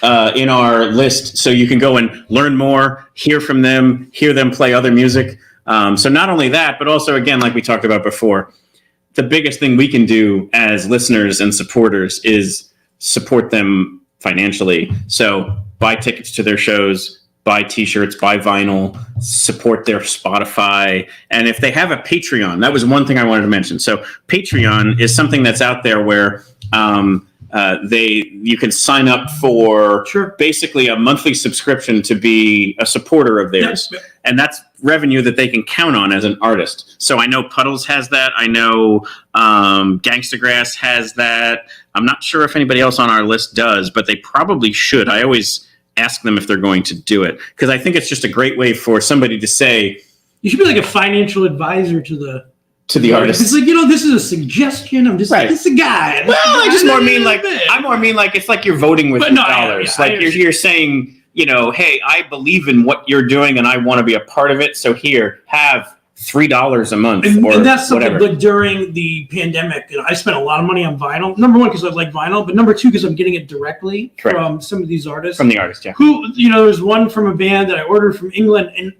our list, so you can go and learn more, hear from them, hear them play other music. So not only that, but also, again, like we talked about before, the biggest thing we can do as listeners and supporters is support them financially. So buy tickets to their shows, buy T-shirts, buy vinyl, support their Spotify. And if they have a Patreon, that was one thing I wanted to mention. So Patreon is something that's out there where you can sign up for basically a monthly subscription to be a supporter of theirs. Yeah. And that's revenue that they can count on as an artist. So I know Puddles has that. I know Gangstagrass has that. I'm not sure if anybody else on our list does, but they probably should. I always ask them if they're going to do it, because I think it's just a great way for somebody to say, you should be like a financial advisor to the artist. It's like, this is a suggestion. I'm just this is a guy. Well, I more mean like it's like you're voting with dollars. You're saying, hey, I believe in what you're doing and I want to be a part of it. So here, have $3 a month. And that's something like during the pandemic, I spent a lot of money on vinyl. Number one, because I like vinyl, but number two, because I'm getting it directly from some of these artists. From the artist, yeah. Who, there's one from a band that I ordered from England, and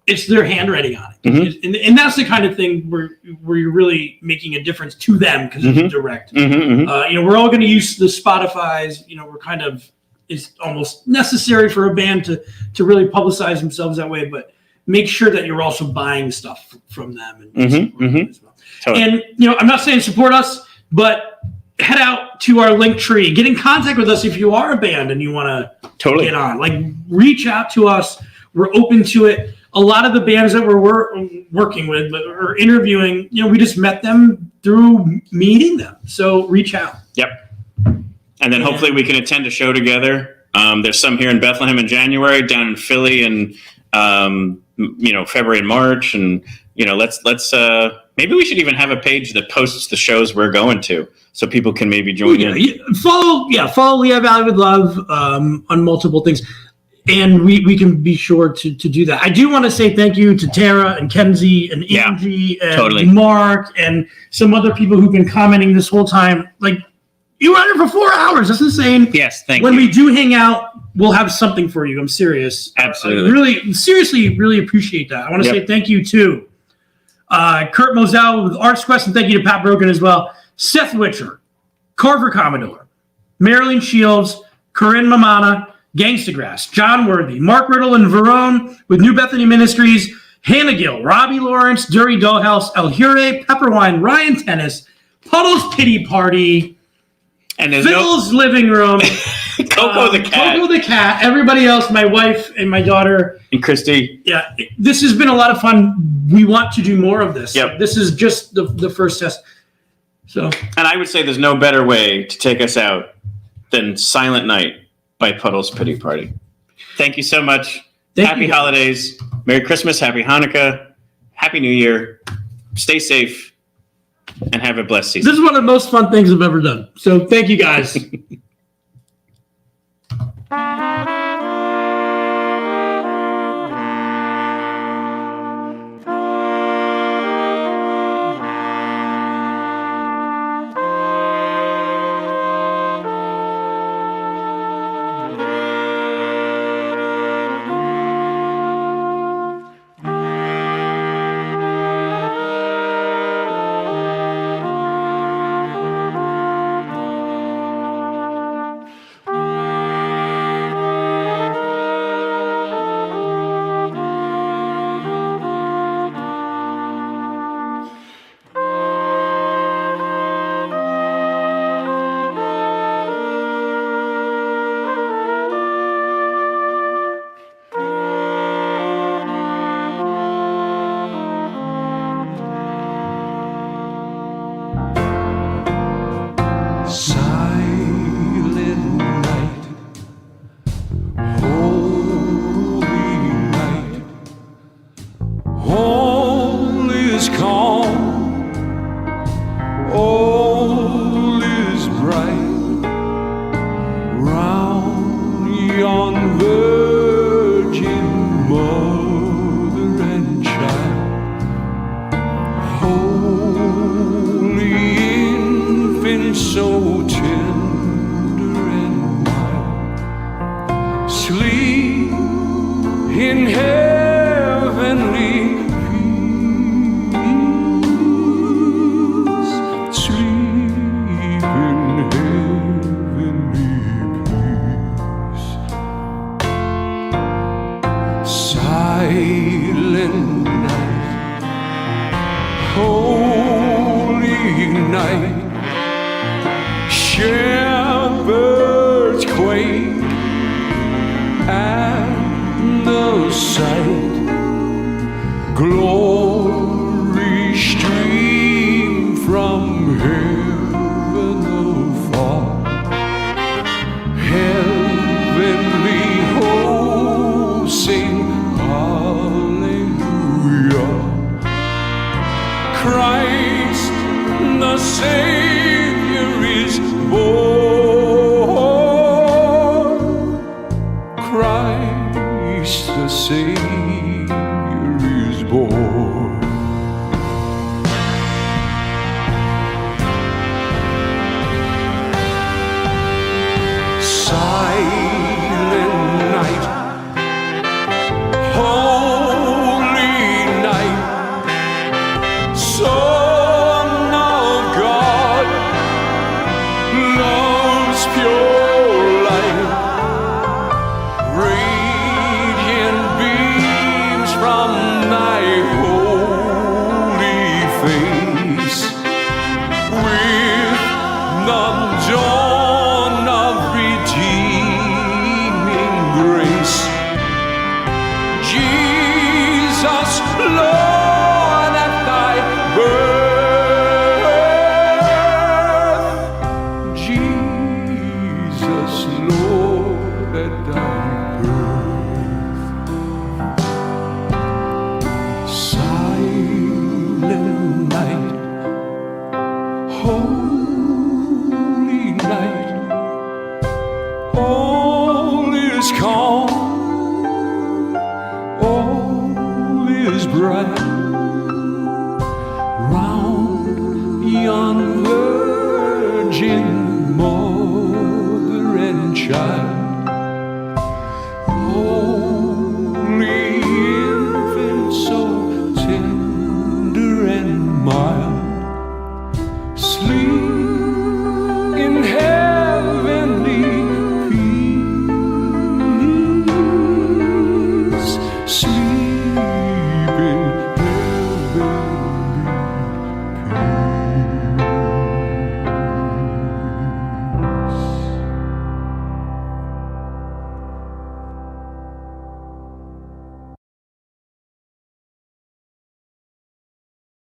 it's their handwriting on it. Mm-hmm. And that's the kind of thing where you're really making a difference to them because it's direct. Mm-hmm. We're all going to use the Spotify's, we're kind of, it's almost necessary for a band to really publicize themselves that way, but make sure that you're also buying stuff from them. And as well. Totally. And, I'm not saying support us, but head out to our link tree. Get in contact with us if you are a band and you want to get on. Like, reach out to us. We're open to it. A lot of the bands that we're working with or interviewing, we just met them through meeting them. So reach out. Yep. And then hopefully we can attend a show together. There's some here in Bethlehem in January, down in Philly in February and March, and let's maybe we should even have a page that posts the shows we're going to, so people can maybe join in. Follow Lehigh Valley with Love on multiple things, and we can be sure to do that. I do want to say thank you to Tara and Kenzie and Angie and Marc and some other people who've been commenting this whole time. Like, you were here for 4 hours. That's insane. Yes, thank you. When we do hang out, we'll have something for you. I'm serious. Absolutely. I seriously appreciate that. I want to say thank you to Curt Mosel with ArtsQuest, and thank you to Pat Brogan as well. Seth Witcher, Carver Commodore, Maraleen Shields, Corinne Mammana, Gangstagrass, Jon Worthy, Marc, Rittle, and Verone with New Bethany Ministries, Hannah Gill, Robbie Lawrence, Dury Dollhouse, Eljuri, Pepperwine, Ryan Tennis, Puddles Pity Party, and there's Phil's living room, Coco the cat, everybody else, my wife and my daughter, and Christy. Yeah, this has been a lot of fun. We want to do more of this. Yep. This is just the first test. So, and I would say there's no better way to take us out than Silent Night by Puddles Pity Party. Thank you so much. Happy holidays. Merry Christmas. Happy Hanukkah. Happy New Year. Stay safe. And have a blessed season. This is one of the most fun things I've ever done. So thank you guys. Christ the Savior.